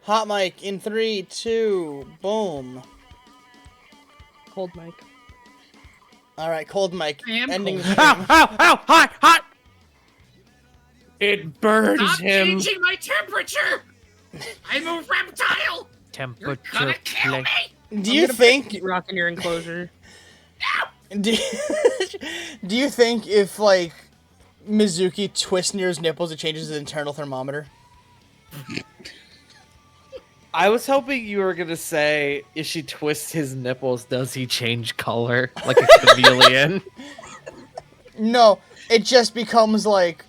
Hot mic in 3, 2, boom. Cold mic. Alright, cold mic. I am Ending cold. the stream. Ow! Hot! It burns Stop him. changing my temperature! I'm a reptile! You're gonna kill me! Do you think... Rock in your enclosure. Do do you think if, like, Mizuki twists near his nipples, it changes his internal thermometer? I was hoping you were gonna say, if she twists his nipples, does he change color? Like a chameleon? No, it just becomes, like...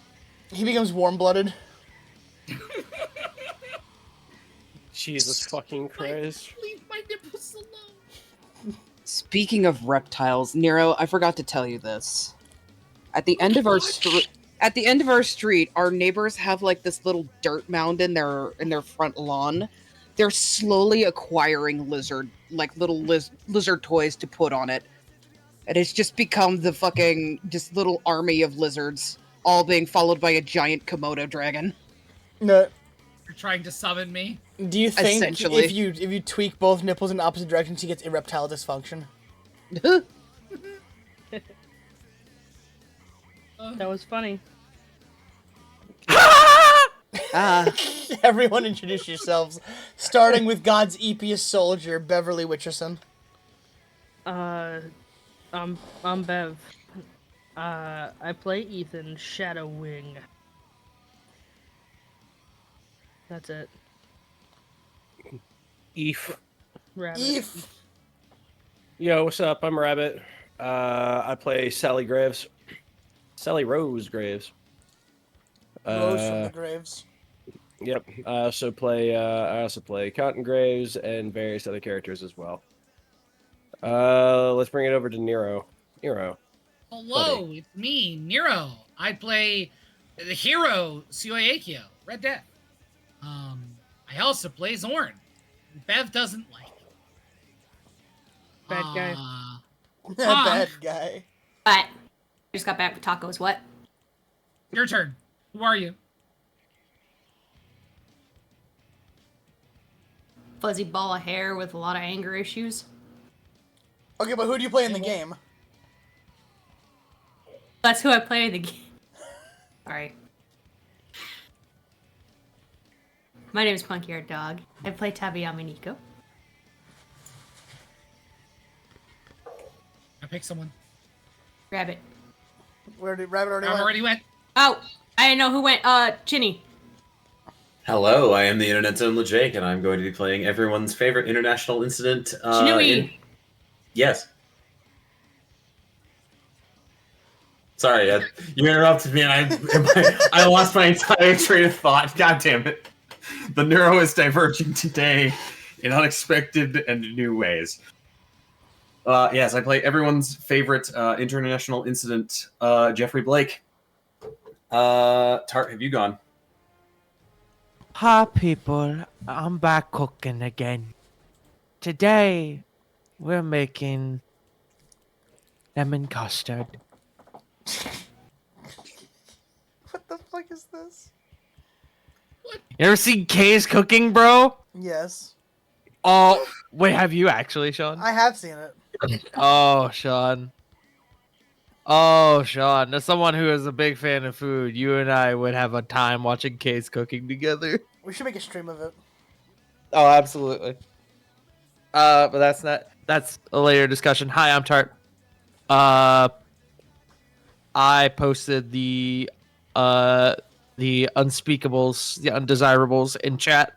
He becomes warm-blooded. Jesus fucking Christ. Leave my nipples alone. Speaking of reptiles, Nero, I forgot to tell you this. At the end of our street, our neighbors have like this little dirt mound in their front lawn. They're slowly acquiring little lizard toys to put on it. And it's just become the fucking just little army of lizards, all being followed by a giant Komodo dragon. No. You're trying to summon me? Do you think Essentially. if you tweak both nipples in opposite directions, he gets erectile dysfunction? That was funny. Everyone introduce yourselves, starting with God's eepiest soldier, Beverly Witcherson. I'm Bev. I play Ethan Shadowwing. That's it. Eve. Rabbit. Eve! Yo, what's up? I'm Rabbit. I play Sally Graves. Sally Rose Graves. Rose from the graves. Yep. I also play Cotton Graves and various other characters as well. Let's bring it over to Nero. Nero. Hello, it's me, Nero. I play the hero, Suayakio, Red Death. I also play Zorn. Bev doesn't like it. Bad guy. Bad guy. But just got back with tacos. What? Your turn. Who are you? Fuzzy ball of hair with a lot of anger issues. Okay, but who do you play in the game? That's who I play in the game. Sorry. My name is Punky Haired Dog. I play Tabayama Nico. I pick someone. Rabbit. Where did Rabbit already I went? already went. Oh, I didn't know who went. Ginny. Hello, I am the Internet's own LeJake, and I'm going to be playing everyone's favorite international incident. Shinui. Yes. Sorry, you interrupted me, and I lost my entire train of thought. God damn it! The neuro is diverging today in unexpected and new ways. Yes, I play everyone's favorite international incident, Jeffrey Blake. Tart, have you gone? Hi people, I'm back cooking again. Today, we're making lemon custard. What the fuck is this? You ever seen Kay's cooking, bro? Yes. Oh, wait, have you actually, Sean? I have seen it. Oh, Sean. Oh, Sean. As someone who is a big fan of food, you and I would have a time watching Kay's cooking together. We should make a stream of it. Oh, absolutely. But that's a later discussion. Hi, I'm Tart. I posted the unspeakables, the undesirables in chat.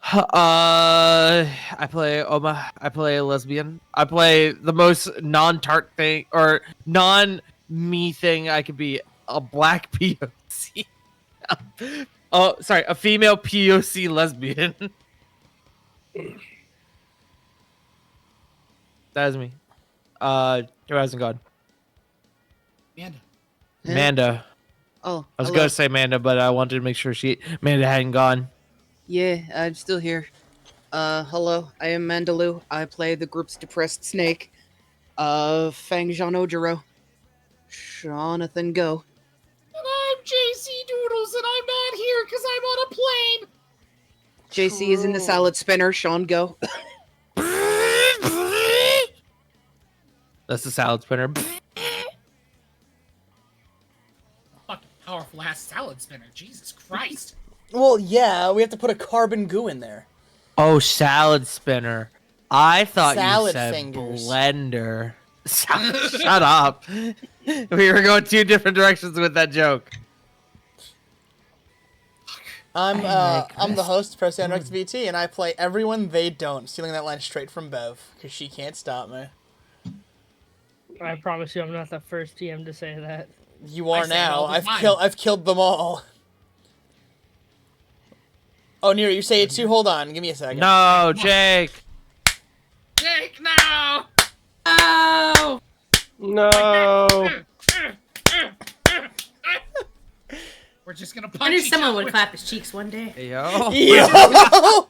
I play Oma. I play a lesbian. I play the most non-tart thing or non-me thing I could be. A black POC. Oh, sorry, a female POC lesbian. That is me. Who hasn't gone? Amanda. Amanda. Oh, I was hello. gonna say Amanda, but I wanted to make sure Amanda hadn't gone. Yeah, I'm still here. Hello, I am Mandaloo. I play the group's depressed snake. Fang Jean Ojiro. Jonathan, go. And I'm JC Doodles, and I'm not here because I'm on a plane. JC is in the True. salad spinner. Sean, go. That's the salad spinner. Fucking powerful ass salad spinner. Jesus Christ. Well, yeah, we have to put a carbon goo in there. Oh, salad spinner. I thought Salad you said fingers. blender. Shut up. We were going two different directions with that joke. I'm the this. host, President Rex VT, and I play everyone they don't, stealing that line straight from Bev, because she can't stop me. I promise you, I'm not the first TM to say that. You I are say it now. all the I've time. killed them all. Oh, Nero, you say it too? Hold on, give me a second. No, Jake. Jake, no! Oh! No. We're just gonna I punch knew each someone other. would clap his cheeks one day. Yo. Yo!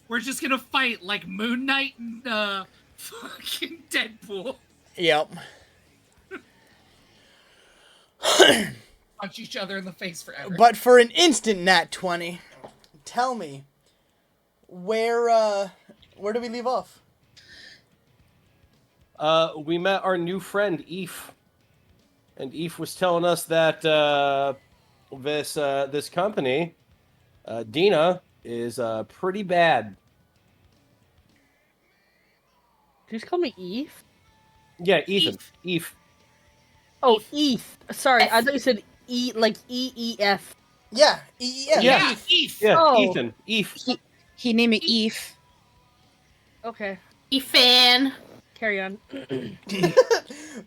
We're just gonna fight like Moon Knight and fucking Deadpool. Yep. Punch each other in the face forever. But for an instant nat 20, tell me, where do we leave off? We met our new friend Eve, and Eve was telling us that this company, Dina, is pretty bad. Did you just call me Eve? Yeah, Ethan. Eve. Oh, Eve. Sorry, I thought you said E, like E-E-F. Yeah, yeah. Yeah. Eve. Yeah, Oh. Ethan. Eve. He named me Eve. Okay, fan. carry on.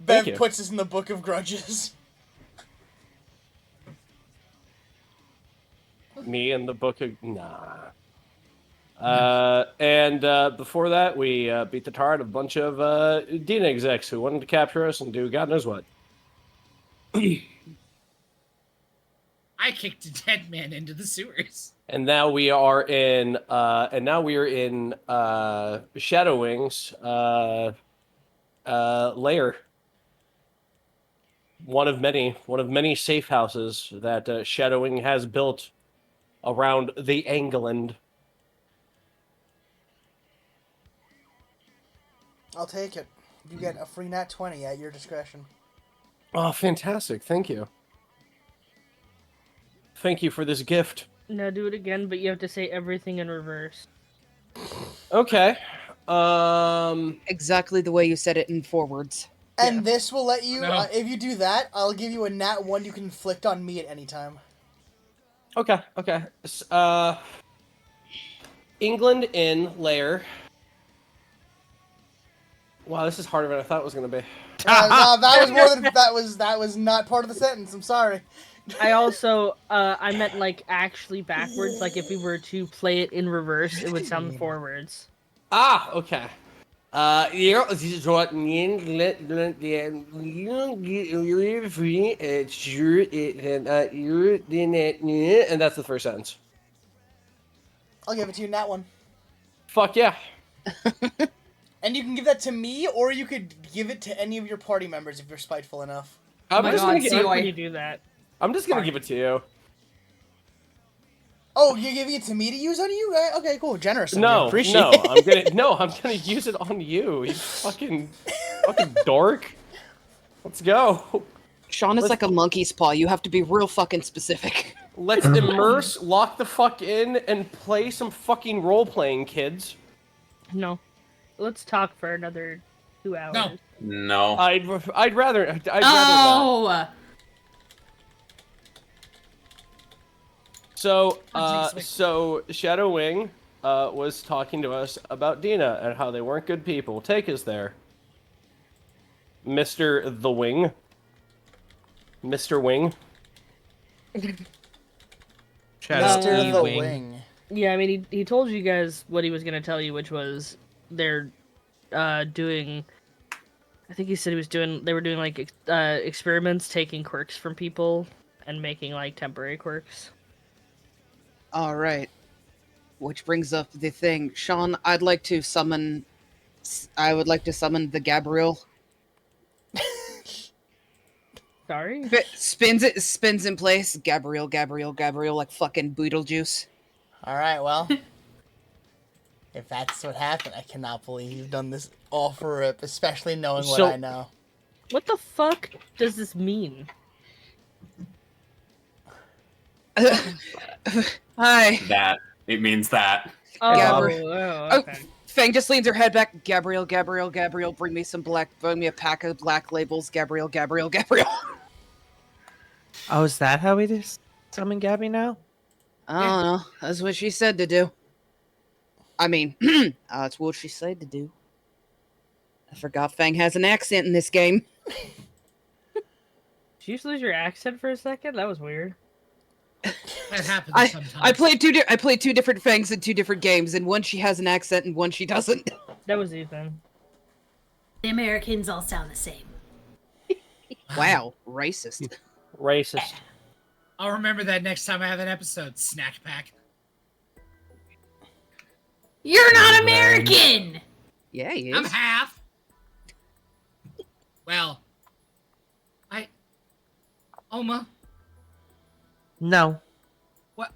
Bev you. puts us in the book of grudges. Me and the book of and before that, we beat the tar out of a bunch of Dina execs who wanted to capture us and do God knows what. I kicked a dead man into the sewers. And now we are in Shadow Wings lair. One of many safe houses that Shadowing has built around the England. I'll take it. You get a free nat 20 at your discretion. Oh, fantastic! Thank you. Thank you for this gift. Now do it again, but you have to say everything in reverse. Okay. Exactly the way you said it in forwards. And this will let you, No. if you do that, I'll give you a nat 1 you can inflict on me at any time. Okay. England in lair. Wow, this is harder than I thought it was going to be. That was not part of the sentence. I'm sorry. I also, I meant like actually backwards. Like if we were to play it in reverse, it would sound forwards. Ah, okay. And that's the first sentence. I'll give it to you, nat 1. Fuck yeah. And you can give that to me, or you could give it to any of your party members if you're spiteful enough. I'm my just God, gonna see gi- why- When you do that, I'm just gonna give it to you. Oh, you're giving it to me to use on you? Okay, cool. Generous. of you. No, Appreciate no, it. I'm gonna use it on you. You fucking dork. Let's go. Sean is like a monkey's paw. You have to be real fucking specific. Let's immerse, lock the fuck in, and play some fucking role playing, kids. no. Let's talk for another 2 hours. No. No. I'd rather not. Oh! So, Sounds like- so Shadow Wing was talking to us about Dina and how they weren't good people. Take us there, Mr. The Wing. Mr. Wing. Shadow Mr. E the Wing. Wing. Yeah, I mean, he told you guys what he was gonna tell you, which was they're doing. I think he said they were doing like experiments, taking quirks from people and making like temporary quirks. All right. Which brings up the thing, Sean. I would like to summon the Gabriel. Sorry. Spins in place. Gabriel, like fucking Beetlejuice. All right, well, if that's what happened, I cannot believe you've done this all for Rip, especially knowing what So- I know. What the fuck does this mean? Hi. That it means that. Oh, Gabber. okay. Fang just leans her head back. Gabriel, bring me a pack of black labels. Gabriel. Oh, is that how we just summon Gabby now? I don't know. That's what she said to do. I mean, that's what she said to do. I forgot Fang has an accent in this game. Did you just lose your accent for a second? That was weird. That happens sometimes. I played two different Fangs in 2 different games, and one she has an accent, and one she doesn't. That was Ethan. The Americans all sound the same. Wow, racist. Racist. I'll remember that next time I have an episode. Snack pack. You're not American! Yeah, he I'm is. half. Well, Oma, No. what?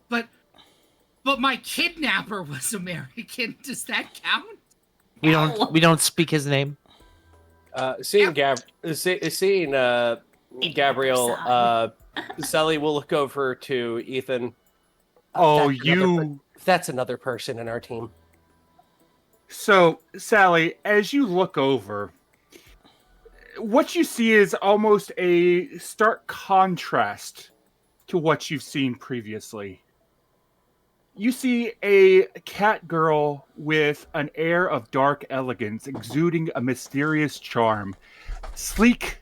But my kidnapper was American. Does that count? We don't speak his name. Seeing Gabriel, Sally will look over to Ethan. Oh, That's another person in our team. So, Sally, as you look over, what you see is almost a stark contrast to what you've seen previously. You see a cat girl with an air of dark elegance, exuding a mysterious charm. Sleek,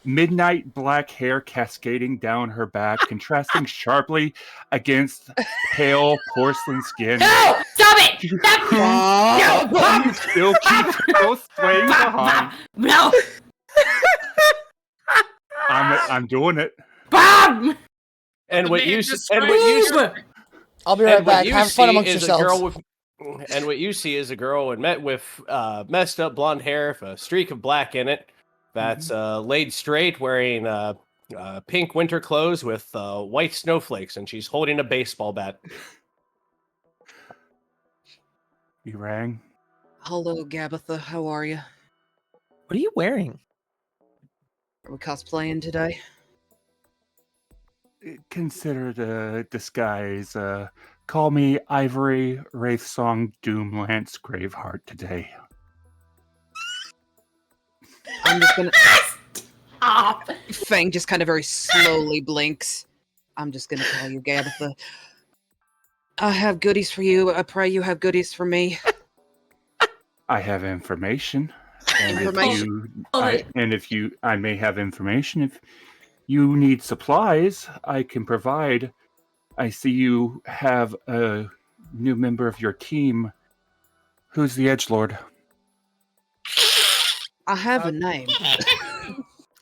midnight black hair cascading down her back, contrasting sharply against pale porcelain skin. No! Stop it! Stop! You still keep both swaying behind. No! I'm doing it. Bob! And The what man you described Move! I'll be right and what back. you Have fun see amongst is yourselves. and what you see is a girl with messed up blonde hair, with a streak of black in it. That's laid straight, wearing pink winter clothes with white snowflakes, and she's holding a baseball bat. You rang? Hello, Gabitha. How are you? What are you wearing? Are we cosplaying today? Consider the disguise. Call me Ivory Wraithsong Doomlance Graveheart today. I'm just gonna. Stop! Fang just kind of very slowly blinks. I'm just gonna call you Gabitha. I have goodies for you. I pray you have goodies for me. I have information. And Information. I may have information. If you need supplies, I can provide. I see you have a new member of your team. Who's the edgelord? I have a name.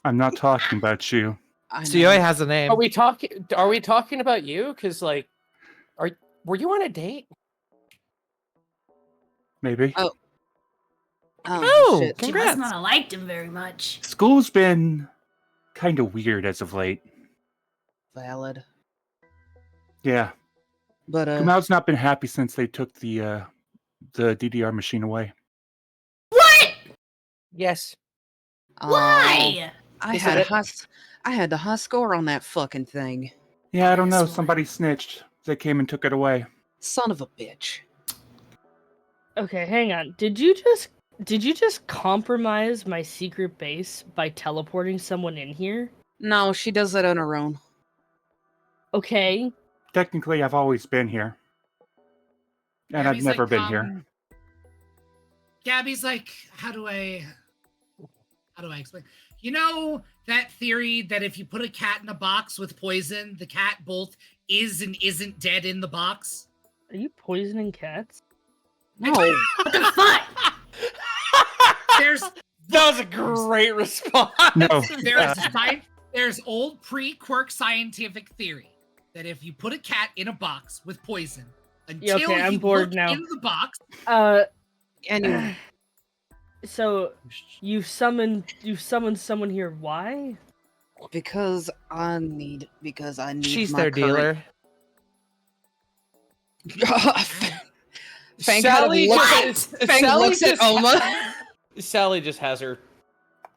I'm not talking about you. I know. COA has a name. Are we talking about you? Because were you on a date? Maybe. Oh. Oh, shit. She congrats. must not have liked him very much. School's been kind of weird as of late. Valid. Yeah. But Kamal's not been happy since they took the DDR machine away. What? Yes. Why? I Is had it- I had the high score on that fucking thing. Yeah, I don't know. Yes, boy. Somebody snitched. They came and took it away. Son of a bitch. Okay, hang on. Did you just compromise my secret base by teleporting someone in here? No, she does that on her own. Okay. Technically, I've always been here. And I've Gabby's never like, been here. Gabby's like, how do I explain? You know that theory that if you put a cat in a box with poison, the cat both is and isn't dead in the box? Are you poisoning cats? No. What the fuck? There's That was a great response. No. there's old pre-quirk scientific theory that if you put a cat in a box with poison until okay, I'm you bored look now. in the box, Anyway, So you summoned someone here. Why? because I need She's my their current- dealer. Fang Sally looks at Oma. Sally just has her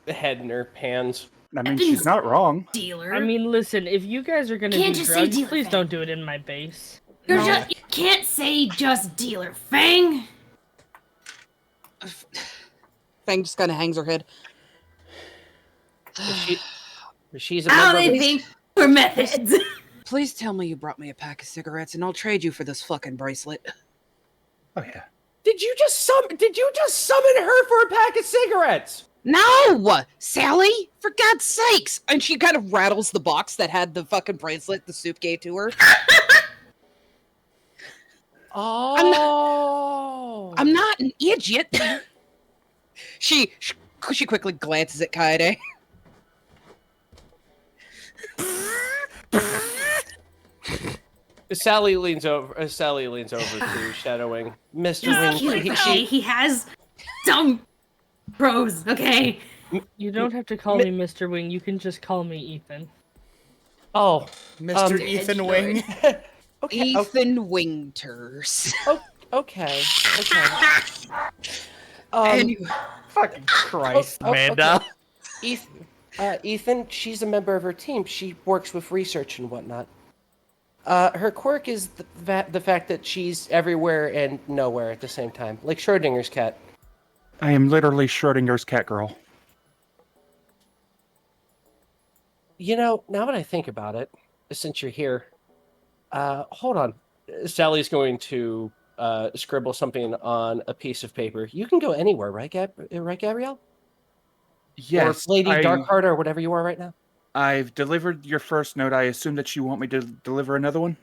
head in her hands. I mean, she's not wrong. Dealer. I mean, listen, if you guys are gonna Can't do just say drugs, dealer, please Fang. don't do it in my base. You're No. just, you can't say just dealer, Fang. Fang just kind of hangs her head. She's a How member they of think we're methods. Please tell me you brought me a pack of cigarettes, and I'll trade you for this fucking bracelet. Oh yeah. Did you just summon her for a pack of cigarettes? No, Sally! For God's sakes! And she kind of rattles the box that had the fucking bracelet the soup gave to her. Oh. I'm not an idiot. She quickly glances at Kaede. Sally leans over to Shadowing. Mr. He's Wing. cute, okay? He has some pros, okay? You don't have to call me Mr. Wing. You can just call me Ethan. Oh, Mr. Ethan Wing. okay. Ethan Wingters. Okay. Anyway. Fucking Christ, okay. Amanda. Ethan, she's a member of her team. She works with research and whatnot. Her quirk is the fact that she's everywhere and nowhere at the same time, like Schrodinger's cat. I am literally Schrodinger's cat girl. You know, now that I think about it, since you're here, hold on. Sally's going to scribble something on a piece of paper. You can go anywhere, right, Gabrielle? Yes, Or Lady Darkheart, or whatever you are right now. I've delivered your first note. I assume that you want me to deliver another one?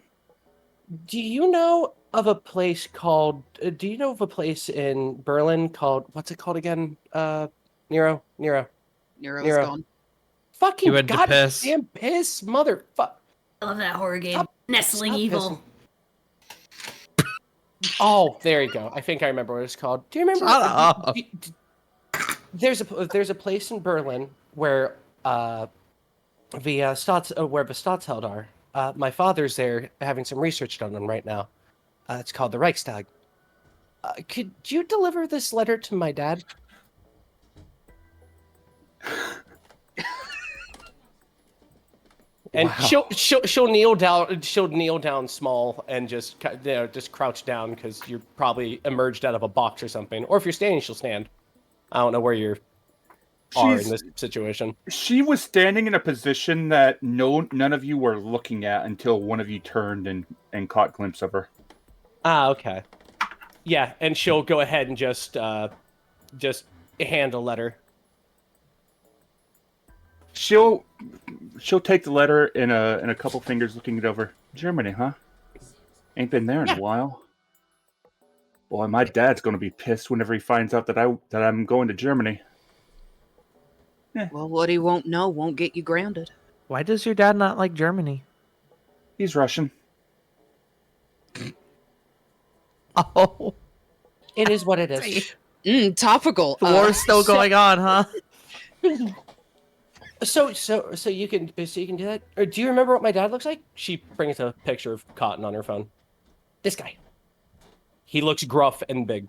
Do you know of a place called? Do you know of a place in Berlin called? What's it called again? Nero. Nero's gone. Fucking You went to piss. goddamn piss, motherfucker. I love that horror game. Stop- Nestling stop Evil. Oh, there you go. I think I remember what it's called. Do you remember? Shut up. There's a place in Berlin where the Staatsheld are. My father's there having some research done on them right now. It's called the Reichstag. Could you deliver this letter to my dad? And Wow. she'll kneel down. She'll kneel down small and just crouch down because you're probably emerged out of a box or something. Or if you're standing, she'll stand. I don't know where you are in this situation. She was standing in a position that none of you were looking at until one of you turned and caught glimpse of her. Ah, okay. Yeah, and she'll go ahead and just hand a letter. She'll take the letter in a couple fingers, looking it over. Germany, huh? Ain't been there in a while. Boy, my dad's gonna be pissed whenever he finds out that I'm going to Germany. Well, what he won't know won't get you grounded. Why does your dad not like Germany? He's Russian. Oh, It is what it is. Topical. the war's still going on, huh? So you can do that. Or do you remember what my dad looks like? She brings a picture of Cotton on her phone. This guy. He looks gruff and big.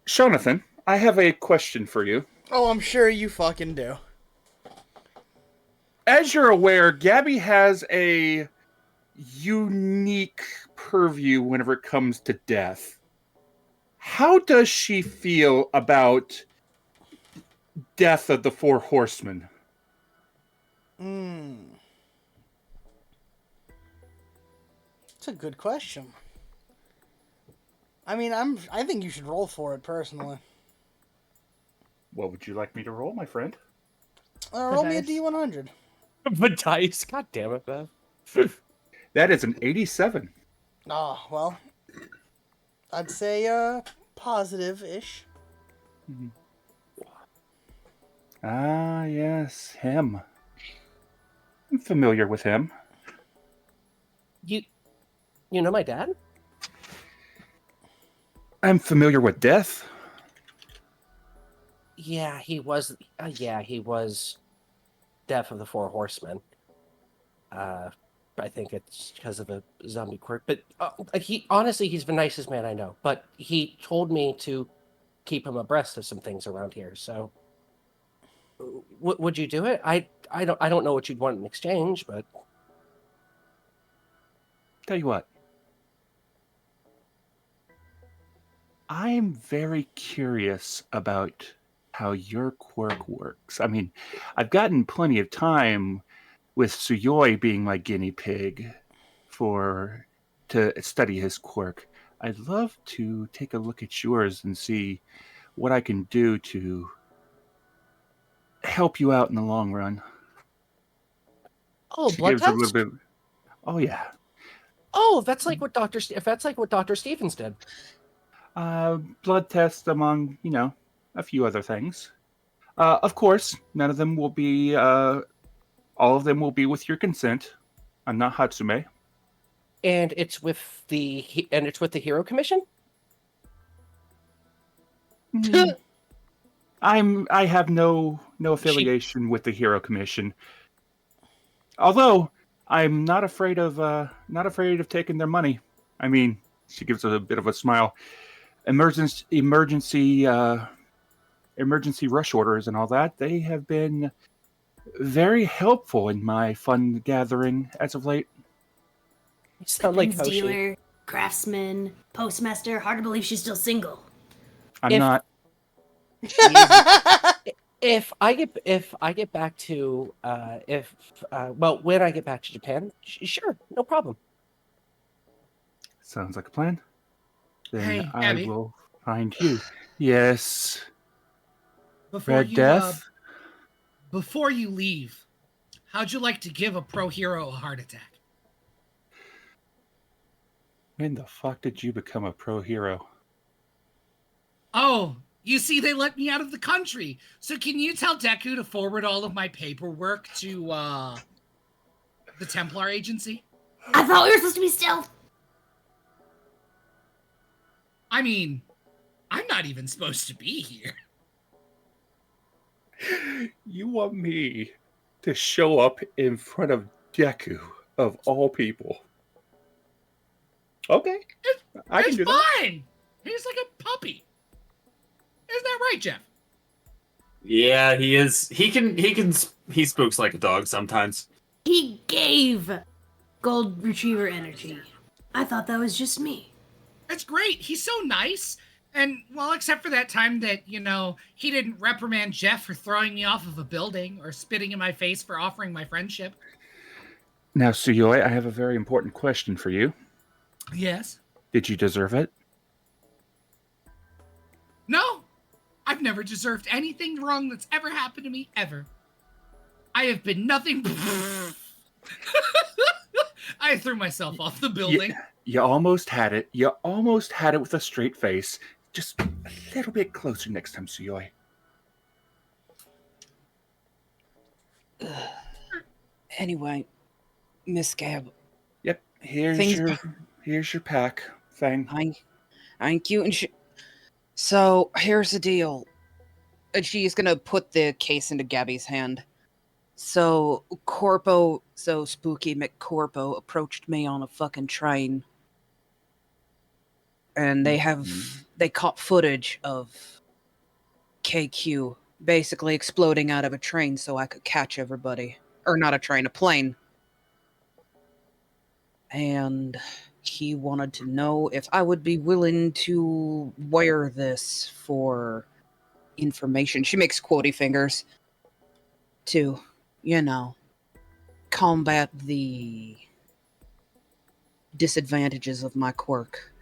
Jonathan, I have a question for you. Oh, I'm sure you fucking do. As you're aware, Gabby has a unique purview whenever it comes to death. How does she feel about death of the Four Horsemen? It's a good question. I mean, I think you should roll for it personally. What would you like me to roll, my friend? Roll me a dice. D100. The dice. God damn it, Bev. That is an 87. Oh, well. I'd say, positive-ish. Ah, yes, him. I'm familiar with him. You know my dad? I'm familiar with death. Yeah, he was. He was Death of the Four Horsemen. I think it's because of a zombie quirk. But he's the nicest man I know. But he told me to keep him abreast of some things around here. So, would you do it? I don't know what you'd want in exchange, but Tell you what. I'm very curious about how your quirk works. I mean, I've gotten plenty of time with Suyoi being my guinea pig to study his quirk. I'd love to take a look at yours and see what I can do to help you out in the long run. oh, She blood gives a little test. bit. Oh yeah, Oh, that's like what Dr. Stevens did. blood test among a few other things. Of course, none of them will be. All of them will be with your consent. I'm not Hatsume. And it's with the Hero Commission. I have no affiliation with the Hero Commission. Although I'm not afraid of taking their money. I mean, she gives a bit of a smile. Emergency rush orders and all that. They have been very helpful in my fund gathering as of late. You sound like Weapons Hoshi. dealer, craftsman, postmaster. Hard to believe she's still single. I'm not. If I get back to when I get back to Japan, sure, no problem. Sounds like a plan. Then Hey, I Abby. will find you. Yes. Before Red you Death? before you leave, how'd you like to give a pro hero a heart attack? When the fuck did you become a pro hero? Oh, you see, they let me out of the country. So can you tell Deku to forward all of my paperwork to the Templar Agency? I thought we were supposed to be stealth. I mean, I'm not even supposed to be here. You want me to show up in front of Deku, of all people? Okay. I can It's do that. fine. He's like a puppy. Isn't that right, Jeff? Yeah, he is. He spooks like a dog sometimes. He gave gold retriever energy. I thought that was just me. That's great. He's so nice. And, well, except for that time that, he didn't reprimand Jeff for throwing me off of a building or spitting in my face for offering my friendship. Now, Suyoi, I have a very important question for you. Yes? Did you deserve it? No. I've never deserved anything wrong that's ever happened to me, ever. I have been nothing. I threw myself off the building. You almost had it. You almost had it with a straight face. Just a little bit closer next time, Suyoi. Anyway, Miss Gab, Yep. Here's Things- your pack thing. thank you. And so here's the deal. And she's gonna put the case into Gabby's hand. So Spooky McCorpo approached me on a fucking train. And they caught footage of KQ basically exploding out of a train so I could catch everybody. Or not a train, a plane. And he wanted to know if I would be willing to wear this for information. She makes quotey fingers to, combat the disadvantages of my quirk.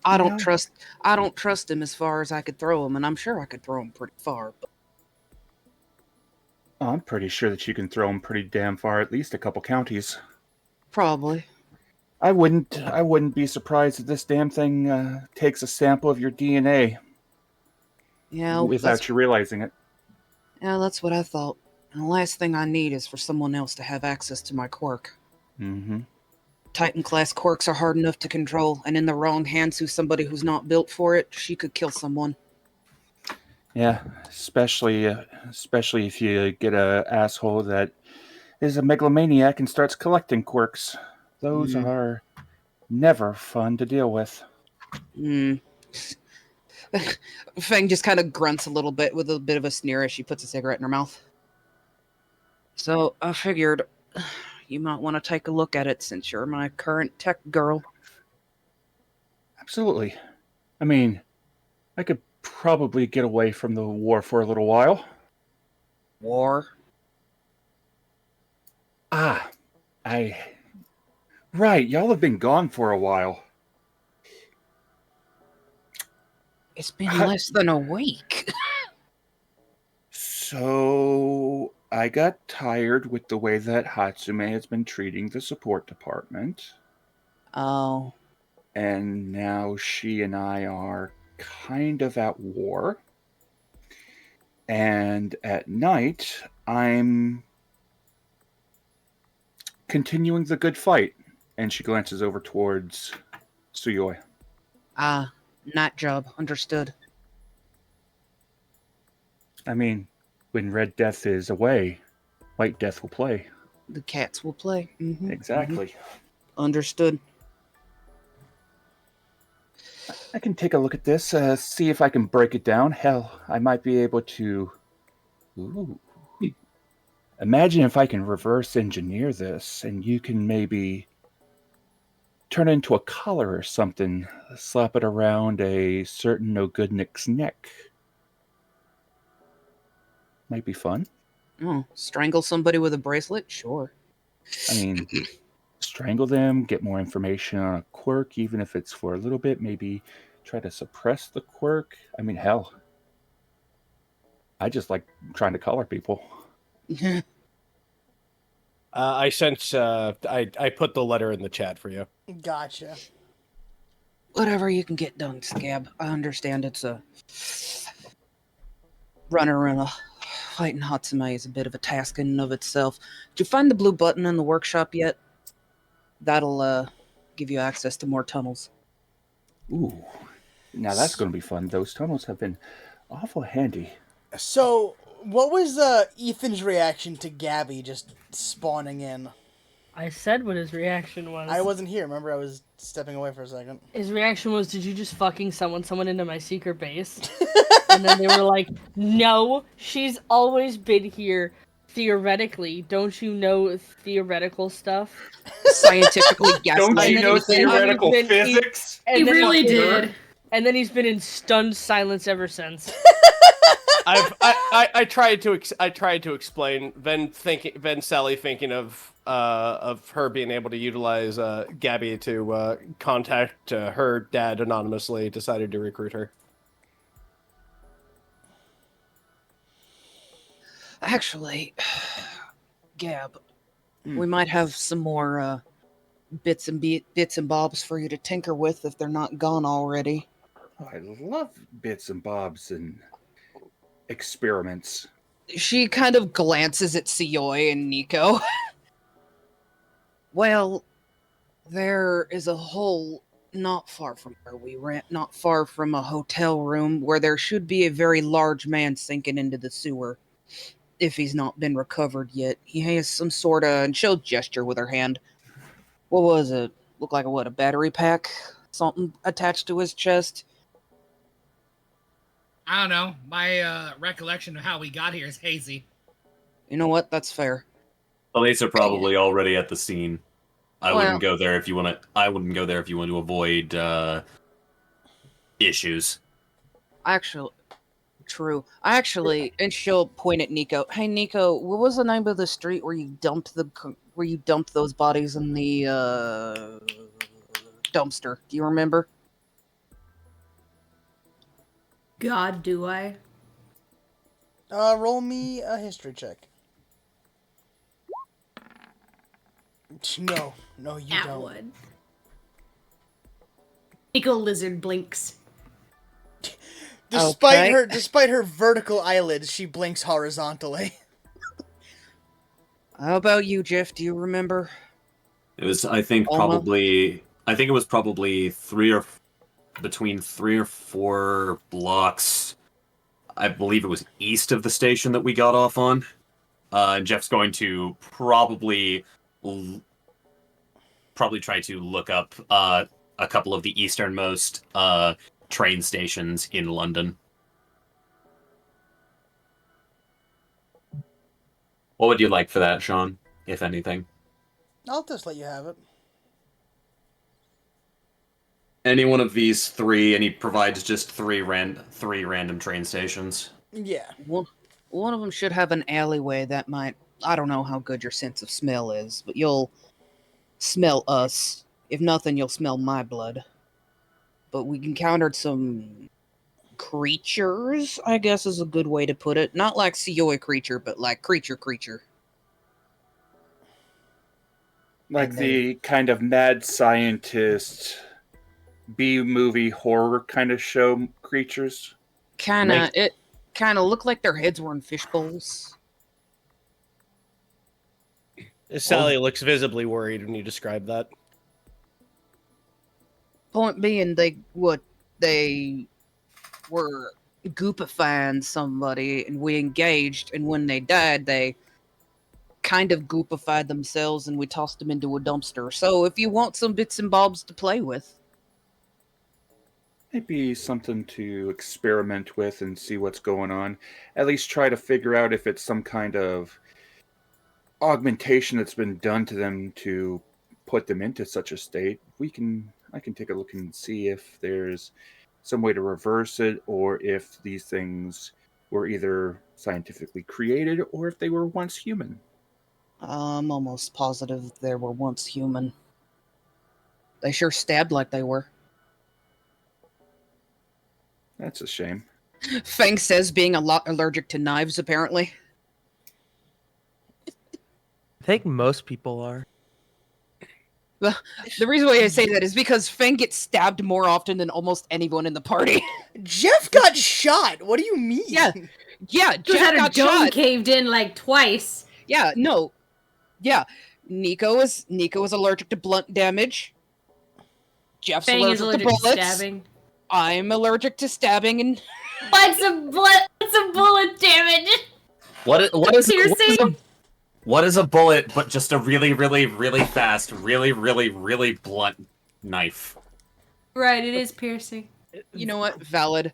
I don't trust him as far as I could throw him, and I'm sure I could throw him pretty far. But I'm pretty sure that you can throw them pretty damn far, at least a couple counties. probably. I wouldn't be surprised if this damn thing takes a sample of your DNA Yeah, without you realizing it. that's what I thought. And the last thing I need is for someone else to have access to my quirk. Mm-hmm. Titan class quirks are hard enough to control, and in the wrong hands to somebody who's not built for it, she could kill someone. Yeah, especially if you get a asshole that is a megalomaniac and starts collecting quirks. Those are never fun to deal with. Fang just kind of grunts a little bit with a bit of a sneer as she puts a cigarette in her mouth. So I figured you might want to take a look at it since you're my current tech girl. Absolutely. I mean, I could probably get away from the war for a little while. War? Right, y'all have been gone for a while. It's been less than a week. So I got tired with the way that Hatsume has been treating the support department. Oh. And now she and I are kind of at war. And at night, I'm continuing the good fight. And she glances over towards Suyoi. Night job. Understood. I mean, when Red Death is away, White Death will play. The cats will play. Exactly. Understood. I can take a look at this, see if I can break it down. Hell, I might be able to... Ooh. Imagine if I can reverse engineer this, and you can maybe turn it into a collar or something, slap it around a certain no-goodnick's neck. Might be fun. Oh, strangle somebody with a bracelet? Sure. I mean, strangle them, get more information on a quirk, even if it's for a little bit, maybe try to suppress the quirk. I mean, hell, I just like trying to color people. I sent. I put the letter in the chat for you. Gotcha. Whatever you can get done, Scab. I understand it's a runner around a fighting Hatsume is a bit of a task in and of itself. Did you find the blue button in the workshop yet? That'll give you access to more tunnels. Ooh, now that's going to be fun. Those tunnels have been awful handy. So, what was Ethan's reaction to Gabby just spawning in? I said what his reaction was. I wasn't here. Remember, I was stepping away for a second. His reaction was, "Did you just fucking summon someone into my secret base?" And then they were like, "No, she's always been here. Theoretically, don't you know theoretical stuff? Scientifically gaslighting. Don't you know everything. theoretical physics? He really did. And then he's been in stunned silence ever since. I tried to explain. Then Sally thinking of her being able to utilize Gabby to contact her dad anonymously, decided to recruit her. Actually, Gab, we might have some more bits and bobs for you to tinker with if they're not gone already. Oh, I love bits and bobs and experiments. She kind of glances at Suyoi and Nico. Well, there is a hole not far from where we ran, not far from a hotel room, where there should be a very large man sinking into the sewer. If he's not been recovered yet. He has some sort of, and she'll gesture with her hand. What was it? Looked like a battery pack? Something attached to his chest? I don't know. My recollection of how we got here is hazy. You know what? That's fair. Police are probably already at the scene. I Well- wouldn't go there if you want to. I wouldn't go there if you want to avoid issues. Actually, true. And she'll point at Nico. Hey, Nico, what was the name of the street where you dumped those bodies in the dumpster? Do you remember? God, do I? Roll me a history check. No, you That don't. would. Nico Lizard blinks. Despite her vertical eyelids, she blinks horizontally. How about you, Jeff? Do you remember? It was, I think, Alma? it was probably between 3 or 4 blocks. I believe it was east of the station that we got off on. Jeff's going to probably try to look up a couple of the easternmost train stations in London. What would you like for that, Sean, if anything? I'll just let you have it. Any one of these three, and he provides just three random train stations. Yeah. One of them should have an alleyway that might. I don't know how good your sense of smell is, but you'll smell us. If nothing, you'll smell my blood. But we encountered some creatures, I guess is a good way to put it. Not like Seoi creature, but like creature. Like And the kind of mad scientist B-movie horror kind of show creatures. It kind of looked like their heads were in fish bowls. Sally looks visibly worried when you describe that. Point being, they were goopifying somebody, and we engaged, and when they died, they kind of goopified themselves, and we tossed them into a dumpster. So if you want some bits and bobs to play with. Maybe something to experiment with and see what's going on. At least try to figure out if it's some kind of augmentation that's been done to them to put them into such a state. I can take a look and see if there's some way to reverse it, or if these things were either scientifically created or if they were once human. I'm almost positive they were once human. They sure stabbed like they were. That's a shame. Fang says being a lot allergic to knives, apparently. I think most people are. The reason why I say that is because Fang gets stabbed more often than almost anyone in the party. Jeff got shot. What do you mean? Yeah, Just Jeff had her got dome shot. caved in like twice. Yeah, no. Yeah, Nico is allergic to blunt damage. Jeff's Fang is allergic allergic to to bullets. stabbing. I'm allergic to stabbing, and What's a bullet damage? What is a bullet but just a really, really, really fast, really, really, really blunt knife? Right, it is piercing. you know what? Valid.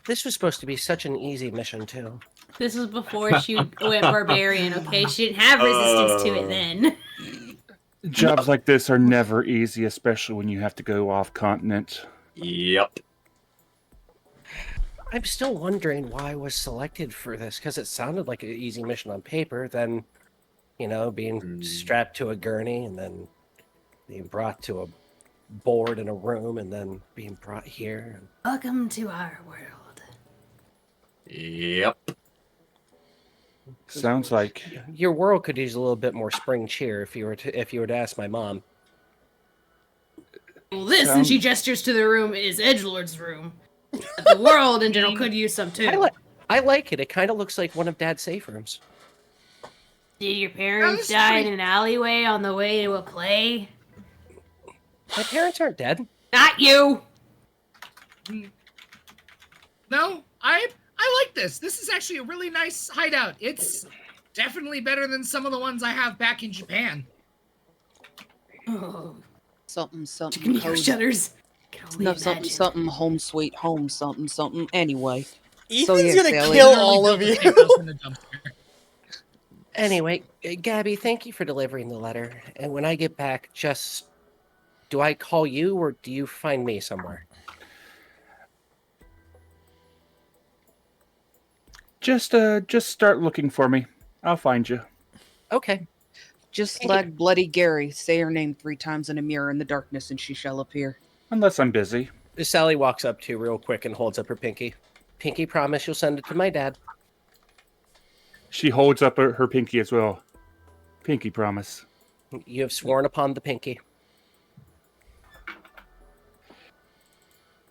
This was supposed to be such an easy mission, too. This was before she went barbarian, okay? She didn't have resistance to it then. Jobs like this are never easy, especially when you have to go off continent. Yep. I'm still wondering why I was selected for this, because it sounded like an easy mission on paper, then, being strapped to a gurney, and then being brought to a board in a room, and then being brought here. Welcome to our world. Yep. Sounds like Your world could use a little bit more spring cheer if you were to ask my mom. Well, this, and she gestures to the room, is Edgelord's room. But the world in general could use some too. I like it. It kind of looks like one of Dad's safe rooms. Did your parents die in an alleyway on the way to a play? My parents aren't dead. Not you! No, I like this. This is actually a really nice hideout. It's definitely better than some of the ones I have back in Japan. Oh, Something Nico cozy. shudders. No, something home sweet home something anyway. Ethan's gonna Sally. kill all of you. Anyway, Gabby, thank you for delivering the letter. And when I get back, do I call you or do you find me somewhere? just start looking for me. I'll find you. Okay. Just Thank like Bloody Gary, say her name 3 times in a mirror in the darkness and she shall appear. Unless I'm busy. Sally walks up to you real quick and holds up her pinky. Pinky, promise you'll send it to my dad. She holds up her pinky as well. Pinky promise. You have sworn upon the pinky.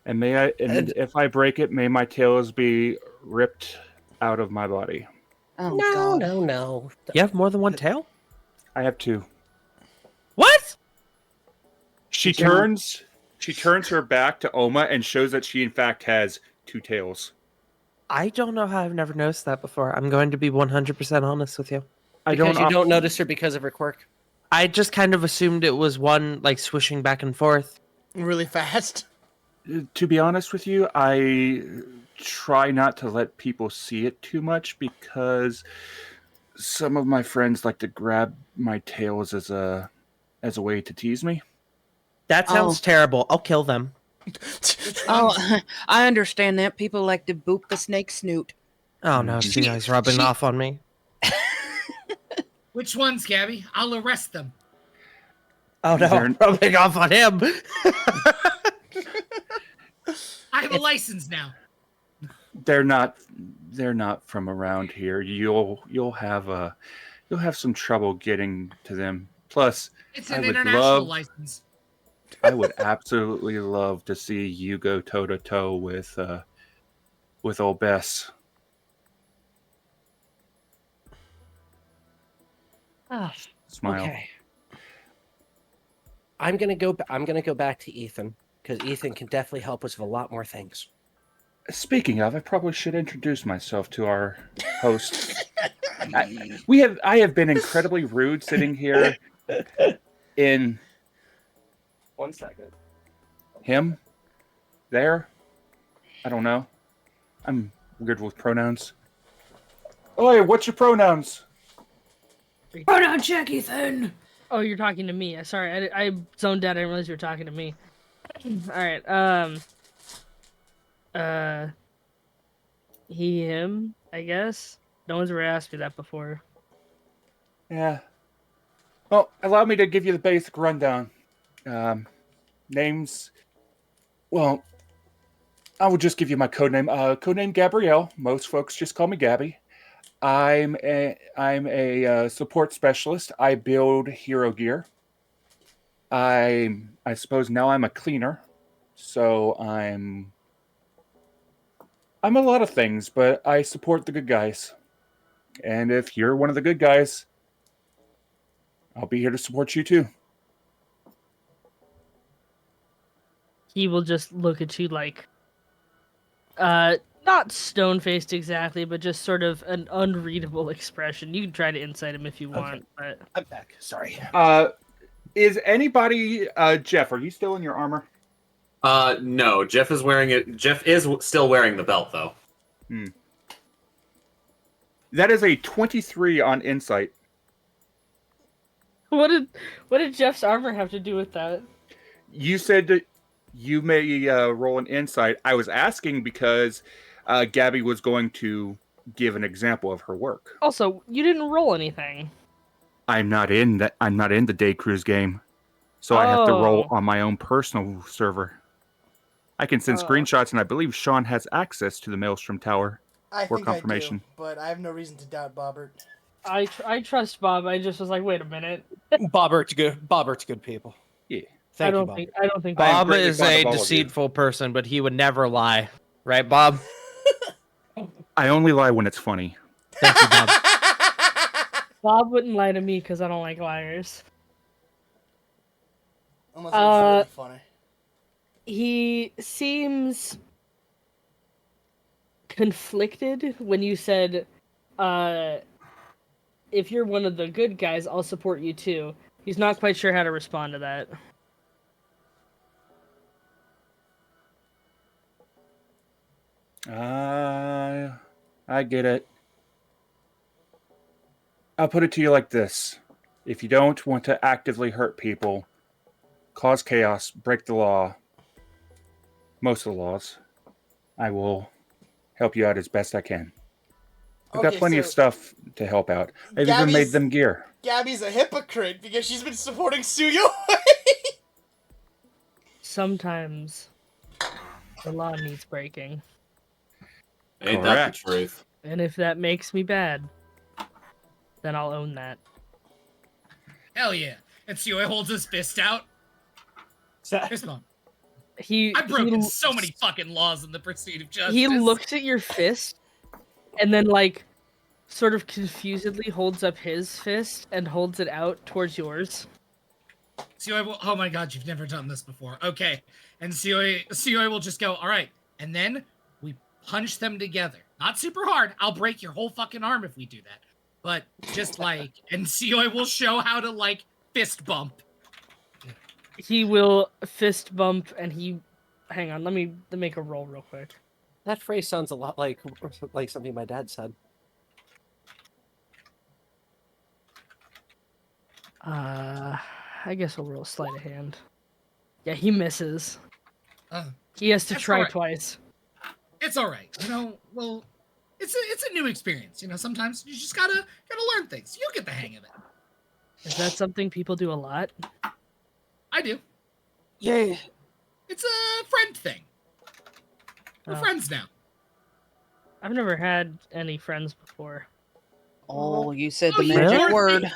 And if I break it, may my tails be ripped out of my body. Oh, No, God. no. You have more than one tail? I have 2. What? She turns her back to Oma and shows that she in fact has 2 tails. I don't know how I've never noticed that before. I'm going to be 100% honest with you. Because you don't notice her because of her quirk. I just kind of assumed it was one like swishing back and forth. Really fast. To be honest with you, I try not to let people see it too much because some of my friends like to grab my tails as a way to tease me. That sounds terrible. I'll kill them. Oh, I understand that. People like to boop the snake snoot. Oh no, see, guys rubbing off on me. Which ones, Gabby? I'll arrest them. Oh no, rubbing off on him. I have a license now. They're not from around here. You'll have some trouble getting to them. Plus, It's an international license. I would absolutely love to see you go toe to toe with old Bess. Smile. Okay. I'm gonna go back to Ethan because Ethan can definitely help us with a lot more things. Speaking of, I probably should introduce myself to our host. I have been incredibly rude sitting here in 1 second. him there. I don't know. I'm weird with pronouns. Oi, what's your pronouns? Pronoun check, Ethan. Oh, you're talking to me. Sorry, I zoned out. I didn't realize you were talking to me. All right. He, him. I guess. No one's ever asked me that before. Yeah. Well, allow me to give you the basic rundown. Names. Well, I will just give you my codename. Codename Gabrielle. Most folks just call me Gabby. I'm a support specialist. I build hero gear. I suppose now I'm a cleaner. So I'm a lot of things, but I support the good guys. And if you're one of the good guys, I'll be here to support you too. He will just look at you like, not stone-faced exactly, but just sort of an unreadable expression. You can try to insight him if you want, but I'm back. Sorry. Is anybody Jeff, are you still in your armor? No, Jeff is wearing it. Jeff is still wearing the belt though. That is a 23 on insight. what did Jeff's armor have to do with that? You said that you may roll an insight. I was asking because Gabby was going to give an example of her work. Also, you didn't roll anything. I'm not in the day cruise game, so I have to roll on my own personal server. I can send screenshots, and I believe Sean has access to the Maelstrom Tower for confirmation. I do, but I have no reason to doubt Bobbert. I trust Bob. I just was like, wait a minute. Bobbert's good people. Yeah. I don't think Bob greatly is fond a of all of you. deceitful person, but he would never lie. Right, Bob? I only lie when it's funny. Thank you, Bob. Bob wouldn't lie to me because I don't like liars. Unless it's really funny. He seems conflicted when you said, if you're one of the good guys, I'll support you too. He's not quite sure how to respond to that. I get it. I'll put it to you like this. If you don't want to actively hurt people, cause chaos, break the law, most of the laws, I will help you out as best I can. I've got plenty of stuff to help out. I've even made them gear. Gabby's a hypocrite because she's been supporting Suyo. Sometimes the law needs breaking. Ain't that the truth? And if that makes me bad, then I'll own that. Hell yeah. And Suyo holds his fist out. Fist bump. I've broken so many fucking laws in the pursuit of justice. He looks at your fist and then, like, sort of confusedly holds up his fist and holds it out towards yours. Oh my god, you've never done this before. Okay. And Suyo will just go, all right. And then we punch them together. Not super hard. I'll break your whole fucking arm if we do that. But just like, and Seoi will show how to like fist bump. He will fist bump, and he. Hang on, let me make a roll real quick. That phrase sounds a lot like something my dad said. I guess we'll roll sleight of hand. Yeah, he misses. Uh, He has to That's try alright. twice. It's all right. Well, it's a new experience. Sometimes you just gotta learn things. You'll get the hang of it. Is that something people do a lot? I do. Yeah. It's a friend thing. We're Oh. friends now. I've never had any friends before. Oh, you said Oh, the you magic poor word. thing.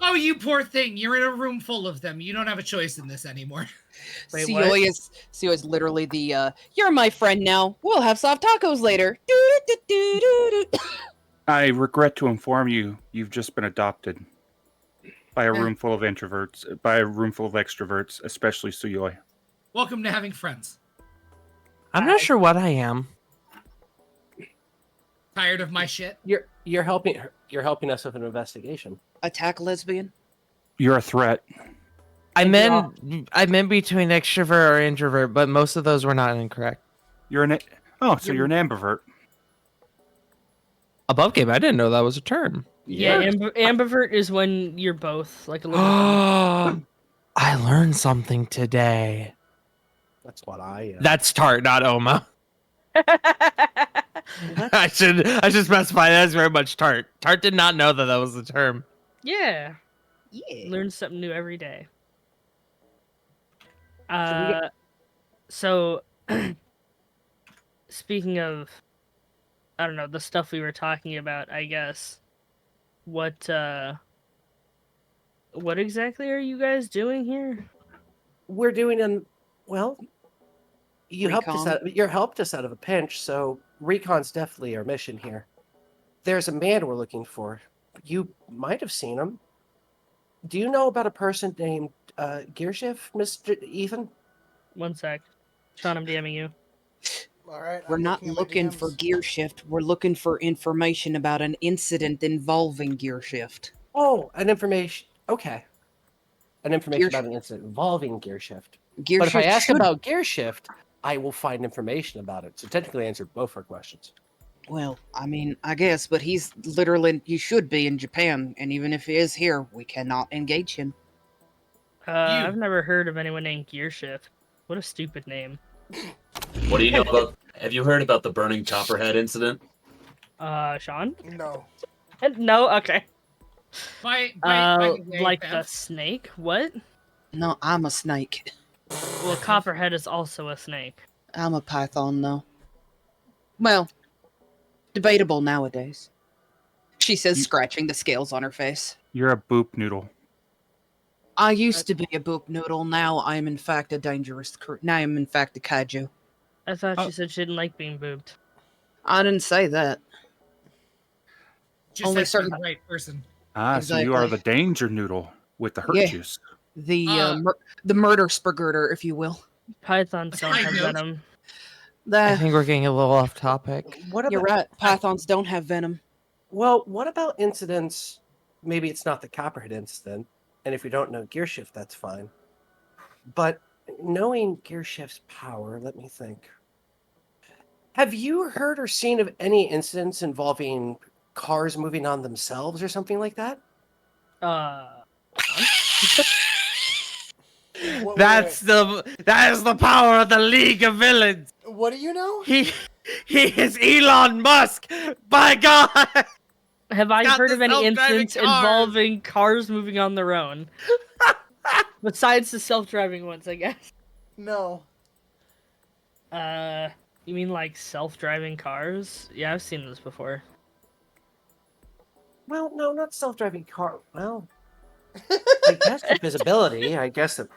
Oh, you poor thing. You're in a room full of them. You don't have a choice in this anymore. Wait, what? Seoi is literally the you're my friend now. We'll have soft tacos later. I regret to inform you, you've just been adopted by a Yeah. room full of introverts, by a room full of extroverts, especially Suyoi. Welcome to having friends. I'm not sure what I am. Tired of my shit? You're helping us with an investigation. Attack lesbian. You're a threat. I Thank you meant between extrovert or introvert, but most of those were not incorrect. You're an you're an ambivert. Above game, I didn't know that was a term. Yeah, ambivert is when you're both like a little bit. I learned something today. That's what I am. That's Tart, not Oma. I should specify that's very much Tart. Tart did not know that was the term. Yeah, Yeah. learn something new every day. we So speaking of, I don't know, the stuff we were talking about, I guess. What exactly are you guys doing here? We're doing you helped us Recon. out. You helped us out of a pinch, so recon's definitely our mission here. There's a man we're looking for. You might have seen him. Do you know about a person named Gearshift, Mr. Ethan? One sec. Sean, I'm DMing you. All right. We're I'm not looking at my looking for DMs. gear shift. We're looking for information about an incident involving gear shift. Oh, an information. Okay. An information Gear about an incident involving Gearshift. Gear But if I shift ask should- about Gearshift, I will find information about it. So technically, I answered both our questions. Well, I mean, I guess, but he should be in Japan, and even if he is here, we cannot engage him. I've never heard of anyone named Gearshift. What a stupid name. What do you know about? Have you heard about the burning Copperhead incident? Sean? No. No? Okay. By the way, Like the Bev, snake? What? No, I'm a snake. Well, Copperhead is also a snake. I'm a python, though. Well, debatable nowadays. She says, scratching the scales on her face. You're a boop noodle. I used to be a boop noodle. Now I am in fact a now I am in fact a kaiju. I thought she said she didn't like being booped. I didn't say that. just only said to the certain- right person. Ah, so you are the Exactly. danger noodle with the hurt Yeah. juice. The Uh, the murder spurgurter, if you will. Pythons don't Side have note. venom. I The, think we're getting a little off topic. What about? you're right. Pythons don't have venom. Well, what about incidents? Maybe it's not the Copperhead incident, and if you don't know Gearshift, that's fine. But knowing Gearshift's power, let me think. Have you heard or seen of any incidents involving cars moving on themselves or something like that? What That is the power of the League of Villains. what do you know? He is Elon Musk. By God. Have I Got heard the of any self-driving incidents cars. involving cars moving on their own? Besides the self-driving ones, I guess. No. You mean like self-driving cars? Yeah, I've seen this before. Well, no, not self-driving car. Well, I guess the visibility. I guess it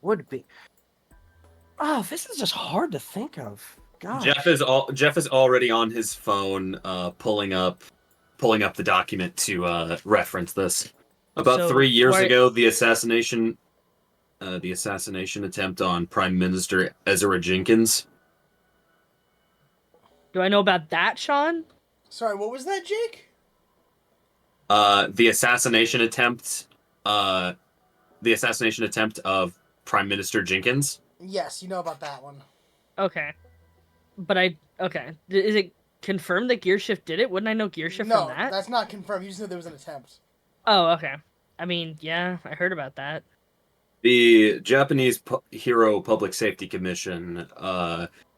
would be. Oh, this is just hard to think of. God. Jeff is already on his phone, pulling up the document to reference this. About So, 3 years why- ago, the assassination attempt on Prime Minister Ezra Jenkins. Do I know about that, Sean? Sorry, what was that, Jake? The assassination attempt. The assassination attempt of Prime Minister Jenkins. Yes, you know about that one. Okay. But okay. Is it confirmed that Gearshift did it? Wouldn't I know Gearshift No, from that? that's not confirmed. You just know there was an attempt. Oh, okay. I mean, yeah, I heard about that. The Japanese Hero Public Safety Commission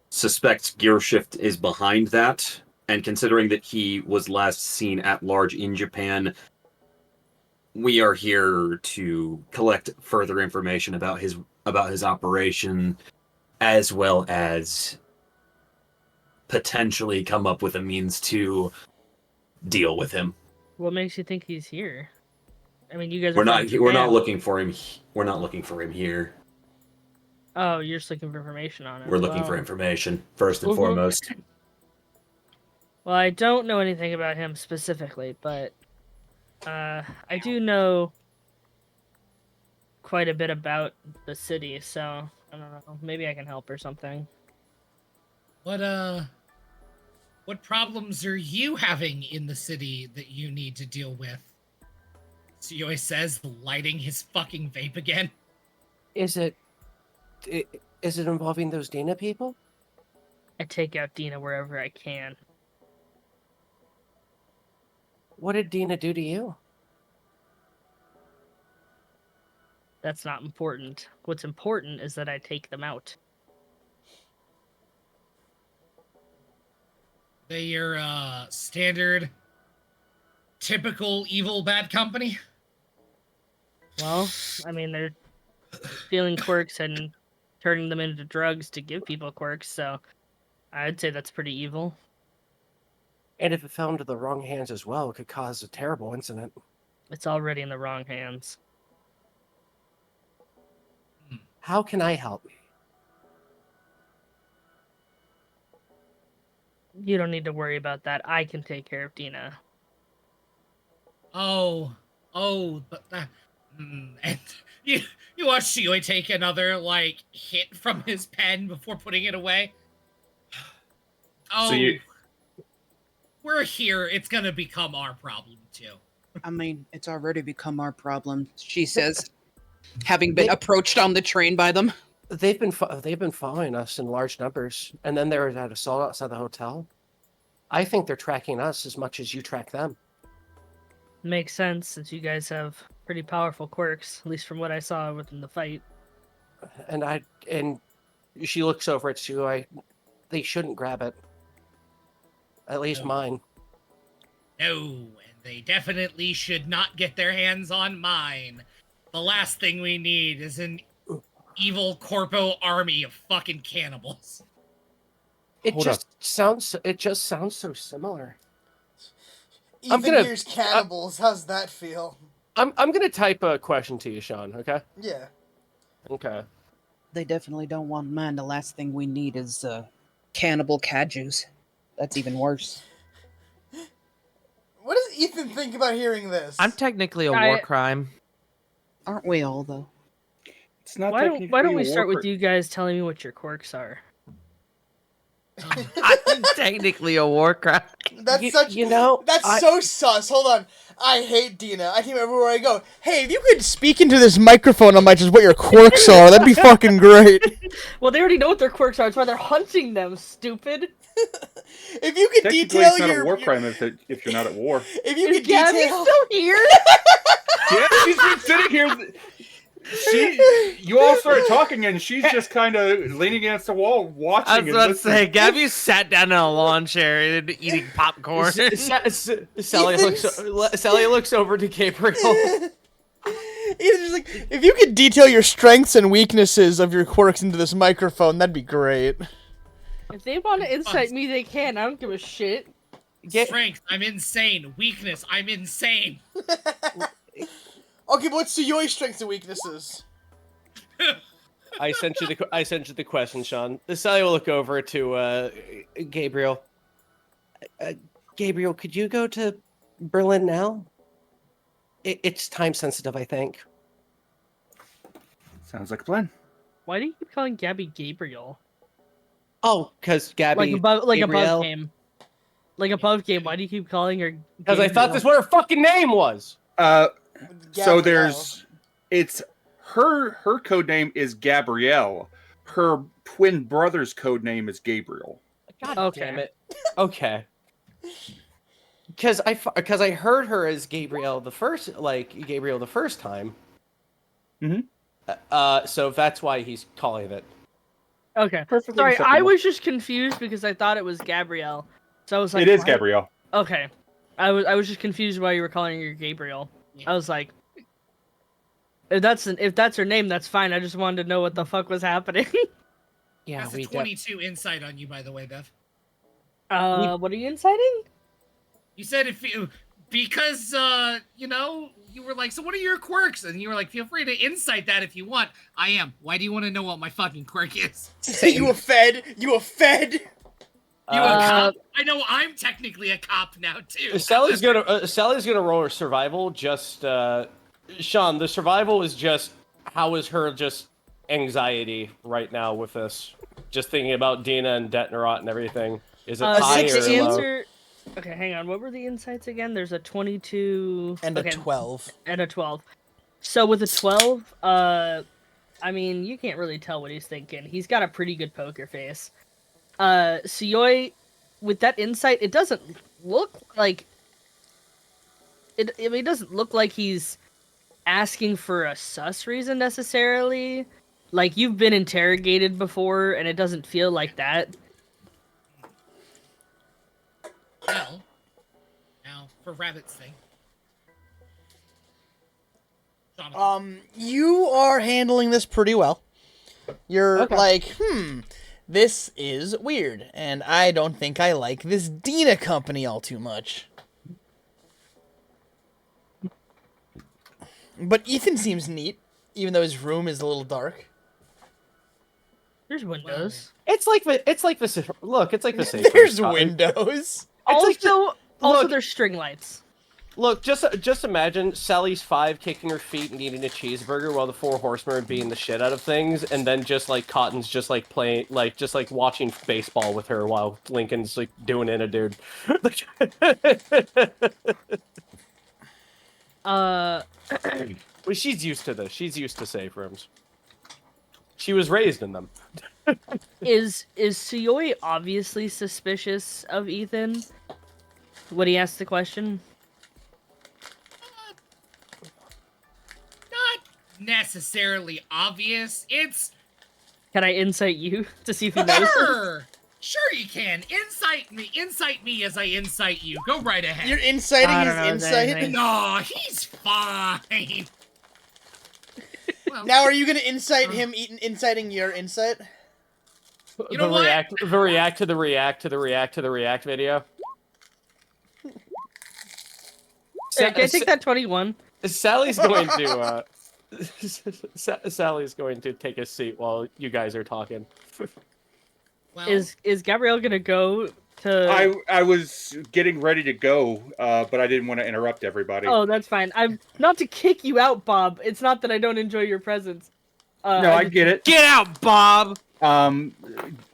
suspects Gearshift is behind that, and considering that he was last seen at large in Japan, we are here to collect further information about his operation, as well as potentially come up with a means to deal with him. What makes you think he's here? I mean, you guys are We're not from we're not Japan. looking for him. We're not looking for him here. Oh, you're just looking for information on it. We're looking for information first and Mhm. foremost. Well, I don't know anything about him specifically, but I do know quite a bit about the city, so I don't know. Maybe I can help or something. What problems are you having in the city that you need to deal with? Suyoi says, lighting his fucking vape again. Is it involving those Dana people? I take out Dina wherever I can. What did Dina do to you? That's not important. What's important is that I take them out. They your standard, typical evil bad company? Well, I mean, they're stealing quirks and turning them into drugs to give people quirks, so I'd say that's pretty evil. And if it fell into the wrong hands as well, it could cause a terrible incident. It's already in the wrong hands. How can I help? You don't need to worry about that. I can take care of Dina. But that... And you watch Suyoi take another, hit from his pen before putting it away. Oh, we're here. It's gonna become our problem, too. I mean, it's already become our problem, she says, having been approached on the train by them. They've been following us in large numbers, and then there was that assault outside the hotel. I think they're tracking us as much as you track them. Makes sense, since you guys have pretty powerful quirks, at least from what I saw within the fight. And she looks over at Suyoi. They shouldn't grab it. At least mine. No, and they definitely should not get their hands on mine. The last thing we need is an evil corpo army of fucking cannibals. It just sounds so similar. Even here's cannibals. How's that feel? I'm gonna type a question to you, Sean. Okay. Yeah. Okay. They definitely don't want mine. The last thing we need is cannibal kajus. That's even worse. What does Ethan think about hearing this? I'm technically a war crime. Aren't we all, though? It's not Why don't we start with you guys telling me what your quirks are? I'm technically a war crime. That's so sus. Hold on. I hate Dina. I team everywhere I go. Hey, if you could speak into this microphone on my just what your quirks are, that'd be fucking great. Well, they already know what their quirks are. That's why they're hunting them, stupid. If you could detail it's not a war crime if you're not at war. If you Is could Gabby detail... still here? Yeah, she's been sitting here. You all started talking, and she's just kind of leaning against the wall, watching. I was about to say, Gabby sat down in a lawn chair and eating popcorn. Sally looks over to Gabriel. Just like, if you could detail your strengths and weaknesses of your quirks into this microphone, that'd be great. If they want to incite me, they can. I don't give a shit. Strength, I'm insane. Weakness, I'm insane. Okay, but what's Suyoi's strengths and weaknesses? I sent you the question, Sean. Sally will look over to Gabriel. Gabriel, could you go to Berlin now? It's time sensitive, I think. Sounds like a plan. Why do you keep calling Gabby Gabriel? Oh, because Gabby. Above Gabrielle. game. Like above game. Why do you keep calling her? Because I thought that's what her fucking name was. So Gabrielle. there's, it's her code name is Gabrielle. Her twin brother's code name is Gabriel. God damn it. Okay. Because I heard her as Gabriel the first time. Mm-hmm. So that's why he's calling it. Okay. Perfectly Sorry, I acceptable. was just confused because I thought it was Gabrielle. So I was like, It is why- Gabrielle. Okay. I was just confused why you were calling her Gabriel. I was like, if that's her name, that's fine. I just wanted to know what the fuck was happening. Yeah, That's a 22 insight on you, by the way, Bev. What are you inciting? You said because you were like, so what are your quirks? And you were like, feel free to insight that if you want. I am. Why do you want to know what my fucking quirk is? You a fed? You a fed? You a cop? I know I'm technically a cop now too. Sally's gonna roll her survival. Just Sean, the survival is just how is her just anxiety right now with this? Just thinking about Dina and Detnerot and everything. Is it high or low? Okay, hang on. What were the insights again? There's a 22 and a 12 and a 12. So with a 12, I mean, you can't really tell what he's thinking. He's got a pretty good poker face. Suyoi, with that insight, it doesn't look like it doesn't look like he's asking for a sus reason necessarily. Like, you've been interrogated before, and it doesn't feel like that. Well, now for Rabbit's thing. You are handling this pretty well. You're Okay. like, this is weird, and I don't think I like this Dina company all too much. But Ethan seems neat, even though his room is a little dark. There's windows. It's like the look. It's like the safe. There's windows. Also, there's string lights. Look, just imagine Sally's 5 kicking her feet and eating a cheeseburger while the 4 horsemen are beating the shit out of things, and then just like Cotton's just like playing, like just like watching baseball with her while Lincoln's like doing in a dude. Well, she's used to this. She's used to safe rooms. She was raised in them. Is Suyoi obviously suspicious of Ethan when he asks the question? Not necessarily obvious. It's Can I insight you to see if he knows? Sure you can. Insight me as I insight you. Go right ahead. You're inciting his insight? No, he's fine. Well, now, are you gonna incite him inciting your insight? You know what? The react to the react video. Can I take that 21? Sally's going to Sally's going to take a seat while you guys are talking. Well, Is Gabrielle gonna go to? I was getting ready to go, but I didn't want to interrupt everybody. Oh, that's fine. I'm not to kick you out, Bob. It's not that I don't enjoy your presence. No, I get it. Get out, Bob!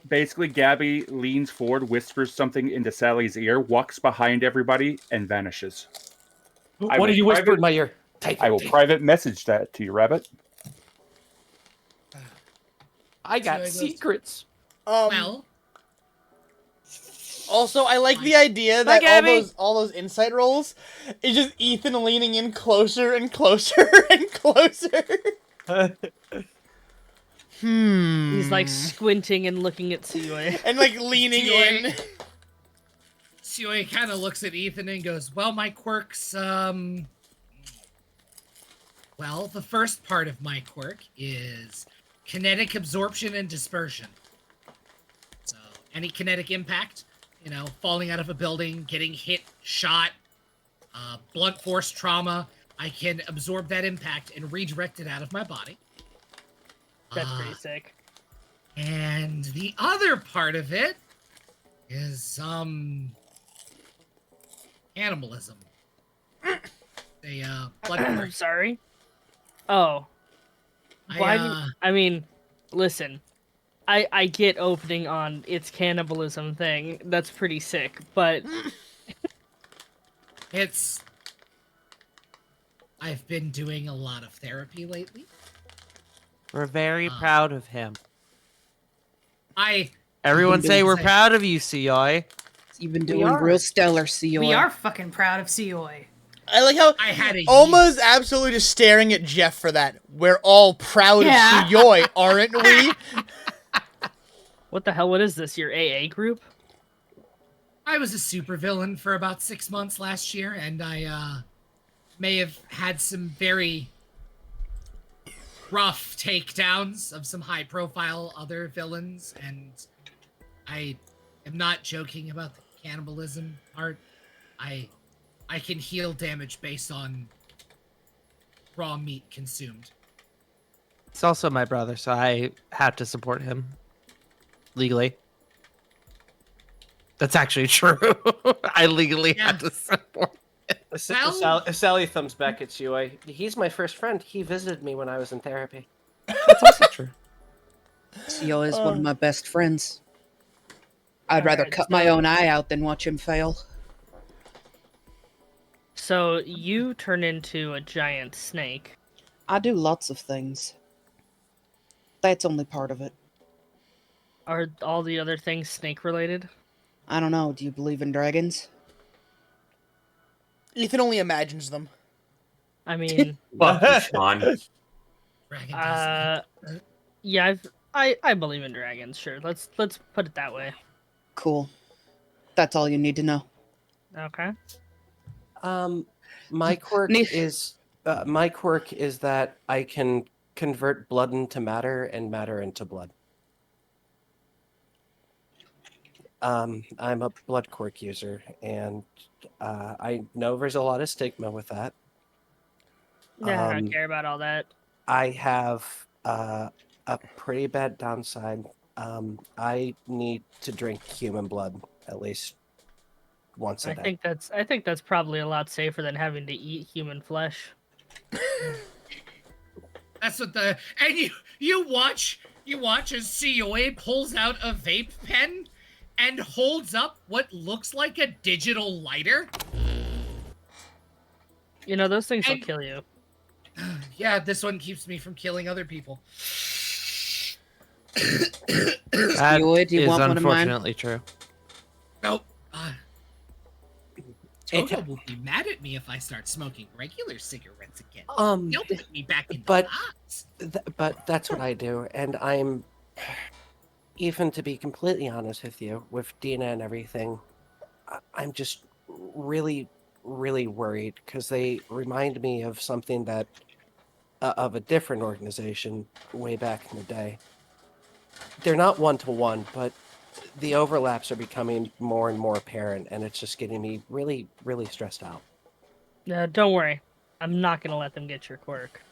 Basically, Gabby leans forward, whispers something into Sally's ear, walks behind everybody, and vanishes. What did you whisper in my ear? I will private message that to you, Rabbit. I got secrets. Well. Also, I like the idea that all those insight rolls is just Ethan leaning in closer and closer and closer. He's like squinting and looking at Suyoi. And like leaning in. Suyoi kind of looks at Ethan and goes, well, my quirks, well, the first part of my quirk is kinetic absorption and dispersion. So, any kinetic impact, falling out of a building, getting hit, shot, blunt force trauma, I can absorb that impact and redirect it out of my body. That's pretty sick. And the other part of it is, animalism. Blood I'm sorry. Oh. I mean, listen. I get opening on its cannibalism thing. That's pretty sick, but I've been doing a lot of therapy lately. We're very proud of him. been Everyone say doing- we're proud of you, COI. You've been doing real stellar, COI. We are fucking proud of COI. I like how Oma's absolutely just staring at Jeff for that. We're all proud of COI, aren't we? What the hell? What is this? Your AA group? I was a supervillain for about 6 months last year, and I may have had some very rough takedowns of some high-profile other villains, and I am not joking about the cannibalism part. I can heal damage based on raw meat consumed. He's also my brother, so I have to support him legally. That's actually true. I legally have to support him. Sally thumbs back at you. He's my first friend. He visited me when I was in therapy. That's also true. COI is one of my best friends. I'd rather cut my own eye out than watch him fail. So you turn into a giant snake. I do lots of things. That's only part of it. Are all the other things snake related? I don't know. Do you believe in dragons? Ethan only imagines them. I mean, Fuck you, Sean. yeah, I believe in dragons. Sure, let's put it that way. Cool. That's all you need to know. Okay. My quirk is that I can convert blood into matter and matter into blood. I'm a blood quirk user, and I know there's a lot of stigma with that. Yeah, I don't care about all that. I have a pretty bad downside. I need to drink human blood at least once a day. I think that's probably a lot safer than having to eat human flesh. That's what and you watch as COA pulls out a vape pen and holds up what looks like a digital lighter. You know, those things will kill you. Yeah, this one keeps me from killing other people. That Would you is want one of mine? unfortunately true. Nope. Toto will be mad at me if I start smoking regular cigarettes again. He'll put me back in the box. But that's what I do, and I'm, even to be completely honest with you, with Dina and everything, I'm just really, really worried because they remind me of something that, of a different organization way back in the day. They're not one-to-one, but the overlaps are becoming more and more apparent, and it's just getting me really, really stressed out. Don't worry. I'm not going to let them get your quirk.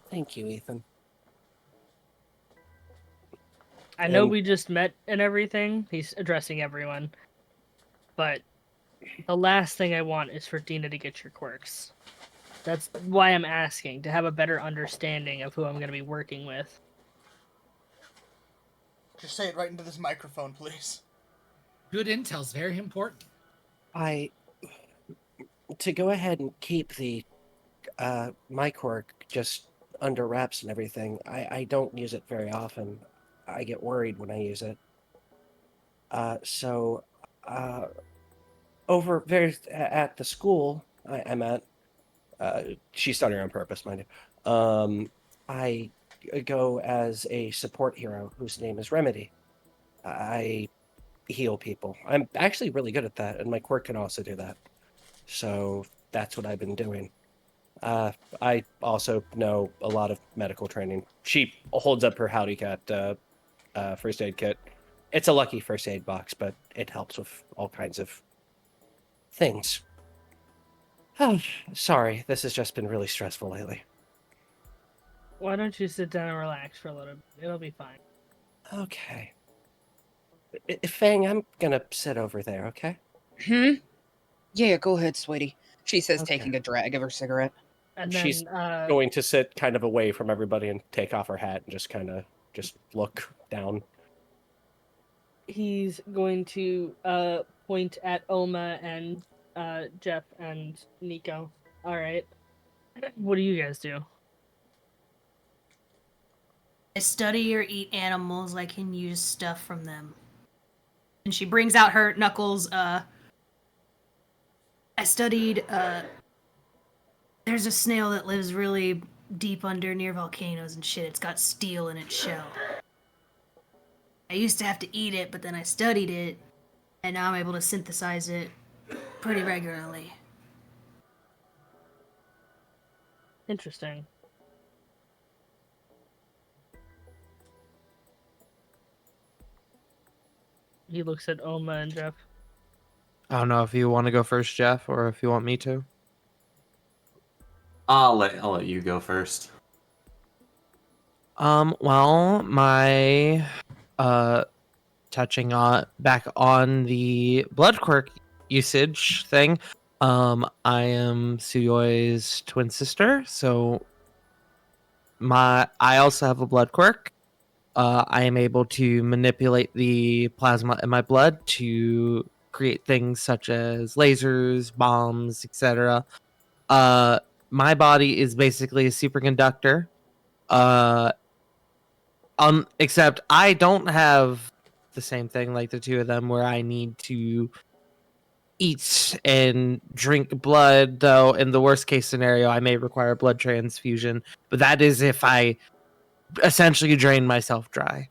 Thank you, Ethan. I know we just met and everything. He's addressing everyone. But the last thing I want is for Dina to get your quirks. That's why I'm asking, to have a better understanding of who I'm going to be working with. Just say it right into this microphone, please. Good intel's very important. To go ahead and keep the my quirk just under wraps and everything, I don't use it very often. I get worried when I use it. Over there at the school I'm at, she's starting on purpose, mind you. I go as a support hero whose name is Remedy. I heal people. I'm actually really good at that, and my quirk can also do that. So that's what I've been doing. I also know a lot of medical training. She holds up her Howdy Cat first aid kit. It's a lucky first aid box, but it helps with all kinds of things. Oh, sorry, this has just been really stressful lately. Why don't you sit down and relax for a little bit? It'll be fine. Okay. Fang, I'm gonna sit over there, okay? Yeah, go ahead, sweetie. She says, taking a drag of her cigarette. And then, She's going to sit kind of away from everybody and take off her hat and just kind of just look down. He's going to point at Oma and Jeff and Nico. All right. What do you guys do? I study or eat animals. I can use stuff from them. And she brings out her knuckles. I studied. There's a snail that lives really deep under near volcanoes and shit. It's got steel in its shell. I used to have to eat it, but then I studied it, and now I'm able to synthesize it pretty regularly. Interesting. He looks at Oma and Jeff. I don't know if you want to go first, Jeff, or if you want me to. I'll let you go first. Well, my touching on back on the blood quirk usage thing. I am Suyoi's twin sister, so I also have a blood quirk. I am able to manipulate the plasma in my blood to create things such as lasers, bombs, etc. My body is basically a superconductor. Except I don't have the same thing like the two of them, where I need to eat and drink blood. Though in the worst case scenario, I may require a blood transfusion, but that is if I essentially drain myself dry.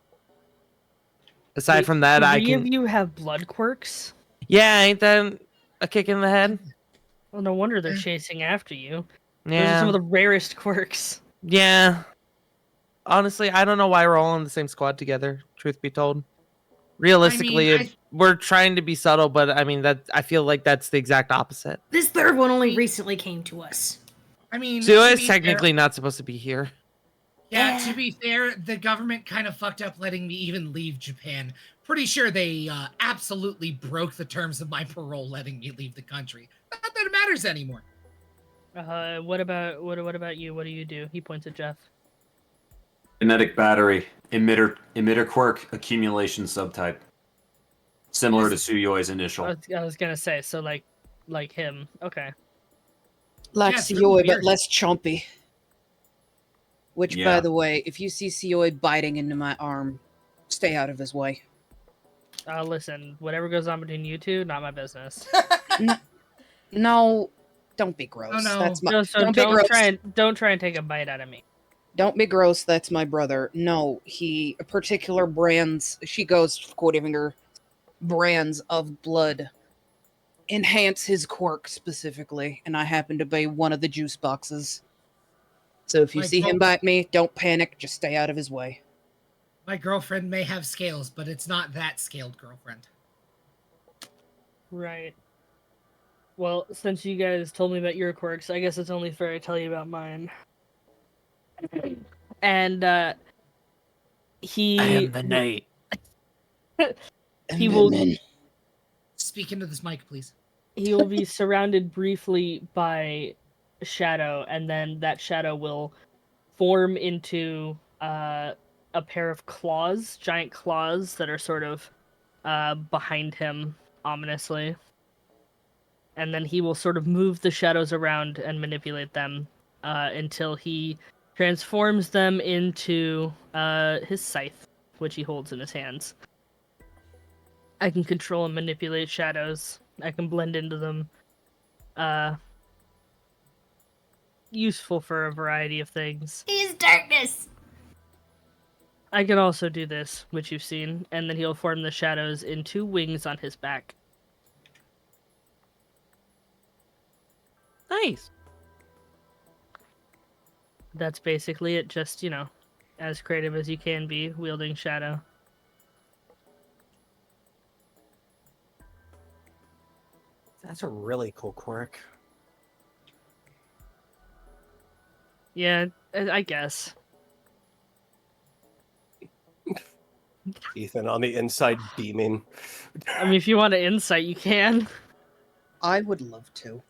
Aside Wait, from that, I three can. of you have blood quirks? Yeah, ain't that a kick in the head? Well, no wonder they're chasing after you. Those are Yeah, some of the rarest quirks. yeah. Honestly, I don't know why we're all in the same squad together. Truth be told, realistically, we're trying to be subtle, but I mean that I feel like that's the exact opposite. This third one only recently came to us. I mean, Sua to is be technically fair, not supposed to be here. yeah, to be fair, the government kind of fucked up letting me even leave Japan. Pretty sure they absolutely broke the terms of my parole letting me leave the country. Not that it matters anymore. What about you? What do you do? He points at Jeff. Kinetic battery, emitter quirk, accumulation subtype. Similar to Suyoi's initial. I was gonna say, so like him. Okay. Like Yeah, it's Sioi, really but weird. less chompy. Which, Yeah. by the way, if you see Sioi biting into my arm, stay out of his way. Listen, whatever goes on between you two, not my business. No, don't be gross. Oh, no. That's my. No, so don't be gross. don't try and take a bite out of me. Don't be gross. That's my brother. No, he particular brands. She goes quoting her brands of blood enhance his quirk specifically, and I happen to be one of the juice boxes. So if you My see him girl- bite me, don't panic. Just stay out of his way. My girlfriend may have scales, but it's not that scaled girlfriend. Right. Well, since you guys told me about your quirks, I guess it's only fair I tell you about mine. And he I am the night. He will Speak into this mic, please. he will be surrounded briefly by shadow, and then that shadow will form into a pair of claws, giant claws that are sort of behind him ominously. And then he will sort of move the shadows around and manipulate them until he transforms them into his scythe, which he holds in his hands. I can control and manipulate shadows. I can blend into them. Useful for a variety of things. He is darkness! I can also do this, which you've seen, and then he'll form the shadows into wings on his back. Nice. That's basically it, just, as creative as you can be, wielding shadow. That's a really cool quirk. Yeah, I guess. Ethan on the inside beaming. I mean, if you want to insight, you can. I would love to.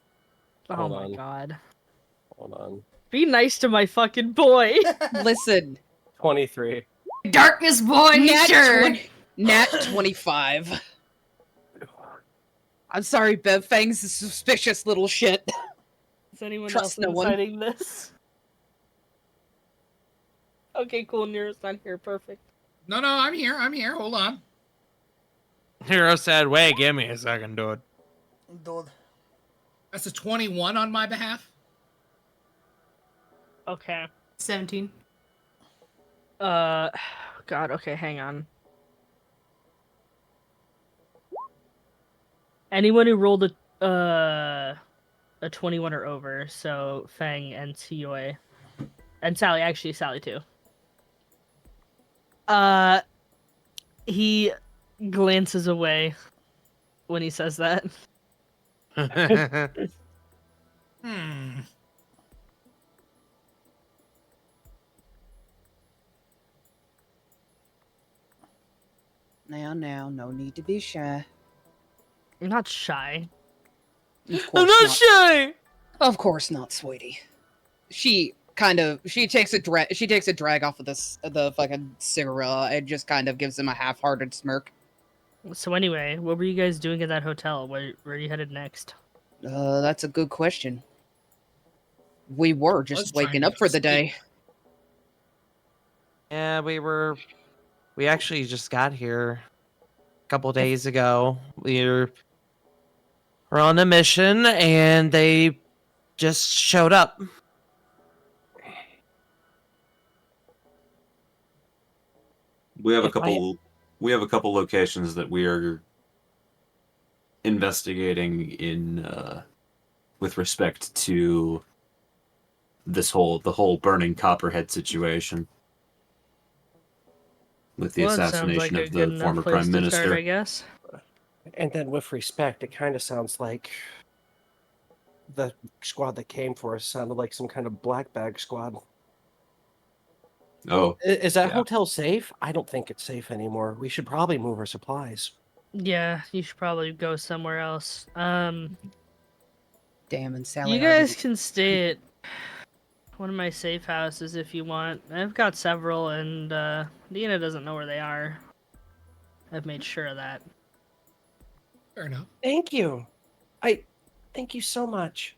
Oh Hold my on. god. Hold on. Be nice to my fucking boy! Listen, 23. Darkness born nature. Nat 25. I'm sorry, Bev Fang's a suspicious little shit. Is anyone Trust else no one. inciting this? Okay, cool. Nero's not here. Perfect. No, I'm here. Hold on. Hero said, wait, give me a second, dude. Dude. That's a 21 on my behalf. Okay. 17. God. Okay, hang on. Anyone who rolled a 21 or over, so Fang and Tiyoi, and Sally. Actually, Sally too. He glances away when he says that. Now, no need to be shy. I'm not shy. I'm not shy. Of course not, sweetie. She takes a drag off of the fucking cigarette and just kind of gives him a half-hearted smirk. So anyway, what were you guys doing at that hotel? Where are you headed next? That's a good question. We were just waking up for the day. Yeah, we actually just got here a couple days ago. We're on a mission and they just showed up. We have a couple locations that we are investigating in with respect to the whole burning Copperhead situation with the assassination of the former prime minister. Start, I guess. And then with respect, it kind of sounds like the squad that came for us sounded like some kind of black bag squad. Oh. Is that hotel safe? I don't think it's safe anymore. We should probably move our supplies. Yeah, you should probably go somewhere else. Damn, and Sally. You guys can stay at one of my safe houses if you want. I've got several, and Dina doesn't know where they are. I've made sure of that. Fair enough. Thank you. Thank you so much.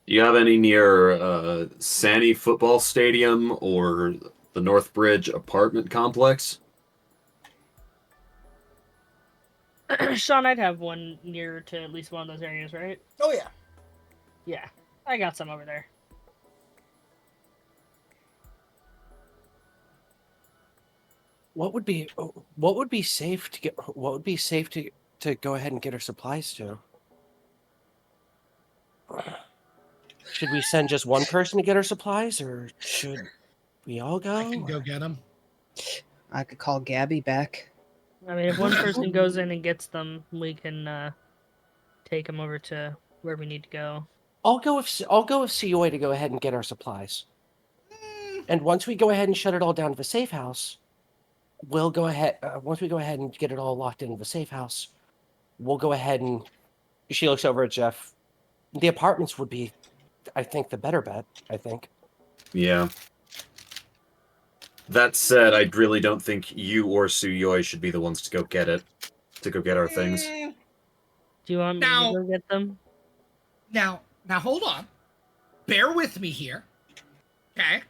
Do you have any near Sani Football Stadium or the North Bridge apartment complex? Sean, I'd have one near to at least one of those areas, right? Oh yeah. Yeah, I got some over there. What would be safe to get? What would be safe to go ahead and get our supplies to? Should we send just one person to get our supplies, or should we all go? I can go get them. I could call Gabby back. I mean, if one person goes in and gets them, we can take them over to where we need to go. I'll go with COA to go ahead and get our supplies. And once we go ahead and shut it all down to the safe house, we'll go ahead. Once we go ahead and get it all locked into the safe house, we'll go ahead and. She looks over at Jeff. The apartments would be, I think, the better bet. I think. Yeah. That said, I really don't think you or Suyoi should be the ones to go get our things. Do you want me to go get them? Now, hold on. Bear with me here. Okay?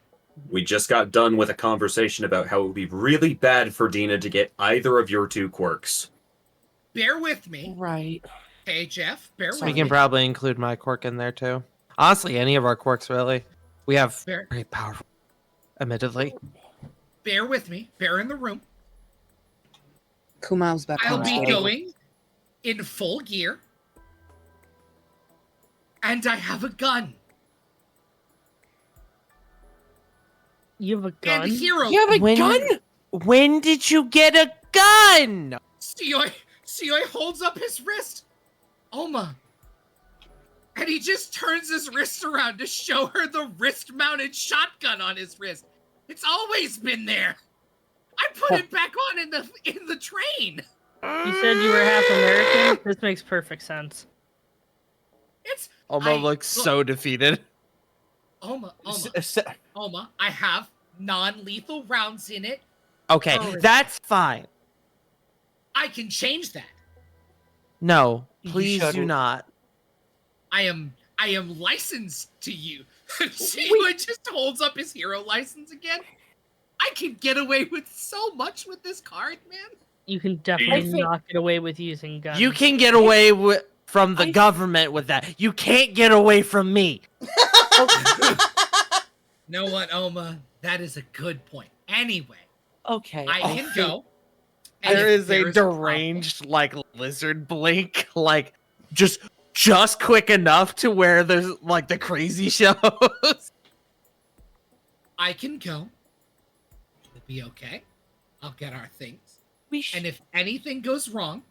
We just got done with a conversation about how it would be really bad for Dina to get either of your two quirks. Bear with me. Right. Hey, Jeff, bear with me. We can probably include my quirk in there too. Honestly, any of our quirks really. We have very powerful, admittedly. Bear with me. Bear in the room. Kumail's back I'll on be stage. going in full gear. And I have a gun. You have a gun? And Hero. You have a gun? When did you get a gun? Sioi holds up his wrist. Oma. And he just turns his wrist around to show her the wrist-mounted shotgun on his wrist. It's always been there. I put it back on in the train. You said you were half American? This makes perfect sense. Oma looks so defeated. Oma, I have non-lethal rounds in it. Okay, that's fine. I can change that. No, You please do shouldn't. not. I am licensed to you. She just holds up his hero license again. I can get away with so much with this card, man. You can definitely not get away with using guns. You can get away from the government with that. You can't get away from me. You know what, Oma? That is a good point. Anyway, Okay, I can go. and There if is there a is a deranged like lizard blink, like just quick enough to where there's like the crazy shows. I can go. It'll be okay. I'll get our things. And if anything goes wrong,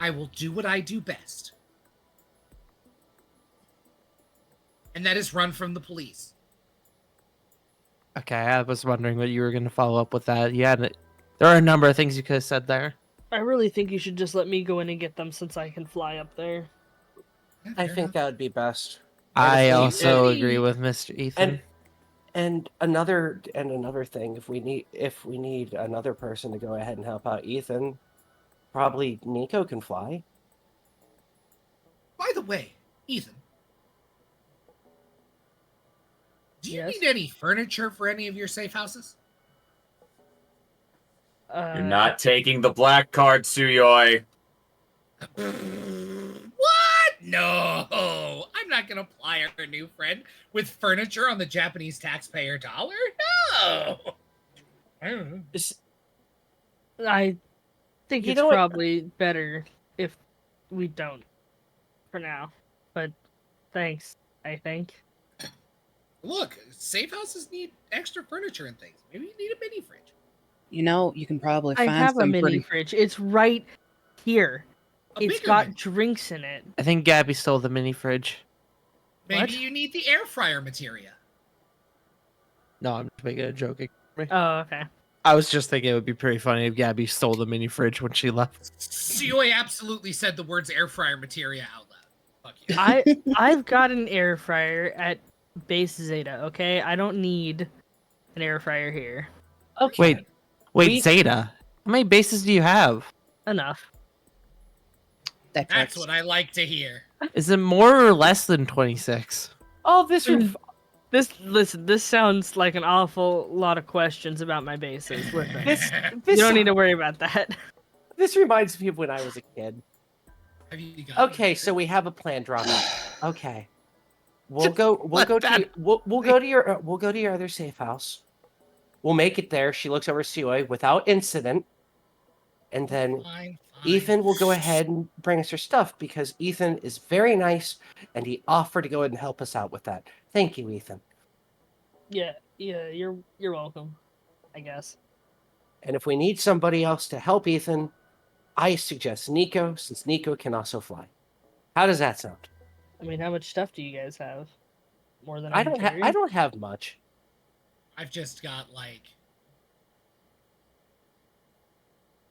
I will do what I do best. And that is run from the police. Okay, I was wondering what you were going to follow up with that. Yeah, there are a number of things you could have said there. I really think you should just let me go in and get them since I can fly up there. I think that would be best. I also agree with Mr. Ethan. And another thing, if we need another person to go ahead and help out Ethan, probably Nico can fly. By the way, Ethan, do you need any furniture for any of your safe houses? You're not taking the black card, Suyoi. What? No, I'm not gonna ply our new friend with furniture on the Japanese taxpayer dollar. No. I think You it's know what? probably better if we don't for now. But thanks, I think. Look, safe houses need extra furniture and things. Maybe you need a mini fridge. You know, you can probably I find have a some mini pretty. fridge. It's right here. It's bigger got mini. drinks in it. I think Gabby stole the mini fridge. Maybe you need the air fryer materia. No, I'm just making a joke. Oh, okay. I was just thinking it would be pretty funny if Gabby stole the mini fridge when she left. Suyoi absolutely said the words air fryer materia out loud. Fuck you. I've got an air fryer at base Zeta, okay? I don't need an air fryer here. Okay. Wait, Zeta. How many bases do you have? Enough. That's what I like to hear. Is it more or less than 26? Oh, This sounds like an awful lot of questions about my bases. Listen, This you don't need to worry about that. This reminds me of when I was a kid. Have you got Okay, so we have a plan drawn up. Okay, we'll go to your other safe house. We'll make it there. She looks over Suyoi without incident, and then Fine. Ethan will go ahead and bring us her stuff because Ethan is very nice and he offered to go ahead and help us out with that. Thank you, Ethan. Yeah, you're welcome, I guess. And if we need somebody else to help Ethan, I suggest Nico, since Nico can also fly. How does that sound? I mean, how much stuff do you guys have? More than I can don't carry? I don't have much. I've just got like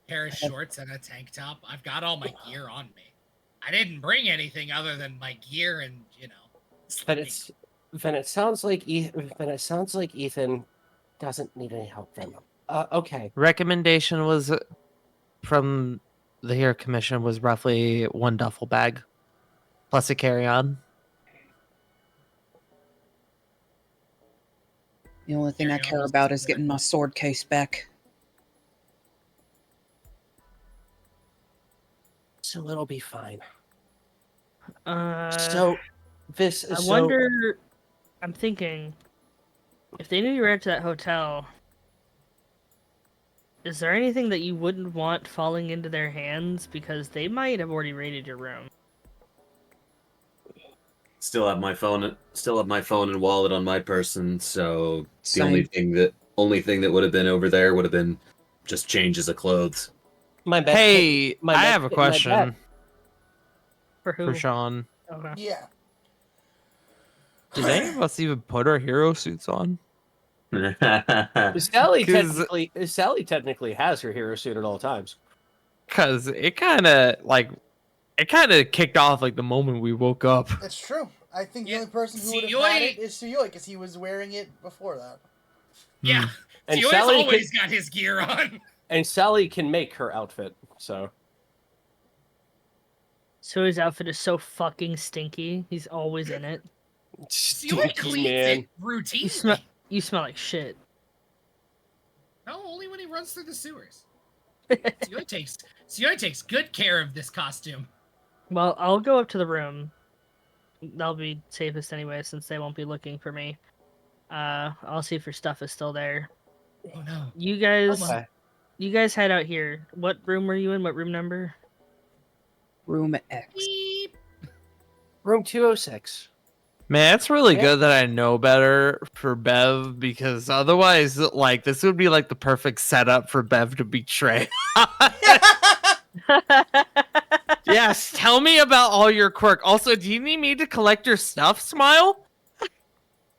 a pair of shorts and a tank top. I've got all my gear on me. I didn't bring anything other than my gear and Then it sounds like Ethan doesn't need any help then. Okay. Recommendation was from the Hero Commission was roughly 1 duffel bag plus a carry-on. The only thing I care about is getting my sword case back. So it'll be fine. I So wonder. I'm thinking, if they knew you were at that hotel, is there anything that you wouldn't want falling into their hands? Because they might have already raided your room. Still have my phone and wallet on my person, so the Same. only thing that would have been over there would have been just changes of clothes. I have a question For who? for Sean. Okay. Yeah. Did any of us even put our hero suits on? Sally technically has her hero suit at all times. Because it kind of kicked off like the moment we woke up. That's true. I think the only person who would have had it is Suyoi, because he was wearing it before that. Yeah. And Tio's Sally always got his gear on. And Sally can make her outfit, so. So his outfit is so fucking stinky. He's always in it. Tio Stinky, cleans man. it routinely. You smell like shit. No, only when he runs through the sewers. Tio takes good care of this costume. Well, I'll go up to the room. That'll be safest anyway, since they won't be looking for me. I'll see if your stuff is still there. Oh no. You guys, Okay. you guys head out here. What room were you in? What room number? Room X. Beep. Room 206. Man, it's really Yeah. good that I know better for Bev because otherwise, like, this would be like the perfect setup for Bev to betray. Yes, tell me about all your quirk. Also, do you need me to collect your stuff, Smile?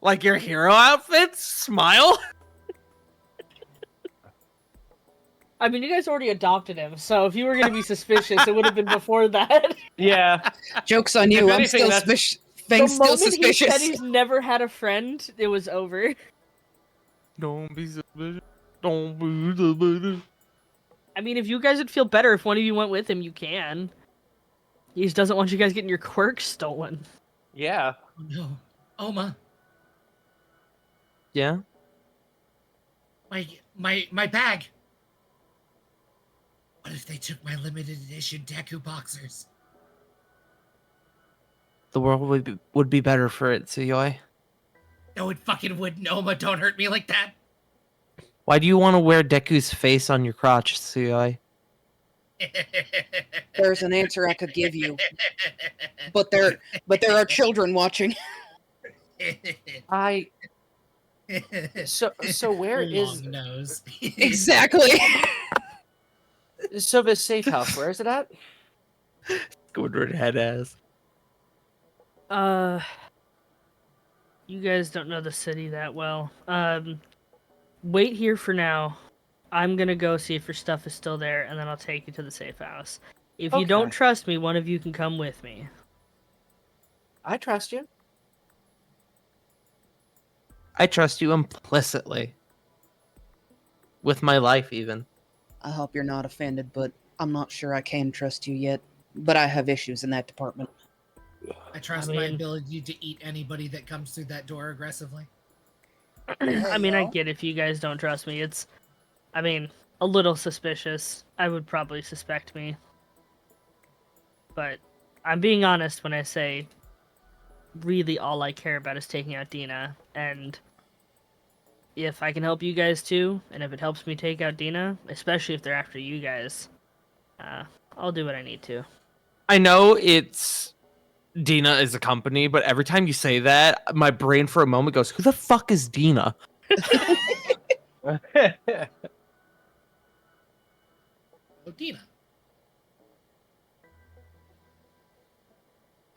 Like your hero outfits, Smile? I mean, you guys already adopted him, so if you were gonna be suspicious, it would have been before that. Yeah. Joke's on you. If I'm anything, still that's- suspicious. The Things still moment he said suspicious. he's never had a friend, it was over. Don't be suspicious. Don't be suspicious. I mean, if you guys would feel better if one of you went with him, you can. He just doesn't want you guys getting your quirks stolen. Yeah. Oh no. Oma, Yeah? my bag. What if they took my limited edition Deku boxers? The world would be better for it, Suyoi. No, it fucking wouldn't. Oma, don't hurt me like that. Why do you want to wear Deku's face on your crotch, Suyoi? There's an answer I could give you, but there are children watching. So where is Long nose. Exactly. so the safe house? Where is it at? Squidward head ass. You guys don't know the city that well. Wait here for now. I'm gonna go see if your stuff is still there, and then I'll take you to the safe house. If you don't Okay. trust me, one of you can come with me. I trust you. I trust you implicitly. With my life, even. I hope you're not offended, but I'm not sure I can trust you yet. But I have issues in that department. I trust I my mean- ability to eat anybody that comes through that door aggressively. I mean, I yo. get if you guys don't trust me. It's, I mean, a little suspicious. I would probably suspect me. But I'm being honest when I say really all I care about is taking out Dina. And if I can help you guys too, and if it helps me take out Dina, especially if they're after you guys, I'll do what I need to. I know it's Dina is a company, but every time you say that, my brain for a moment goes, "Who the fuck is Dina?" Oh, Dina.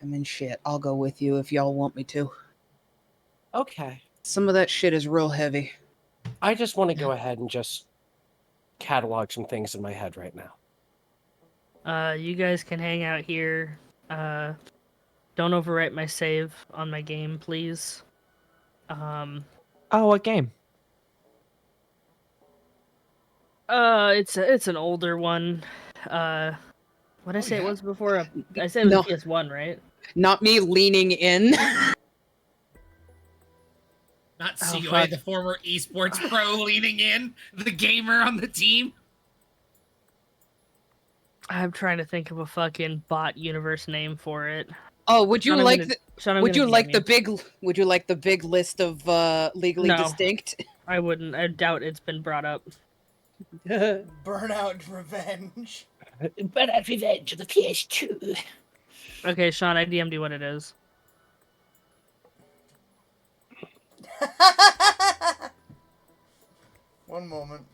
I mean, shit, I'll go with you if y'all want me to. Okay. Some of that shit is real heavy. I just want to go ahead and just catalog some things in my head right now. You guys can hang out here. Don't overwrite my save on my game, please. Oh, what game? It's an older one. What did I say it yeah? was before? I said it was No. PS1, right? Not me leaning in. Not Oh, COI, fuck. the former esports pro leaning in, the gamer on the team. I'm trying to think of a fucking bot universe name for it. Oh, would you Sean, I'm like gonna- the, Sean, I'm would gonna you like DM the big would you like the big list of legally No. distinct? I wouldn't. I doubt it's been brought up. Burnout Revenge. But Revenge of the PS2. Okay, Sean, I DM'd you what it is. One moment.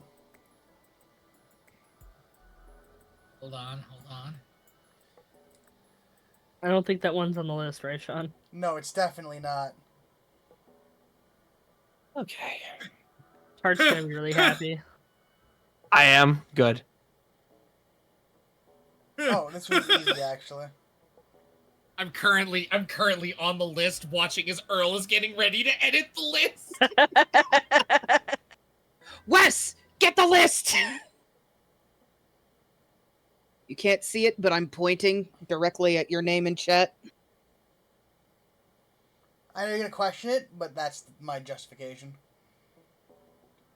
Hold on. I don't think that one's on the list, right, Sean? No, it's definitely not. Okay. Heart's gonna be really happy. I am good. Oh, this was easy actually. I'm currently on the list watching as Earl is getting ready to edit the list. Wes, get the list! You can't see it, but I'm pointing directly at your name in chat. I know you're gonna question it, but that's my justification.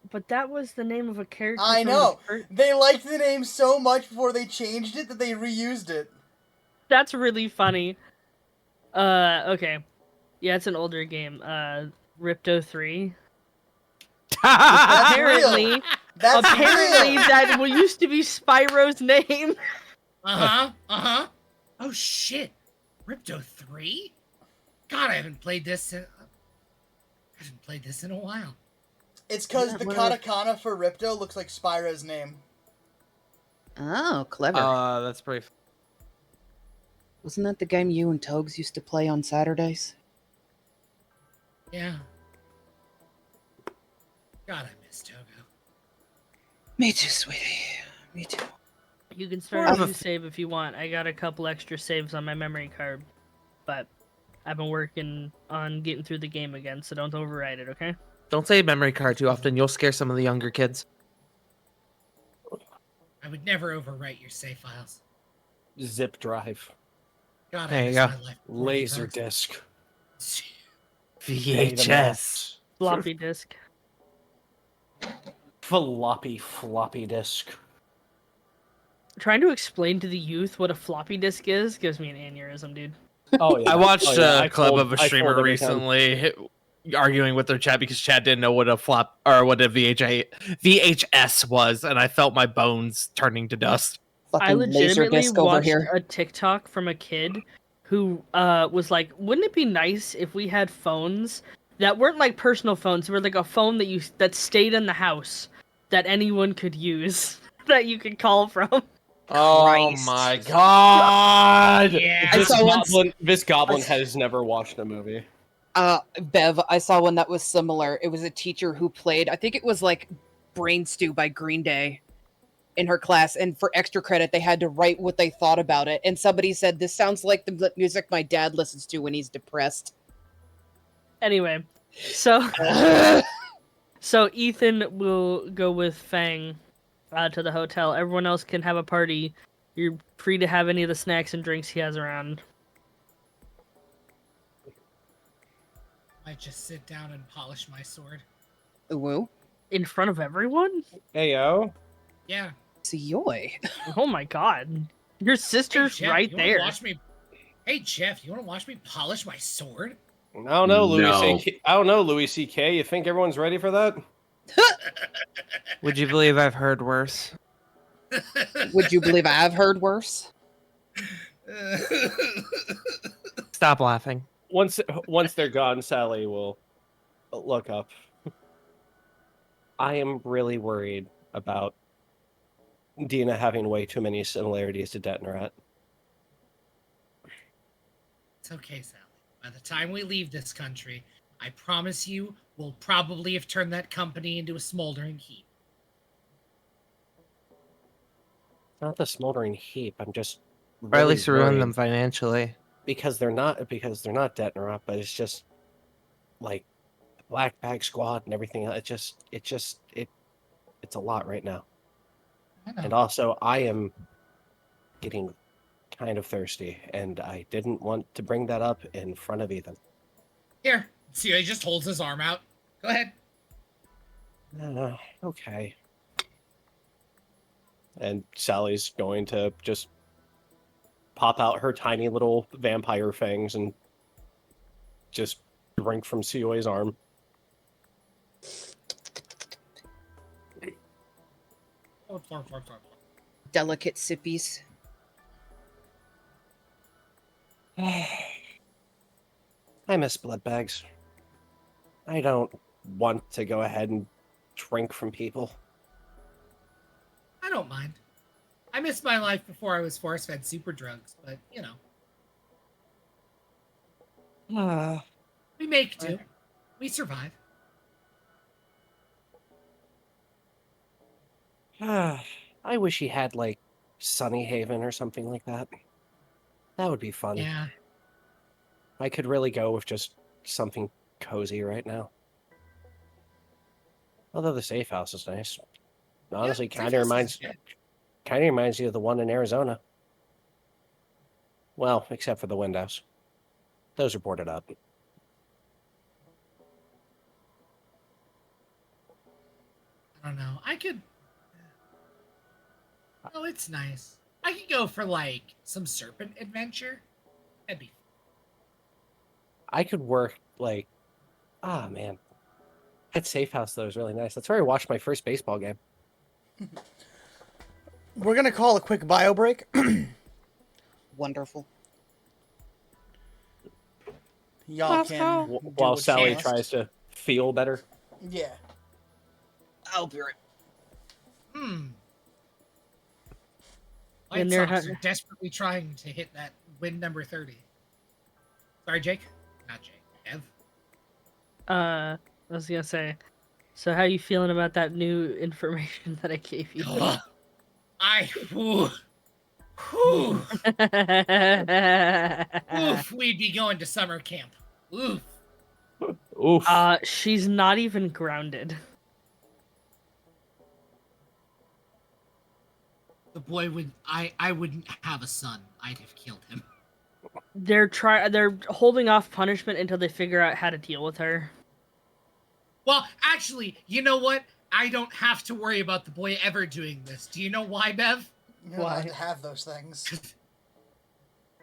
But that was the name of a character. I from know. the They liked the name so much before they changed it that they reused it. That's really funny. Okay. Yeah, it's an older game. Ripto 3. That's Apparently, real. That's apparently real. that used to be Spyro's name. Oh shit, Ripto 3? God, I haven't played this in a while. It's because the katakana for Ripto looks like Spyro's name. Oh, clever. That's pretty. Wasn't that the game you and Togs used to play on Saturdays? Yeah. God, I miss Togo. Me too, sweetie. Me too. You can start a new save if you want. I got a couple extra saves on my memory card, but I've been working on getting through the game again, so don't override it, okay? Don't say memory card too often. You'll scare some of the younger kids. I would never overwrite your save files. Zip drive. God, There I you miss go. my life. Laser disc. VHS. Floppy disk. Floppy disk. Trying to explain to the youth what a floppy disk is gives me an aneurysm, dude. Oh yeah. I watched a a clip of a streamer recently arguing with their chat because chat didn't know what a what a VHS was, and I felt my bones turning to dust. Fucking I laser legitimately disc over watched here. a TikTok from a kid who was like, "Wouldn't it be nice if we had phones that weren't like personal phones, were like a phone that stayed in the house that anyone could use, that you could call from?" Oh Christ. my god! Yeah. This goblin has never watched a movie. Bev, I saw one that was similar. It was a teacher who played, I think it was like Brain Stew by Green Day in her class, and for extra credit, they had to write what they thought about it. And somebody said, "This sounds like the music my dad listens to when he's depressed." Anyway, so so Ethan will go with Fang to the hotel. Everyone else can have a party. You're free to have any of the snacks and drinks he has around. I just sit down and polish my sword. Woo. In front of everyone? Ayo. Yeah. Yoy. Oh my god. Your sister's Jeff, right you wanna there. Watch me... Hey Jeff, you want to watch me polish my sword? I don't know, Louis No. C.K. I don't know, Louis C.K. You think everyone's ready for that? Would you believe I've heard worse? Would you believe I've heard worse? Stop laughing. Once they're gone, Sally will look up. I am really worried about Dina having way too many similarities to Detnerat. It's okay, Sally. By the time we leave this country, I promise you, we'll probably have turned that company into a smoldering heap. Not the smoldering heap. I'm just Or at least ruin worried them financially. because they're not Detnerat, but it's just like the Black Bag Squad and everything. It's a lot right now. I know. And also, I am getting kind of thirsty, and I didn't want to bring that up in front of Ethan. Here, see, he just holds his arm out. Go ahead. Okay. And Sally's going to just pop out her tiny little vampire fangs and just drink from Sioi's arm. Delicate sippies. I miss blood bags. I don't want to go ahead and drink from people. I don't mind. I missed my life before I was force-fed super drugs, but, you know. We make do. We survive. I wish he had, like, Sunny Haven or something like that. That would be fun. Yeah. I could really go with just something cozy right now. Although the safe house is nice. Honestly, safe kind of house is reminds you of the one in Arizona. Well, except for the windows. Those are boarded up. I don't know. I could. Oh, it's nice. I could go for like some serpent adventure. That'd be. I could work like, man, that safe house though is really nice. That's where I watched my first baseball game. We're gonna call a quick bio break. Wonderful. Y'all can do While what you Sally must. tries to feel better. Yeah. I'll be right. White Nero, Sox are desperately trying to hit that win number 30. Sorry, Jake. Not Jake. Ev. I was gonna say, so how you feeling about that new information that I gave you? Oof, we'd be going to summer camp. Oof. Oof. She's not even grounded. The boy would. I wouldn't have a son. I'd have killed him. They're holding off punishment until they figure out how to deal with her. Well, actually, you know what? I don't have to worry about the boy ever doing this. Do you know why, Bev? You're not allowed to have those things.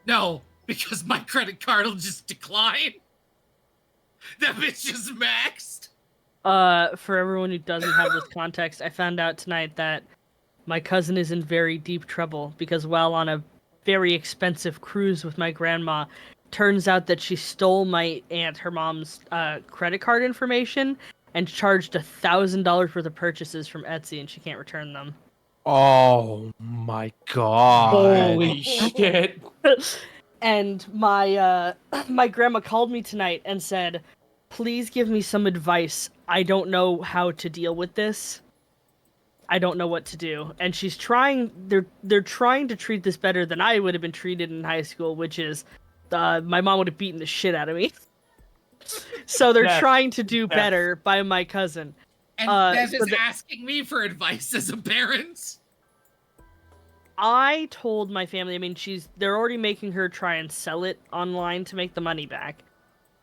No, because my credit card will just decline. That bitch is maxed. For everyone who doesn't have this context, I found out tonight that my cousin is in very deep trouble because while on a very expensive cruise with my grandma, turns out that she stole my aunt, her mom's, credit card information and charged $1,000 worth of purchases from Etsy, and she can't return them. Oh my god! Holy shit! And my my grandma called me tonight and said, "Please give me some advice. I don't know how to deal with this. I don't know what to do." And she's trying. They're trying to treat this better than I would have been treated in high school, which is, my mom would have beaten the shit out of me. So they're trying to do better by my cousin. And Bev is asking me for advice as a parent. I told my family, I mean, they're already making her try and sell it online to make the money back.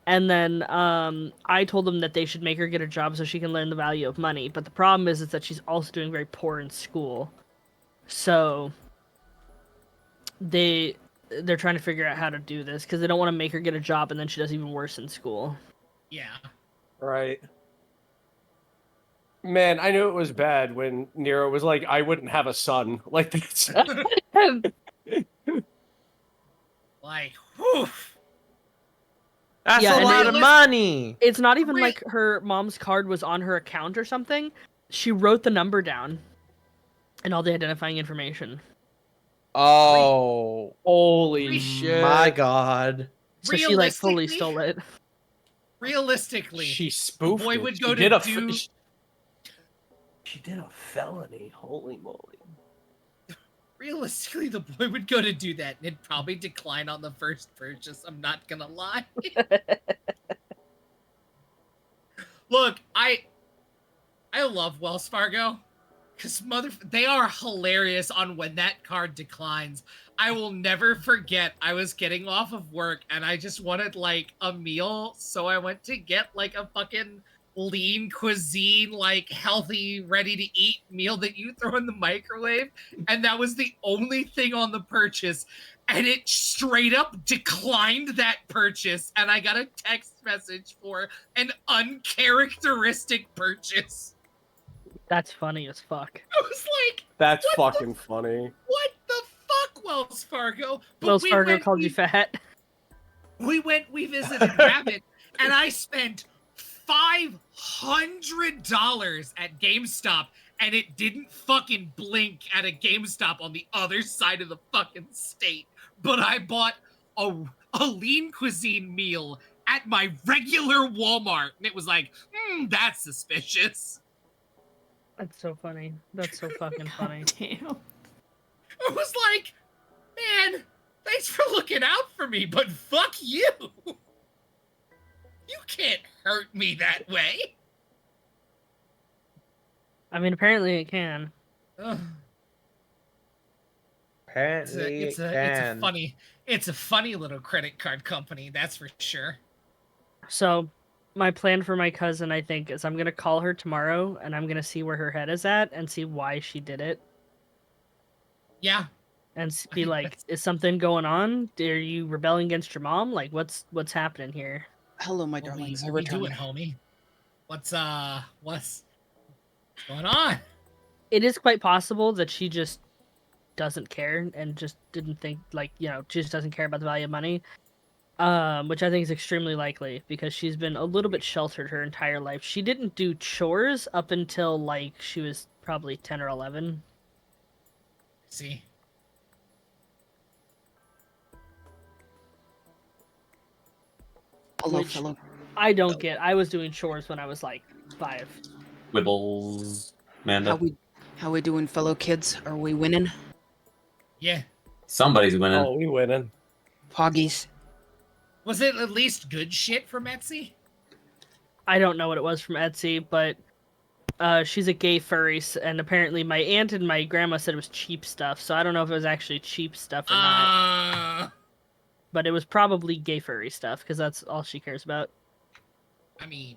And then I told them that they should make her get a job so she can learn the value of money. But the problem is that she's also doing very poor in school. So they're trying to figure out how to do this because they don't want to make her get a job and then she does even worse in school. Yeah. Right. Man, I knew it was bad when Nero was like, I wouldn't have a son. Like, that's... Like, whew. That's a lot of money! It's not even like her mom's card was on her account or something. She wrote the number down and all the identifying information. Oh, holy shit. My god. So she, like, fully stole it. Realistically, she spoofed the boy it. would She go did to a do... She did a felony. Holy moly. Realistically, the boy would go to do that, and it'd probably decline on the first purchase. I'm not gonna lie. Look, I love Wells Fargo, because they are hilarious on when that card declines. I will never forget, I was getting off of work, and I just wanted, like, a meal, so I went to get, like, a fucking lean cuisine, like, healthy, ready-to-eat meal that you throw in the microwave, and that was the only thing on the purchase, and it straight up declined that purchase, and I got a text message for an uncharacteristic purchase. That's funny as fuck. I was like, that's fucking funny. What the fuck, Wells Fargo? But Wells Fargo called you fat. We visited Rabbit, and I spent $500 at GameStop, and it didn't fucking blink at a GameStop on the other side of the fucking state. But I bought a lean cuisine meal at my regular Walmart, and it was like, that's suspicious. That's so funny. That's so fucking funny. Damn. I was like, man, thanks for looking out for me, but fuck you. You can't hurt me that way. I mean, apparently it can. Ugh. Apparently It's a funny little credit card company, that's for sure. So, my plan for my cousin, I think, is I'm gonna call her tomorrow, and I'm gonna see where her head is at, and see why she did it, Yeah. and I be think like, that's- "Is something going on? Are you rebelling against your mom? Like, what's happening here?" Hello, my What darlings. I we returned. doing, homie? What's going on? It is quite possible that she just doesn't care and just didn't think, like, just doesn't care about the value of money. Which I think is extremely likely because she's been a little bit sheltered her entire life. She didn't do chores up until like she was probably 10 or 11. See. Hello, Which fellow. I don't get. I was doing chores when I was like 5. Wibbles, Amanda. How we doing, fellow kids? Are we winning? Yeah. Somebody's winning. Oh, we winning. Poggies. Was it at least good shit from Etsy? I don't know what it was from Etsy, but she's a gay furry, and apparently my aunt and my grandma said it was cheap stuff, so I don't know if it was actually cheap stuff or not. But it was probably gay furry stuff, because that's all she cares about. I mean...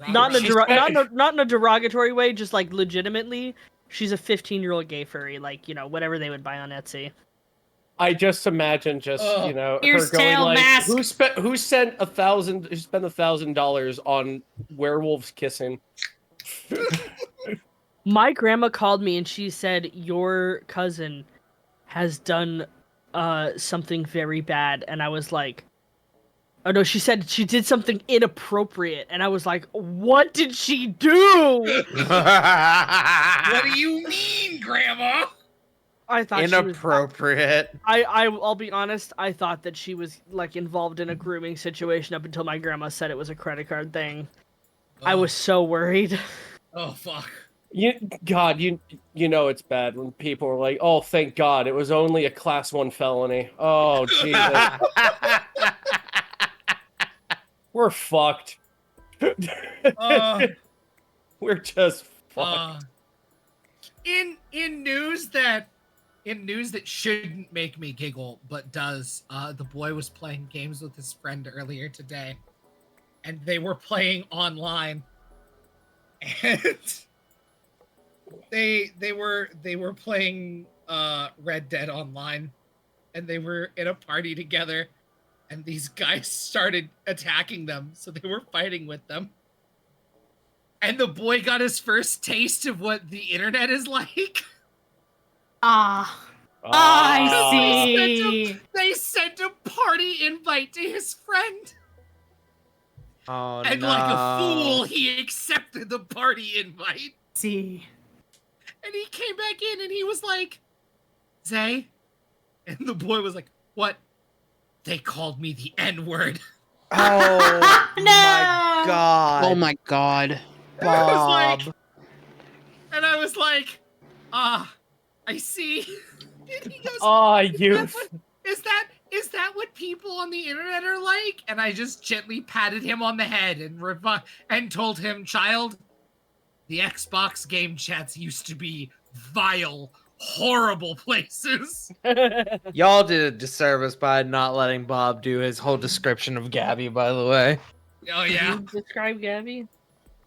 not in a derogatory way, just like legitimately, she's a 15-year-old gay furry, like, whatever they would buy on Etsy. I just imagine her going Ear's-tail like, mask. who spent $1,000 on werewolves kissing? My grandma called me and she said, your cousin has done something very bad. And I was like, oh no, she said she did something inappropriate. And I was like, what did she do? What do you mean, Grandma? I thought inappropriate. I'll be honest, I thought that she was like involved in a grooming situation up until my grandma said it was a credit card thing. I was so worried. Oh fuck. You know it's bad when people are like, "Oh, thank God, it was only a class 1 felony." Oh, Jesus. We're fucked. We're just fucked. In news that shouldn't make me giggle, but does, the boy was playing games with his friend earlier today, and they were playing online, and they were playing Red Dead Online, and they were in a party together, and these guys started attacking them, so they were fighting with them. And the boy got his first taste of what the internet is like. I see. They sent a party invite to his friend. Oh, and no. like a fool, he accepted the party invite. See. And he came back in and he was like, Zay? And the boy was like, what? They called me the N-word. Oh, No! my God. Oh my God. Bob. And I was like, I see. And he goes, youth. Is that what people on the internet are like? And I just gently patted him on the head and told him, child, the Xbox game chats used to be vile, horrible places. Y'all did a disservice by not letting Bob do his whole description of Gabby, by the way. Oh, yeah. Can you describe Gabby?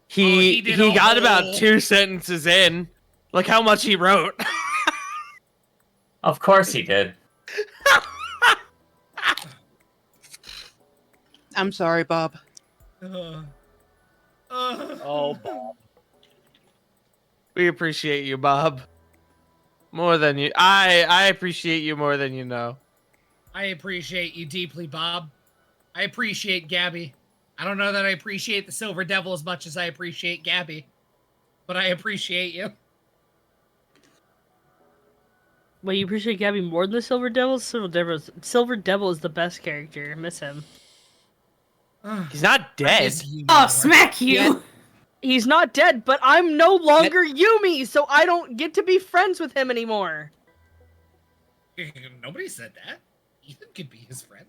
He got about 2 sentences in. Look how much he wrote. Of course he did. I'm sorry, Bob. Oh, Bob. We appreciate you, Bob. More than you. I appreciate you more than you know. I appreciate you deeply, Bob. I appreciate Gabby. I don't know that I appreciate the Silver Devil as much as I appreciate Gabby, but I appreciate you. Wait, you appreciate Gabby more than the Silver Devil? Silver Devil is the best character. I miss him. He's not dead. Oh, smack you! Yeah. He's not dead, but I'm no longer Yumi, so I don't get to be friends with him anymore. Nobody said that. Ethan could be his friend.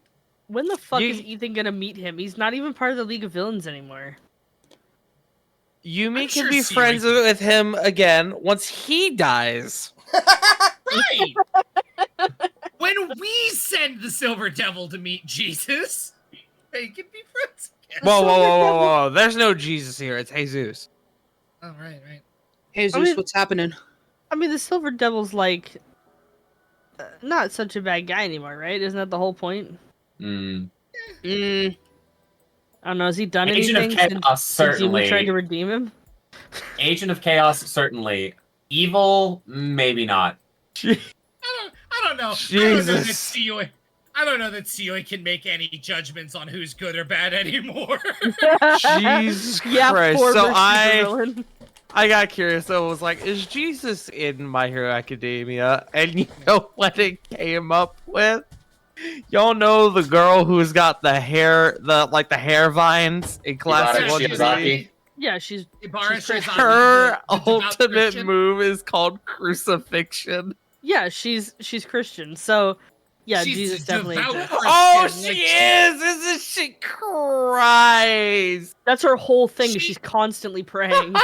When the fuck You- is Ethan gonna meet him? He's not even part of the League of Villains anymore. Yumi I'm can sure be Siri friends can- with him again once he dies. Right. When we send the Silver Devil to meet Jesus, they can be friends again. Whoa. There's no Jesus here. It's Jesus. Oh, right. Jesus, I mean- what's happening? I mean, the Silver Devil's like not such a bad guy anymore, right? Isn't that the whole point? Mm. Mm, I don't know. Has he done Agent of anything Chaos, since Yumi tried certainly. to redeem him? Agent of Chaos, certainly. Evil, maybe not. I don't know. Jesus. I don't know that Seoi can make any judgments on who's good or bad anymore. Jesus Yeah, Christ. poor So supervillain. I got curious. I was like, is Jesus in My Hero Academia? And you know what it came up with? Y'all know the girl who's got the hair, the hair vines in classic Ibara 1 to Shiozaki. Yeah, she's Ibarra She's Shiozaki, Her the devout ultimate Christian. move is called crucifixion. she's Christian. So yeah, She's Jesus a definitely devout exists. Oh, Christian, she like, is! Isn't she? Christ! That's her whole thing. She- She's constantly praying.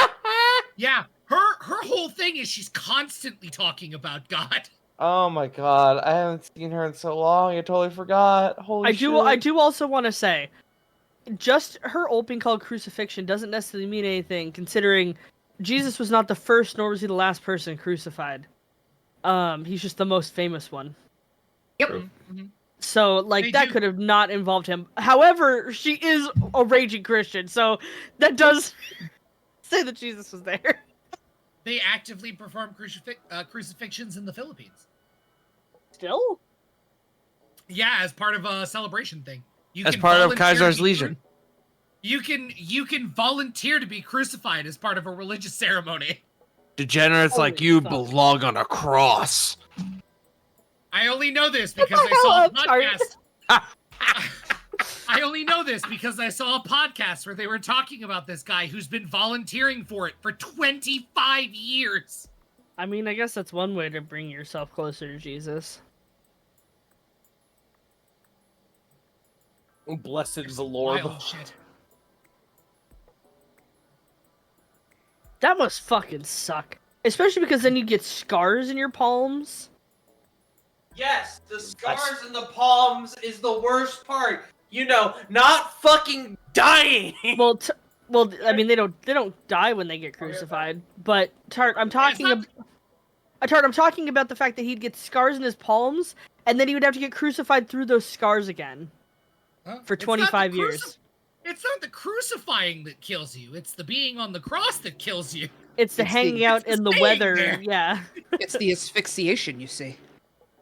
Yeah, her whole thing is she's constantly talking about God. Oh my god, I haven't seen her in so long. I totally forgot. Holy I shit. do also want to say, just her ult being called crucifixion doesn't necessarily mean anything, considering Jesus was not the first nor was he the last person crucified. He's just the most famous one. Yep. Mm-hmm. So, like, They that do- could have not involved him. However, she is a raging Christian, so that does say that Jesus was there. They actively perform crucifixions in the Philippines. Still? Yeah, as part of a celebration thing. You As can part of volunteer to Kaiser's be Legion. You can volunteer to be crucified as part of a religious ceremony. Degenerates like Holy you fuck. belong on a cross. I only know this because the I saw a hell up, Tart? podcast. I only know this because I saw a podcast where they were talking about this guy who's been volunteering for it for 25 years. I mean, I guess that's one way to bring yourself closer to Jesus. Blessed the Lord. Wild shit. That must fucking suck. Especially because then you get scars in your palms. Yes, the scars in the palms is the worst part. You know, not fucking dying. Well, I mean, they don't die when they get crucified. But Tart, I'm talking I'm talking about the fact that he'd get scars in his palms, and then he would have to get crucified through those scars again Huh? for It's not the 25 years. It's not the crucifying that kills you. It's the being on the cross that kills you. It's the It's hanging the- out it's in the staying weather. there. Yeah. It's the asphyxiation, you see.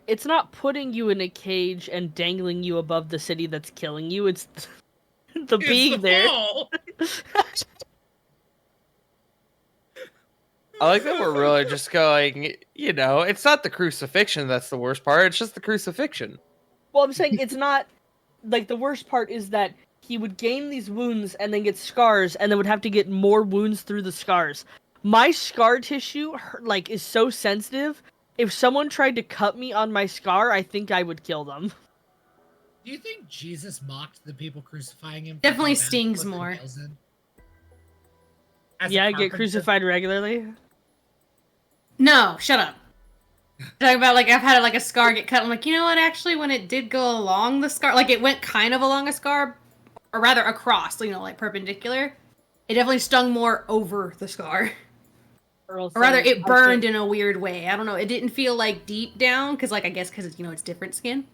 It's not putting you in a cage and dangling you above the city that's killing you. It's the It's being the there. fall. I like that we're really just going, you know, it's not the crucifixion that's the worst part, it's just the crucifixion. Well, I'm saying it's not like the worst part is that he would gain these wounds and then get scars and then would have to get more wounds through the scars. My scar tissue like is so sensitive. If someone tried to cut me on my scar, I think I would kill them. Do you think Jesus mocked the people crucifying him? for Definitely how bad he stings put their more. nails in? As a Yeah, I get carpenter? crucified regularly. No, shut up. Talking about like I've had like a scar get cut. I'm like, you know what? Actually, when it did go along the scar, like it went kind of along a scar, or rather across, you know, like perpendicular. It definitely stung more over the scar, or rather, it burned in a weird way. I don't know. It didn't feel like deep down because, like, I guess because you know it's different skin.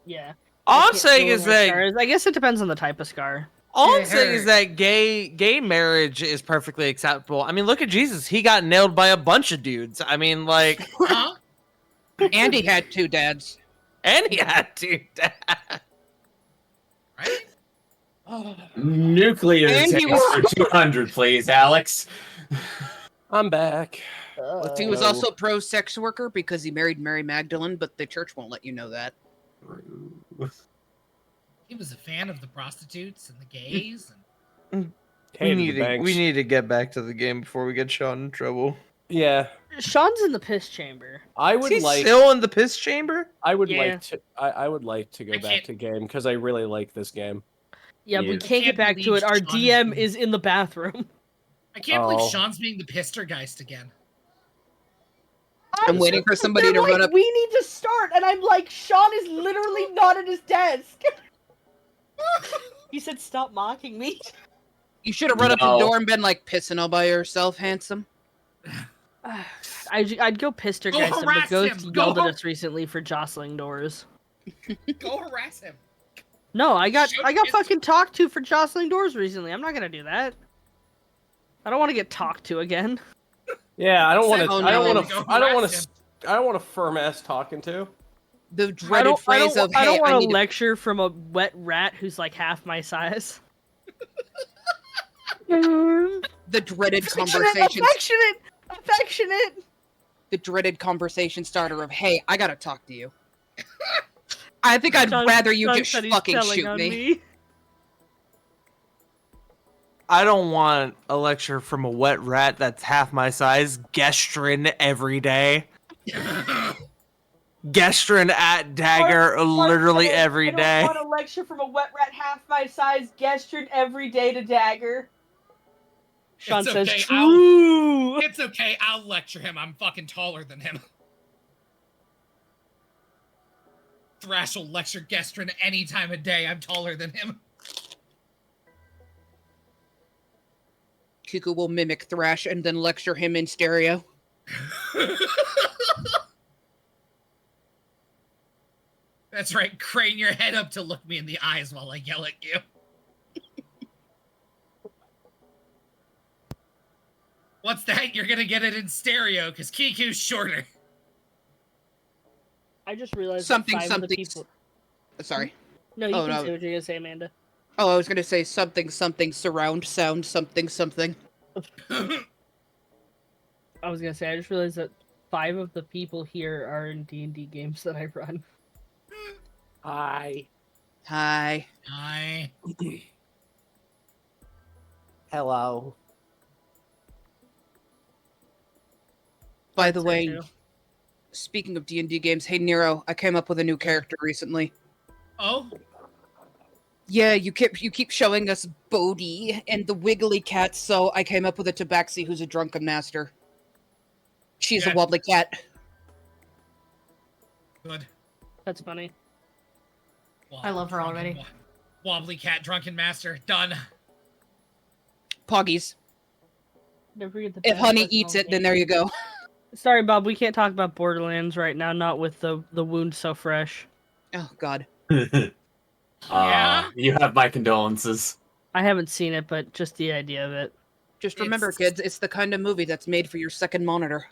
Yeah. All I I'm can't saying feel is my that scars. I guess it depends on the type of scar. all I'm It saying is hurt. that gay marriage is perfectly acceptable. I mean, look at Jesus. He got nailed by a bunch of dudes. I mean, like, Huh? And he had two dads. and he had to. Right? Nuclear And he tanks was- for 200, please, Alex. I'm back. He was also pro sex worker because he married Mary Magdalene, but the church won't let you know that. He was a fan of the prostitutes and the gays. And We Hated need the banks. to get back to the game before we get Sean in trouble. Yeah, Sean's in the piss chamber. I Is would he like. still in the piss chamber? I would Yeah. like to. I would like to go back to game because I really like this game. Yeah, we Yeah. can't get back to it. Our Sean DM is in the bathroom. I can't believe Oh. Sean's being the Pistergeist again. I'm waiting for somebody They're to like, run up. we need to start, and I'm like, Sean is literally not at his desk. He said, "Stop mocking me." You should have run up to the door and been like pissing all by yourself, handsome. I'd go Pister Geist, but harass Ghost him! yelled Go at har- us recently for jostling doors. Go harass him. No, I got Shoot Pister- fucking talked to for jostling doors recently. I'm not gonna do that. I don't want to get talked to again. Yeah, I don't want to. Oh, I don't no. want Go to. I don't want harass to. I don't want a firm ass talking to. The dreaded phrase of, I hey, don't want I a need to... lecture from a wet rat who's like half my size. The dreaded conversation. Affectionate. The dreaded conversation starter of, hey, I gotta talk to you. I think I'd Sean- rather you Sean just said he's fucking telling shoot on me. I don't want a lecture from a wet rat that's half my size, gesturing every day. Gesturing at Dagger literally every day. I don't want a lecture from a wet rat half my size, gestured every day to Dagger. Sean It's says, okay, true! It's okay, I'll lecture him. I'm fucking taller than him. Thrash will lecture Gestrin any time of day. I'm taller than him. Kuku will mimic Thrash and then lecture him in stereo. That's right. Crane your head up to look me in the eyes while I yell at you. What's that? You're gonna get it in stereo because Kiku's shorter. I just realized Something, that 5 of the something. people... Sorry. No, you Oh, can no. say what you're gonna say, Amanda. Oh, I was gonna say something, something, surround sound, something, something. I was gonna say, I just realized that 5 of the people here are in D&D games that I run. Hi. Hi. Hi. Hello. By the way, Too. speaking of D&D games, hey Nero, I came up with a new character recently. Oh? Yeah, you keep showing us Bodhi and the Wiggly Cat, so I came up with a Tabaxi who's a drunken master. She's a Yeah. wobbly cat. Good. That's funny. I love her already. Wobbly cat, drunken master. Done. Poggies. Don't forget the If bad Honey personal eats it, game. then there you go. Sorry, Bob, we can't talk about Borderlands right now, not with the wound so fresh. Oh, God. Yeah? You have my condolences. I haven't seen it, but just the idea of it. Just remember, It's- kids, it's the kind of movie that's made for your second monitor.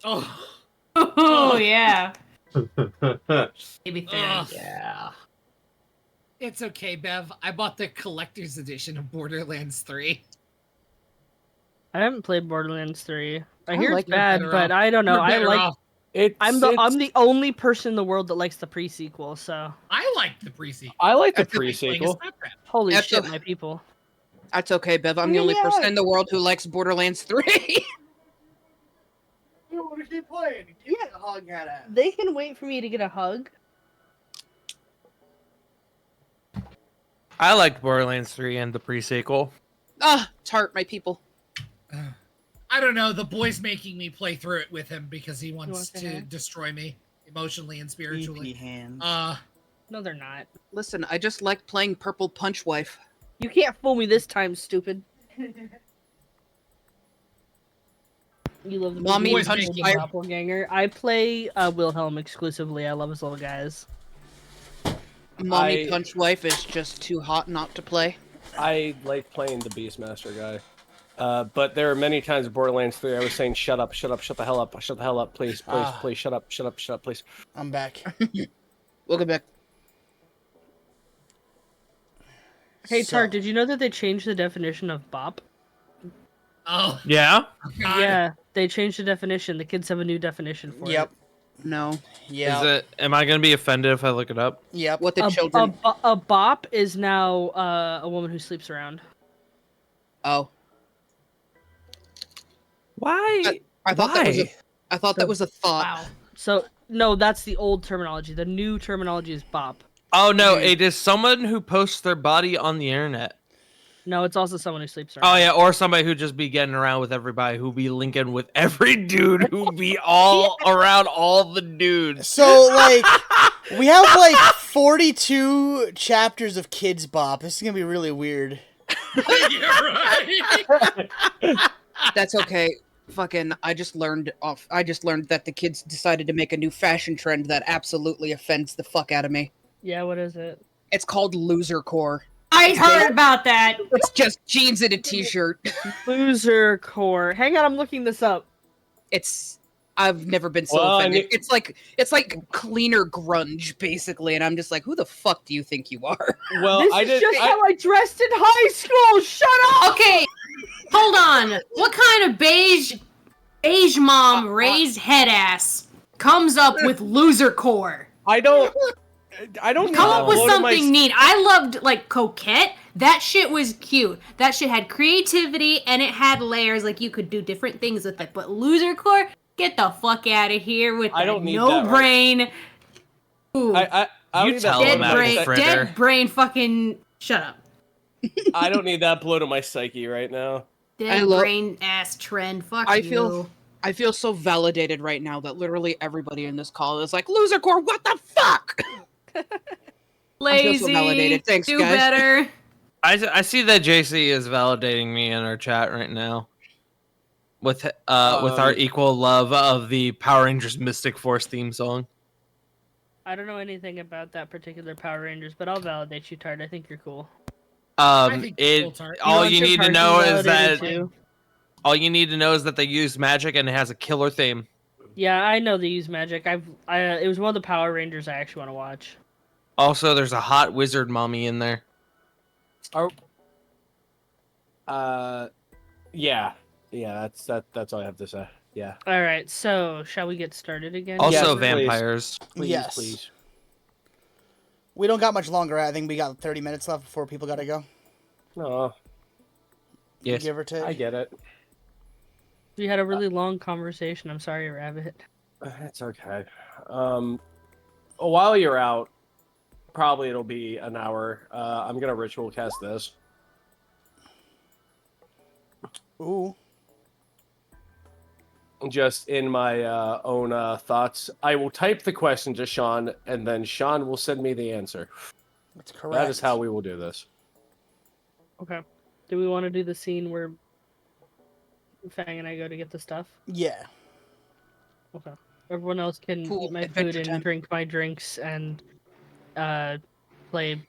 Oh. Oh yeah. Baby fan. Ugh. Yeah. It's okay, Bev. I bought the collector's edition of Borderlands 3. I haven't played Borderlands 3. I I hear like it's it bad, better but off. I don't know. You're I better like. off. I'm the only person in the world that likes the pre-sequel. So I like the pre-sequel. I like the That's okay, pre-sequel. holy That's shit, a- my people. That's okay, Bev. I'm the only Yeah. person in the world who likes Borderlands 3. You want to keep playing? Give me a hug, that ass. They can wait for me to get a hug. I liked Borderlands 3 and the pre-sequel. Tart, my people. I don't know. The boy's making me play through it with him because he wants wants to to have? destroy me emotionally and spiritually. hands. No, they're not. Listen, I just like playing Purple Punch Wife. You can't fool me this time, stupid. You love the Mommy Boys Punch making- Wife. doppelganger. I play Wilhelm exclusively. I love his little guys. Mommy Punch Wife is just too hot not to play. I like playing the Beastmaster guy. But there are many times in Borderlands 3 I was saying, shut up, shut the hell up, please, please, shut up, please. I'm back. Welcome back. Hey, So- Tart, did you know that they changed the definition of bop? Oh, Yeah? God. Yeah, they changed the definition. The kids have a new definition for Yep. No. Is Yep. it? Am I gonna be offended if I look it up? Yep. What the it. children. A bop is now a woman who sleeps around. Oh. Why? I thought that was a. Why? I thought that was a thought. Wow. So no, that's the old terminology. The new terminology is bop. Oh no, it is someone who posts their body on the internet. No, it's also someone who sleeps around. Oh yeah, or somebody who just be getting around with everybody, who be linking with every dude, who be all around all the dudes. So, like, we have, like, 42 chapters of Kids Bop. This is gonna be really weird. You're right. That's okay. Fucking, I just learned that the kids decided to make a new fashion trend that absolutely offends the fuck out of me. Yeah, what is it? It's called loser core. I heard about that. It's just jeans and a t-shirt. Loser core. Hang on, I'm looking this up. I've never been so offended. It's like cleaner grunge, basically, and I'm just like, who the fuck do you think you are? Well, This is just how I dressed in high school. Shut up. Okay, hold on. What kind of beige mom raised head ass comes up with loser core? I don't Come up with something neat. I loved like Coquette. That shit was cute. That shit had creativity and it had layers. Like you could do different things with it. But loser core, get the fuck out of here with I that don't need no that, brain. Ooh, I don't You need tell that him, blow Apple to my Fritter. dead brain. Fucking shut up. I don't need that blow to my psyche right now. Dead brain ass trend. Fuck you. I feel so validated right now that literally everybody in this call is like, loser core, what the fuck? Lazy. I feel so validated. Thanks, do guys. better. I see that JC is validating me in our chat right now. With our equal love of the Power Rangers Mystic Force theme song. I don't know anything about that particular Power Rangers, but I'll validate you, Tard. I think you're cool. think it's cool, Tart. All want you your need to Tard know is validated that too? all you need to know is that they use magic and it has a killer theme. Yeah, I know they use magic. It was one of the Power Rangers I actually want to watch. Also, there's a hot wizard mommy in there. Yeah, that's all I have to say. Yeah. All right, so shall we get started again? Also, Yes, vampires. Please, Yes. please. We don't got much longer. I think we got 30 minutes left before people gotta go. No, Yes. Give or take. I get it. We had a really long conversation. I'm sorry, Rabbit. That's okay. While you're out, probably it'll be an hour. I'm gonna ritual cast this. Ooh. Just in my own thoughts. I will type the question to Sean, and then Sean will send me the answer. That's correct. That is how we will do this. Okay. Do we want to do the scene where Fang and I go to get the stuff? Yeah. Okay. Everyone else can Cool. eat my food Adventure and time. drink my drinks and play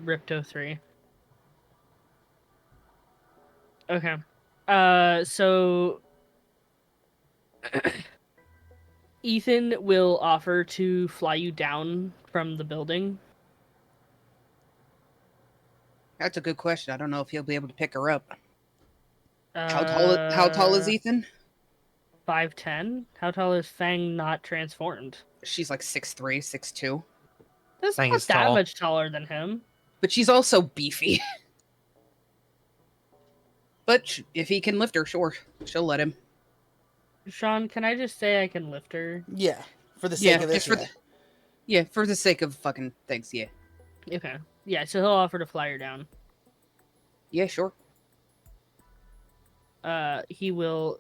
Ripto 3. Okay. So Ethan will offer to fly you down from the building. That's a good question. I don't know if he'll be able to pick her up. How Uh, tall is Ethan? 5'10"? How tall is Fang not transformed? She's like 6'3", 6'2". That's Fang not is that tall. much taller than him. But she's also beefy. But if he can lift her, sure. She'll let him. Sean, can I just say I can lift her? Yeah. For the sake of this. just for the sake of fucking things, yeah. Okay. Yeah, so he'll offer to fly her down. Yeah, sure. He will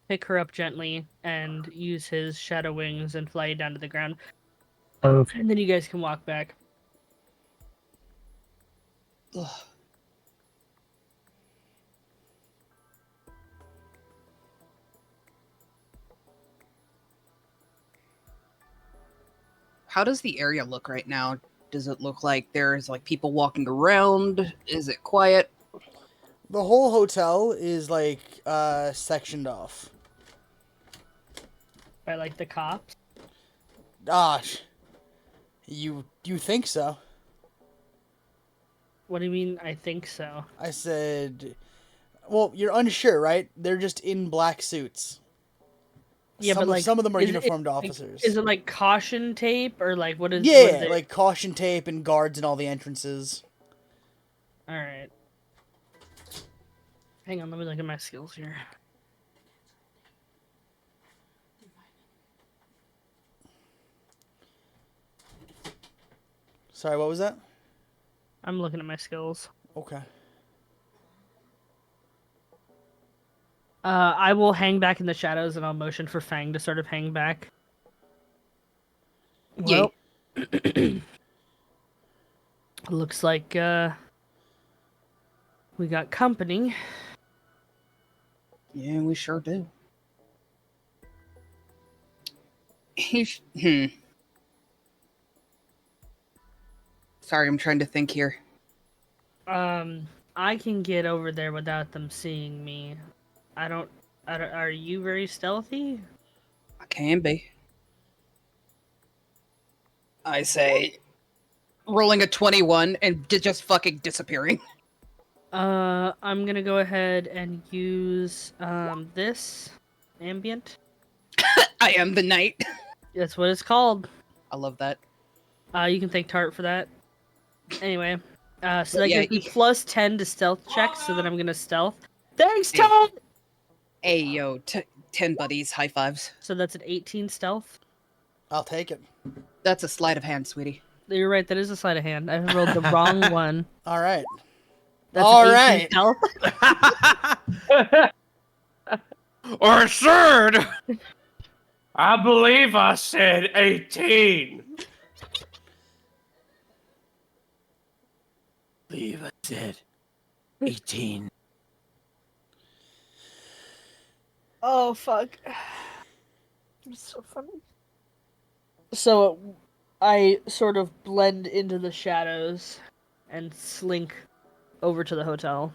pick her up gently and use his shadow wings and fly you down to the ground. Okay. And then you guys can walk back. Ugh. How does the area look right now? Does it look like there's like people walking around? Is it quiet? The whole hotel is like sectioned off. By like the cops. Gosh. You think so? What do you mean I think so? I said, well, you're unsure, right? They're just in black suits. Yeah, some but like some of them are is it- uniformed like, officers. Is it like caution tape or like what is what Yeah, is it? like caution tape and guards in all the entrances. Alright. Hang on, let me look at my skills here. Sorry, what was that? I'm looking at my skills. Okay. I will hang back in the shadows, and I'll motion for Fang to sort of hang back. Well, looks like we got company. Yeah, we sure do. Sorry, I'm trying to think here. I can get over there without them seeing me. I don't. Are you very stealthy? I can be. I say, rolling a 21 and just fucking disappearing. I'm gonna go ahead and use this ambient. I am the knight. That's what it's called. I love that. You can thank Tart for that. Anyway, so that Yeah, gives me plus 10 to stealth checks, so then I'm gonna stealth. Thanks, Tart! Hey, yo, 10 buddies, high fives. So that's an 18 stealth. I'll take it. That's a sleight of hand, sweetie. You're right, that is a sleight of hand. I rolled the wrong one. All right. That's All an 18 right. stealth. Or third. I believe I said 18. I believe I said 18. Oh, fuck. It's so funny. So, I sort of blend into the shadows and slink over to the hotel.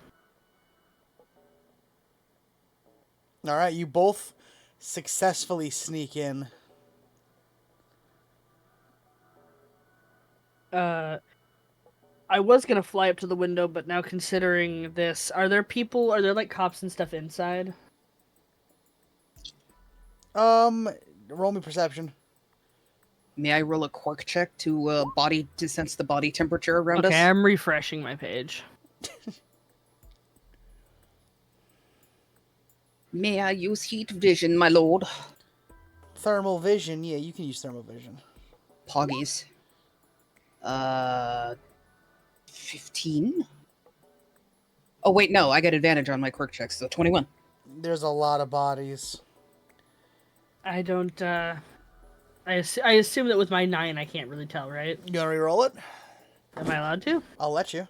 All right, you both successfully sneak in. I was gonna fly up to the window, but now considering this, are there like cops and stuff inside? Roll me perception. May I roll a quirk check to sense the body temperature around us? Okay, I'm refreshing my page. May I use heat vision, my lord? Thermal vision. Yeah, you can use thermal vision. Poggies. 15? Oh, wait, no. I get advantage on my quirk checks, so 21. There's a lot of bodies. I don't, I assume that with my 9 I can't really tell, right? You wanna re-roll it? Am I allowed to? I'll let you.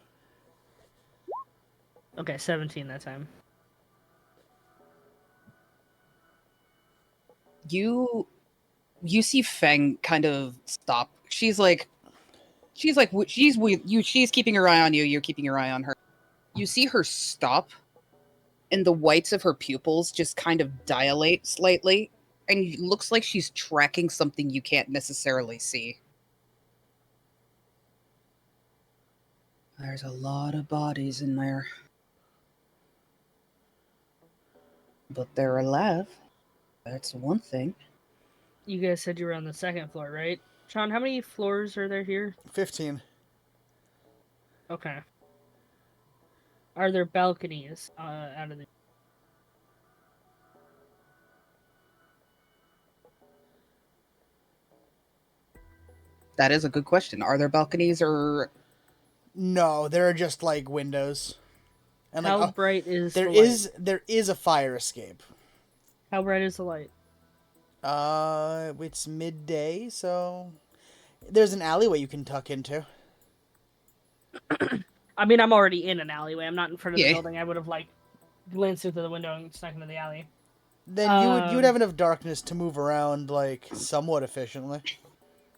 Okay, 17 that time. You see Feng kind of stop. She's keeping her eye on you. You're keeping your eye on her. You see her stop, and the whites of her pupils just kind of dilate slightly, and it looks like she's tracking something you can't necessarily see. There's a lot of bodies in there, but they're alive. That's one thing. You guys said you were on the second floor, right? Sean, how many floors are there here? 15. Okay. Are there balconies out of the... That is a good question. Are there balconies or... No, there are just like windows. And How like, bright is there the light? there is a fire escape. How bright is the light? It's midday, so there's an alleyway you can tuck into. I mean, I'm already in an alleyway. I'm not in front of the Yeah. building. I would have like glanced through the window and snuck into the alley. Then you would have enough darkness to move around like somewhat efficiently.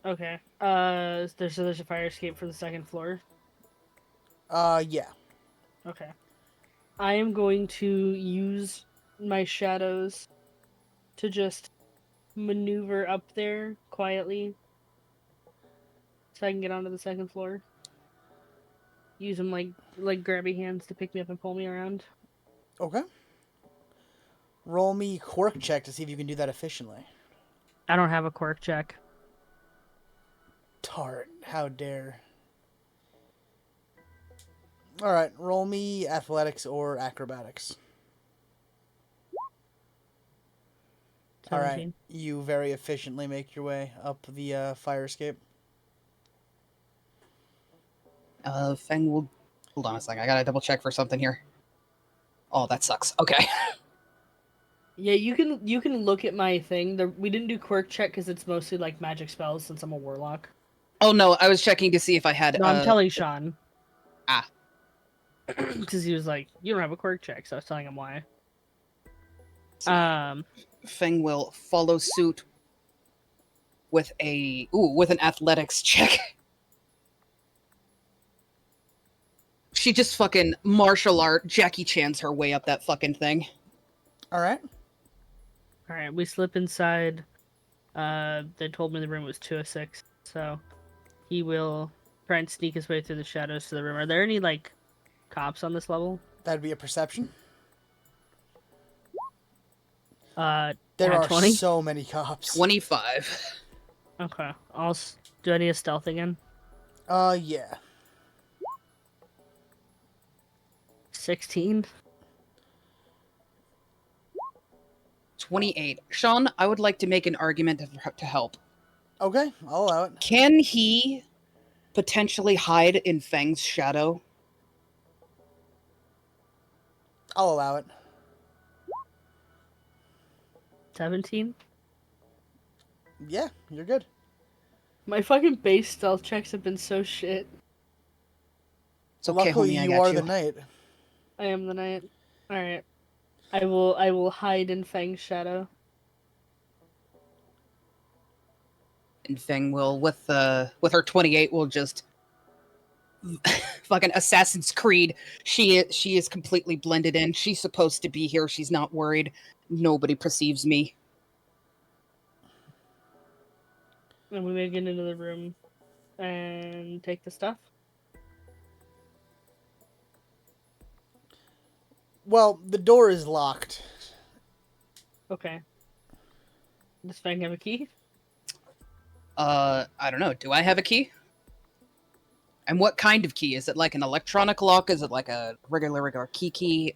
Okay. There's a fire escape for the second floor. Yeah. Okay. I am going to use my shadows to just maneuver up there quietly so I can get onto the second floor. Use them like grabby hands to pick me up and pull me around. Okay. Roll me quirk check to see if you can do that efficiently. I don't have a quirk check. Tart, how dare. Alright, roll me athletics or acrobatics. 17. Alright, you very efficiently make your way up the fire escape. Feng will. Hold on a second. I gotta double check for something here. Oh, that sucks. Okay. Yeah, you can look at my thing. We didn't do quirk check because it's mostly like magic spells since I'm a warlock. Oh no, I was checking to see if I had. No, I'm telling Sean. Ah. Because he was like, "You don't have a quirk check," so I was telling him why. Feng will follow suit with an athletics check. She just fucking martial art Jackie Chan's her way up that fucking thing. All right. All right, we slip inside. They told me the room was 206, so he will try and sneak his way through the shadows to the room. Are there any like cops on this level? That'd be a perception. There are 20? so many cops. 25. Okay, do I need a stealth again? Yeah. 16. 28. Sean, I would like to make an argument to help. Okay, I'll allow it. Can he potentially hide in Feng's shadow? I'll allow it. 17. Yeah, you're good. My fucking base stealth checks have been so shit. It's okay, Luckily, homie, I you got are you. the knight. I am the knight. Alright. I will hide in Fang's shadow. And Feng will, with her 28, will just fucking Assassin's Creed. She is completely blended in. She's supposed to be here. She's not worried. Nobody perceives me. And we make it into the room and take the stuff. Well, the door is locked. Okay. Does Fang have a key? I don't know. Do I have a key? And what kind of key? Is it like an electronic lock? Is it like a regular key?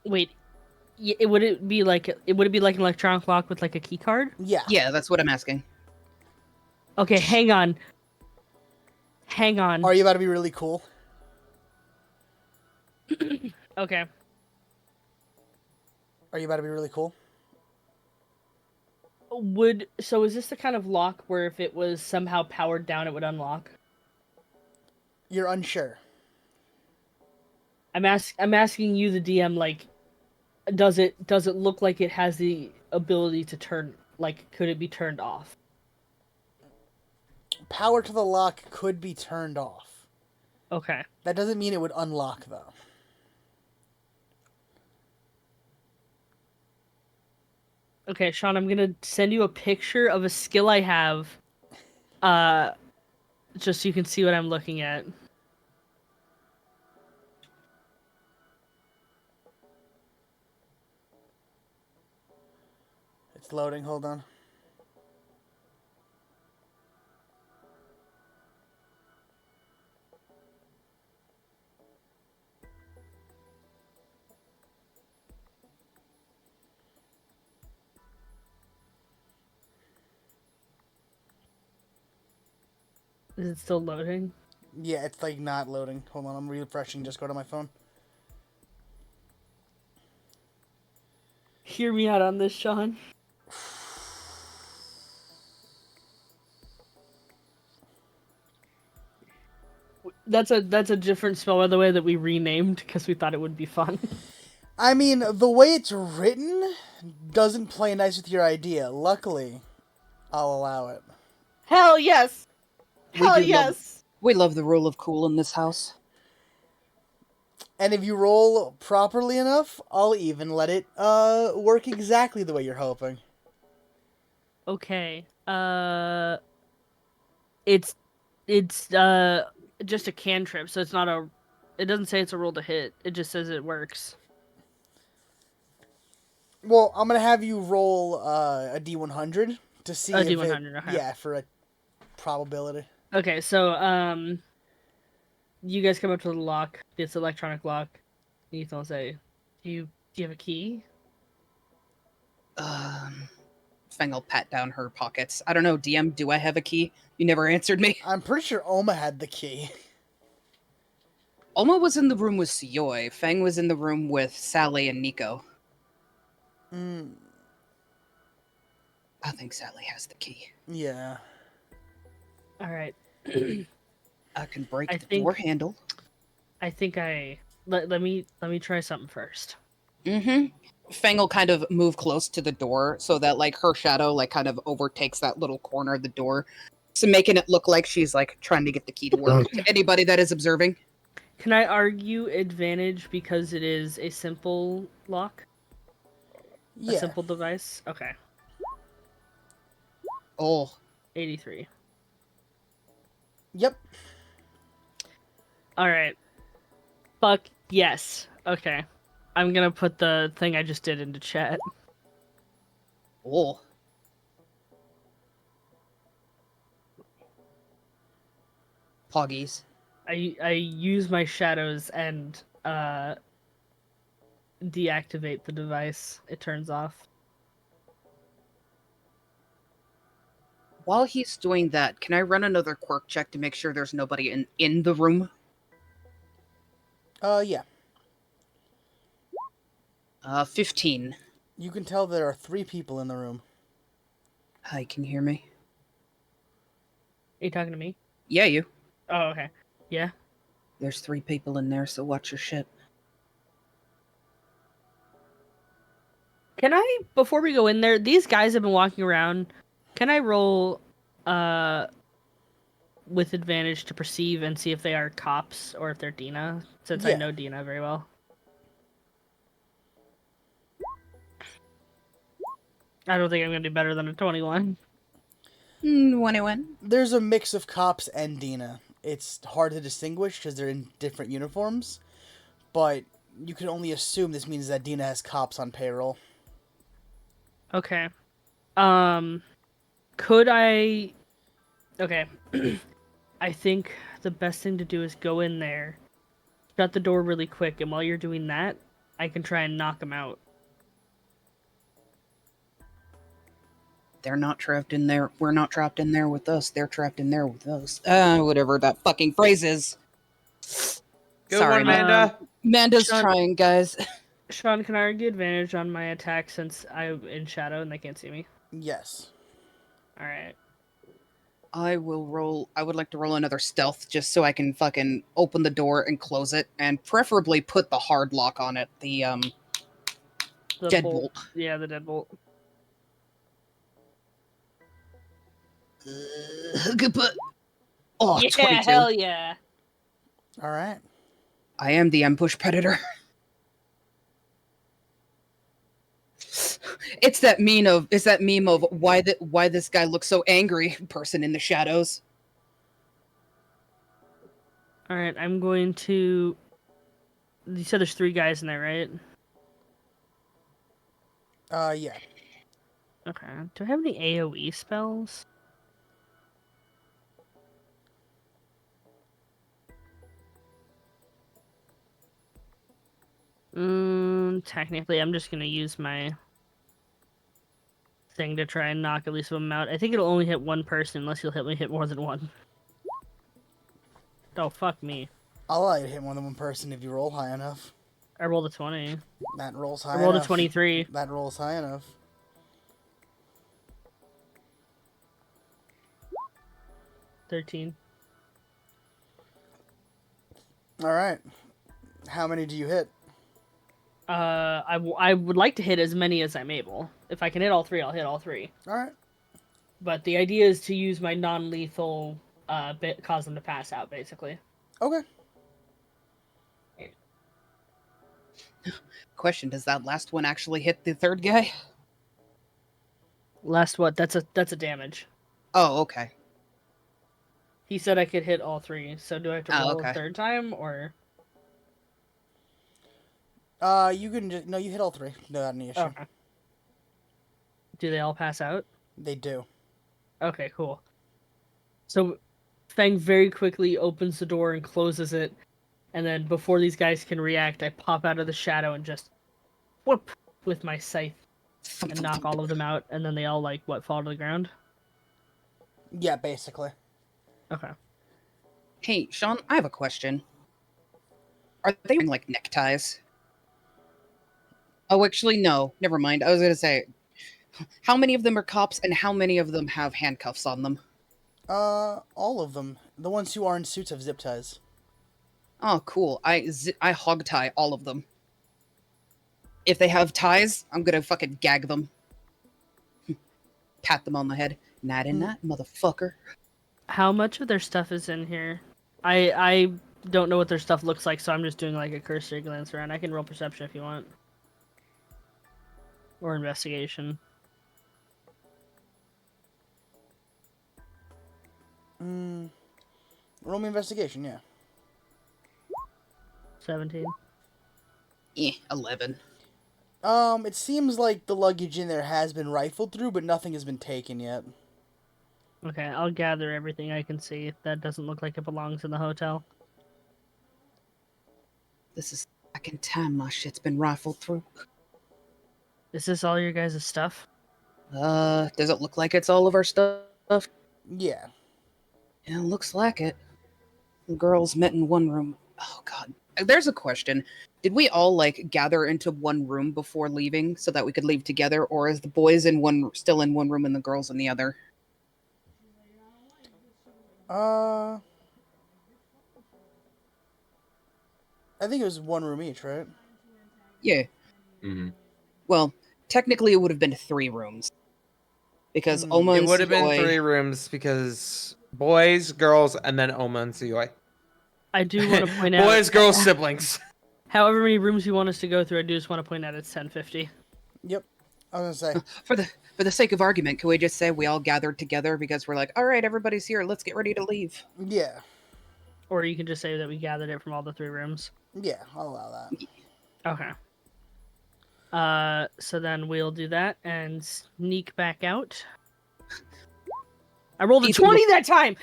Wait. Would it be like an electronic lock with like a key card? Yeah. Yeah, that's what I'm asking. Okay, hang on. Hang on. Are you about to be really cool? Okay. Are you about to be really cool? So is this the kind of lock where if it was somehow powered down it would unlock? You're unsure. I'm asking you, the DM, like, does it look like it has the ability to turn, like, could it be turned off? Power to the lock could be turned off. Okay. That doesn't mean it would unlock, though. Okay, Sean, I'm gonna send you a picture of a skill I have, just so you can see what I'm looking at. It's loading, hold on. Is it still loading? Yeah, it's like not loading. Hold on, I'm refreshing. Just go to my phone. Hear me out on this, Sean. That's a different spell, by the way, that we renamed because we thought it would be fun. I mean, the way it's written doesn't play nice with your idea. Luckily, I'll allow it. Hell yes! Hell yes! We love the rule of cool in this house. And if you roll properly enough, I'll even let it work exactly the way you're hoping. Okay. It's just a cantrip, so it's not a. It doesn't say it's a roll to hit. It just says it works. Well, I'm gonna have you roll a D100 to see if D100, it, okay. yeah, for a probability. Okay, so you guys come up to the lock. It's electronic lock. Ethan will say, "Do you have a key?" Fang will pat down her pockets. I don't know, DM, do I have a key? You never answered me. I'm pretty sure Oma had the key. Oma was in the room with Suyoi. Fang was in the room with Sally and Nico. Mm, I think Sally has the key. yeah. All right. I can break I the think- door handle. I think let me try something first. Mm-hmm. Fang will kind of move close to the door so that like her shadow like kind of overtakes that little corner of the door. So making it look like she's like trying to get the key to work to anybody that is observing. Can I argue advantage because it is a simple lock? A Yeah. simple device? Okay. Oh, 83. Yep. Alright. Fuck yes. Okay. I'm gonna put the thing I just did into chat. oh. Poggies. I use my shadows and deactivate the device. It turns off. While he's doing that, can I run another quirk check to make sure there's nobody in the room? Yeah. 15. You can tell there are 3 people in the room. Hi, can you hear me? Are you talking to me? Yeah, you. Oh, okay. Yeah. There's 3 people in there, so watch your shit. Can I, before we go in there, these guys have been walking around. Can I roll with advantage to perceive and see if they are cops or if they're Dina, since I Yeah. know Dina very well? I don't think I'm going to do better than a 21. 21. There's a mix of cops and Dina. It's hard to distinguish because they're in different uniforms, but you can only assume this means that Dina has cops on payroll. Okay. Could I... Okay. I think the best thing to do is go in there, shut the door really quick, and while you're doing that, I can try and knock them out. They're not trapped in there. We're not trapped in there with us. They're trapped in there with us. Whatever that fucking phrase is. Good Sorry, one, Amanda. Amanda's Sean- trying, guys. Sean, can I argue advantage on my attack since I'm in shadow and they can't see me? Yes. Alright. I will roll. I would like to roll another stealth just so I can fucking open the door and close it, and preferably put the hard lock on it. The The deadbolt. Yeah, the deadbolt. Good put. Oh, Yeah, 22. hell yeah. All right. I am the ambush predator. It's that meme of why this guy looks so angry, person in the shadows. Alright, I'm going to... You said there's 3 guys in there, right? Yeah. Okay. Do I have any AoE spells? Technically, I'm just gonna use my thing to try and knock at least one out. I think it'll only hit one person unless you'll hit more than one. Oh, fuck me. I'll allow you to hit more than one person if you roll high enough. I rolled a 20. That rolls high I rolled enough. a 23. That rolls high enough. 13. All right. How many do you hit? I would like to hit as many as I'm able. If I can hit all 3, I'll hit all 3. All right. But the idea is to use my non-lethal bit, cause them to pass out, basically. Okay. Question: does that last one actually hit the third guy? Last what? That's a damage. Oh, okay. He said I could hit all 3, so do I have to roll okay. a third time, or? You can just... No, you hit all 3. No, not an issue. Okay. Do they all pass out? They do. Okay, cool. So, Fang very quickly opens the door and closes it, and then before these guys can react, I pop out of the shadow and just whoop with my scythe. and knock all of them out, and then they all like what fall to the ground. Yeah, basically. Okay. Hey, Sean, I have a question. Are they wearing, like, neckties? Oh, actually, no. Never mind. I was gonna say, how many of them are cops, and how many of them have handcuffs on them? All of them. The ones who are in suits have zip ties. Oh, cool. I hog tie all of them. If they have ties, I'm gonna fucking gag them. Pat them on the head. Not in that, motherfucker. How much of their stuff is in here? I don't know what their stuff looks like, so I'm just doing like a cursory glance around. I can roll perception if you want. Or investigation. Roll me investigation, yeah. 17. 11. It seems like the luggage in there has been rifled through, but nothing has been taken yet. Okay, I'll gather everything I can see. That doesn't look like it belongs in the hotel. This is the second time my shit's been rifled through. Is this all your guys' stuff? Does it look like it's all of our stuff? Yeah. Yeah, looks like it. The girls met in one room. Oh, God. There's a question. Did we all, like, gather into one room before leaving so that we could leave together, or is the boys still in one room and the girls in the other? I think it was one room each, right? Yeah. Mm-hmm. Well, technically it would have been 3 rooms. Because Oma It and would have been Suyoi- 3 rooms because boys, girls, and then Oma and Suyoi. I do want to point out... Boys, girls, siblings. However many rooms you want us to go through, I do just want to point out it's 1050. Yep. I was gonna say. For the sake of argument, can we just say we all gathered together because we're like, all right, everybody's here, let's get ready to leave. Yeah. Or you can just say that we gathered it from all the 3 rooms. Yeah, I'll allow that. Okay. So then we'll do that and sneak back out. I rolled a Ethan, 20 that time!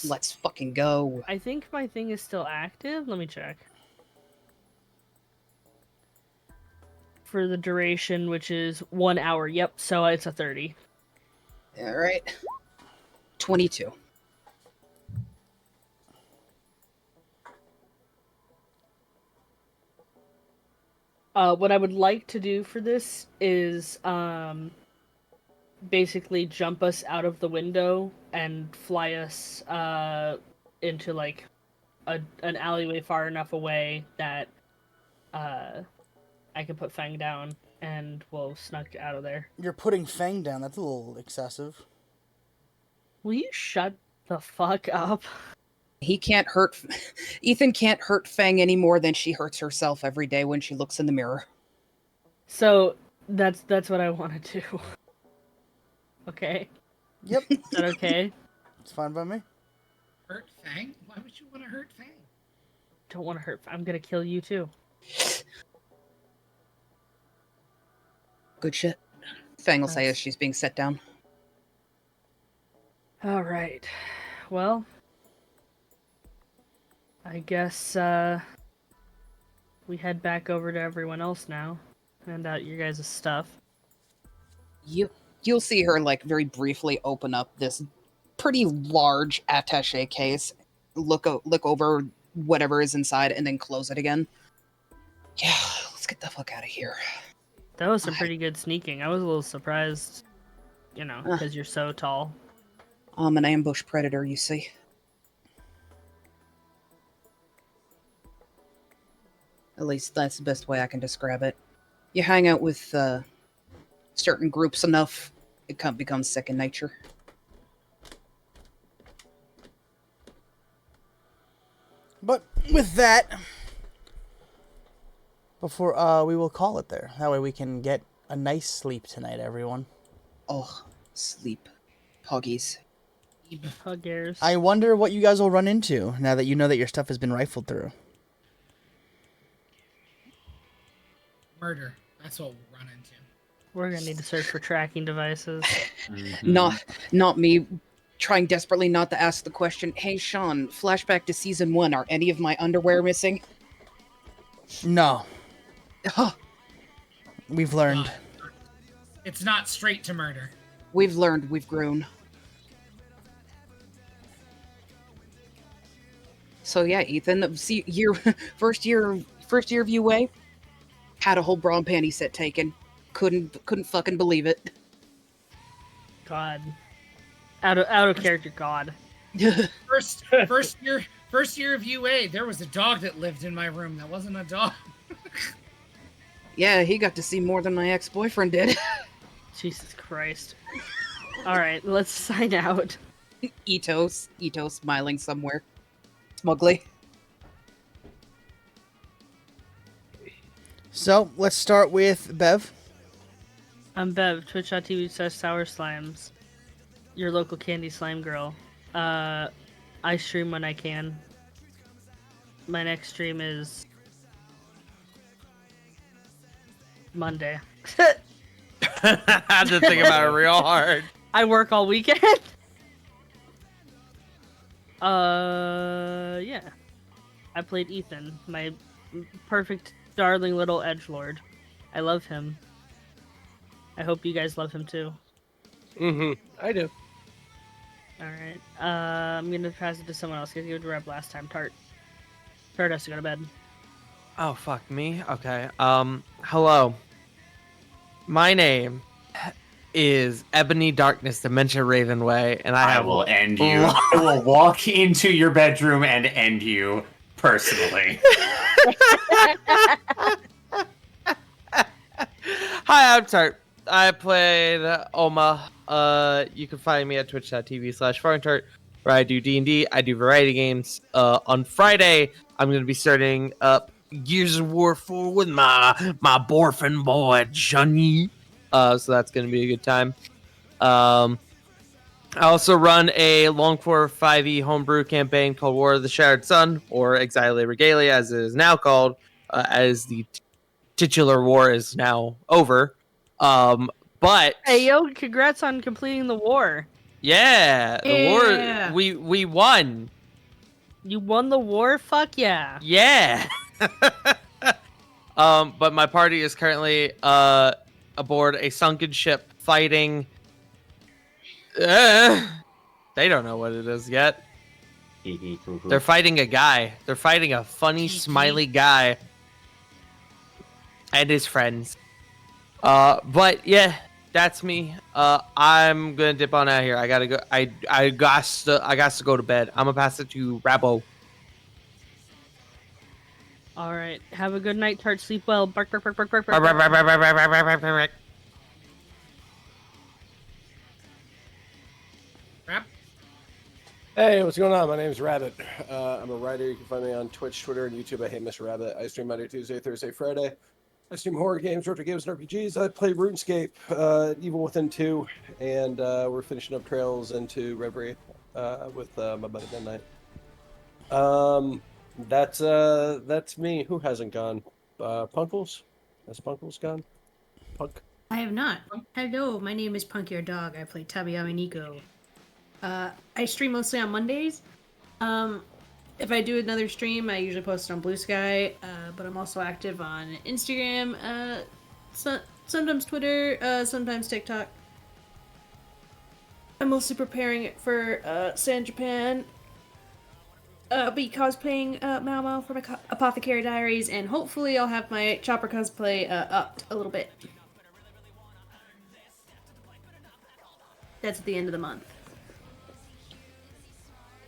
Let's fucking go. I think my thing is still active. Let me check. For the duration, which is 1 hour. Yep, so it's a 30. All right. 22. What I would like to do for this is basically jump us out of the window and fly us into like an alleyway far enough away that I can put Fang down and we'll snuck out of there. You're putting Fang down. That's a little excessive. Will you shut the fuck up? He can't hurt. Ethan can't hurt Fang any more than she hurts herself every day when she looks in the mirror. So that's what I want to do. Okay. Yep. Is that okay? It's fine by me. Hurt Fang? Why would you want to hurt Fang? Don't want to hurt. I'm gonna kill you too. Good shit. Fang will say as she's being set down. All right. Well, I guess we head back over to everyone else now. Hand out your guys' stuff. You'll see her like very briefly open up this pretty large attaché case, look over whatever is inside, and then close it again. Yeah, let's get the fuck out of here. That was some pretty good sneaking. I was a little surprised, you know, because you're so tall. I'm an ambush predator, you see. At least that's the best way I can describe it. You hang out with certain groups enough, it becomes second nature. But with that, before we will call it there. That way we can get a nice sleep tonight, everyone. Oh, sleep. Poggies. Huggers. I wonder what you guys will run into now that you know that your stuff has been rifled through. Murder. That's what we'll run into. We're gonna need to search for tracking devices. Not me trying desperately not to ask the question, hey Sean, flashback to season 1, are any of my underwear missing? No. Huh. We've learned. It's not straight to murder. We've learned. We've grown. So yeah, Ethan, see, first year of UA, had a whole bra and panty set taken. Couldn't fucking believe it. God. Out of character, God. First year of UA, there was a dog that lived in my room. That wasn't a dog. Yeah, he got to see more than my ex-boyfriend did. Jesus Christ. Alright, let's sign out. Ito smiling somewhere. Smugly. So let's start with Bev. I'm Bev, twitch.tv/Sour Slimes. Your local candy slime girl. I stream when I can. My next stream is Monday. I had to think about it real hard. I work all weekend. Yeah. I played Ethan, my perfect, darling little edgelord. I love him. I hope you guys love him too. I do. Alright. I'm gonna pass it to someone else. Give it to Reb last time. Tart has to go to bed. Oh, fuck me? Okay. Hello. My name is Ebony Darkness Dementia Ravenway, and I will end you. I will walk into your bedroom and end you personally. Hi, I'm Tart. I played Oma. You can find me at twitch.tv/FarmTart, where I do D&D. I do variety games. On Friday, I'm going to be starting up Gears of War 4 with my boyfriend boy, Johnny. So that's going to be a good time. I also run a Longfor 5e homebrew campaign called War of the Shattered Sun, or Exilia Regalia, as it is now called, as the titular war is now over. But hey, yo, congrats on completing the war. Yeah, the war. We won. You won the war? Fuck yeah. Yeah. But my party is currently aboard a sunken ship fighting. They don't know what it is yet. They're fighting a guy. They're fighting a funny, smiley guy and his friends. But yeah, that's me. I'm gonna dip on out here. I gotta go. I got to go to bed. I'm gonna pass it to Rabo. All right. Have a good night, Tart. Sleep well. Bark, bark, bark, bark, bark, Bark, bark, bark, bark. bark, bark, bark, bark, bark, bark, bark. Rap. Hey, what's going on? My name's Rabbit. I'm a writer. You can find me on Twitch, Twitter, and YouTube. I hate Mr. Rabbit. I stream Monday, Tuesday, Thursday, Friday. I stream horror games, retro games, and RPGs. I play RuneScape, Evil Within 2, and we're finishing up Trails into Reverie with my buddy Midnight. That's me. Who hasn't gone? Punkles? Has Punkles gone? Punk? I have not. Hello, my name is Punk Your Dog. I play Tabayami Nico. I stream mostly on Mondays. If I do another stream, I usually post it on Blue Sky, but I'm also active on Instagram, sometimes Twitter, sometimes TikTok. I'm mostly preparing it for San Japan. Be cosplaying Mao Mao from Apothecary Diaries, and hopefully I'll have my Chopper cosplay upped a little bit. That's at the end of the month.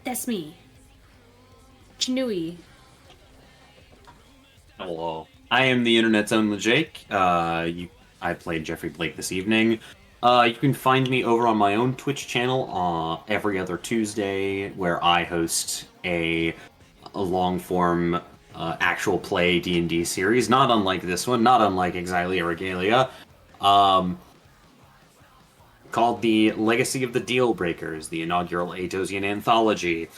That's me. Chinui. Hello. I am the internet's own Jake. I played Jeffrey Blake this evening. You can find me over on my own Twitch channel every other Tuesday, where I host a long-form actual play D&D series, not unlike this one, not unlike Exilia Regalia, called The Legacy of the Deal Breakers, the inaugural Atosian anthology.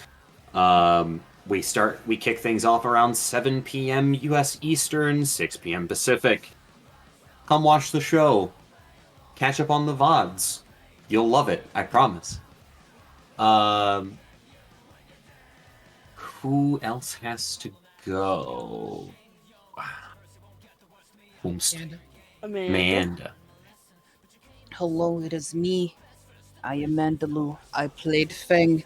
We kick things off around 7 p.m. U.S. Eastern, 6 p.m. Pacific. Come watch the show. Catch up on the VODs. You'll love it, I promise. Who else has to go? Amanda. Hello, it is me. I am Mandaloo. I played Feng.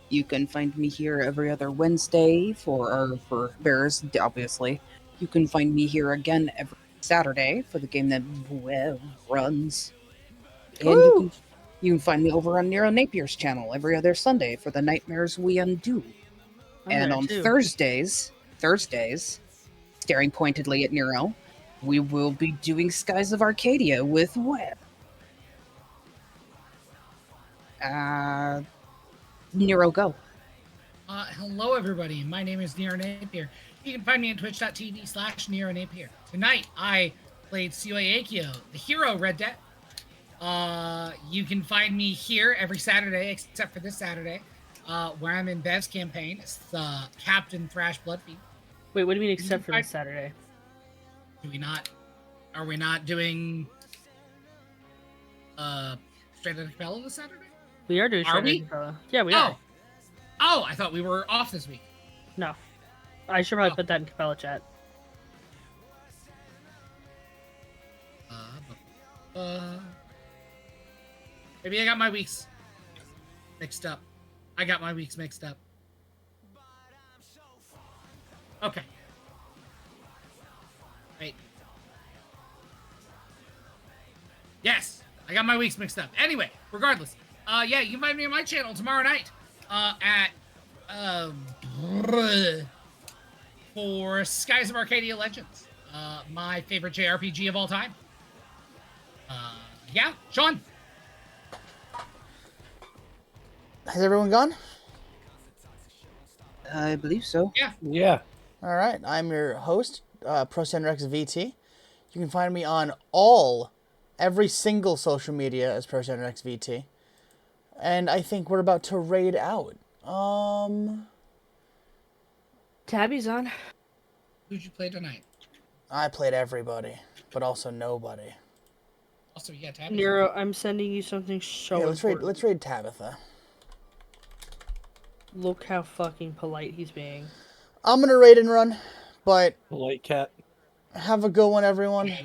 You can find me here every other Wednesday for Bears, obviously. You can find me here again every Saturday for the game that runs. And Woo! you can find me over on Nero Napier's channel every other Sunday for the Nightmares We Undo. I'm And there on too. Thursdays, staring pointedly at Nero, we will be doing Skies of Arcadia with Web. Nero, go. Hello, everybody. My name is Nero Napier. You can find me on twitch.tv/Nero Napier. Tonight, I played Sue Akio, the hero Red Dead. You can find me here every Saturday, except for this Saturday, where I'm in Bev's campaign. It's the Captain Thrash Bloodfiend. Wait, what do you mean except for this Saturday? Do we not? Are we not doing Straight Outta Capella this Saturday? We are doing Straight Outta Capella. Yeah, we are. Oh, I thought we were off this week. No. I should probably put that in Capella chat. Maybe I got my weeks mixed up. Okay. Wait. Yes, I got my weeks mixed up. Anyway, regardless. Yeah, you can find me on my channel tomorrow night. For Skies of Arcadia Legends. My favorite JRPG of all time. Yeah, Sean. Has everyone gone? I believe so. Yeah. All right. I'm your host, ProSenrex VT. You can find me on every single social media as ProSenrex VT. And I think we're about to raid out. Tabby's on. Who'd you play tonight? I played everybody, but also nobody. Also, yeah, Tabby's Nero, on. I'm sending you something so Yeah, important. let's raid Tabitha. Look how fucking polite he's being. I'm gonna raid and run, but Polite cat. have a good one, everyone.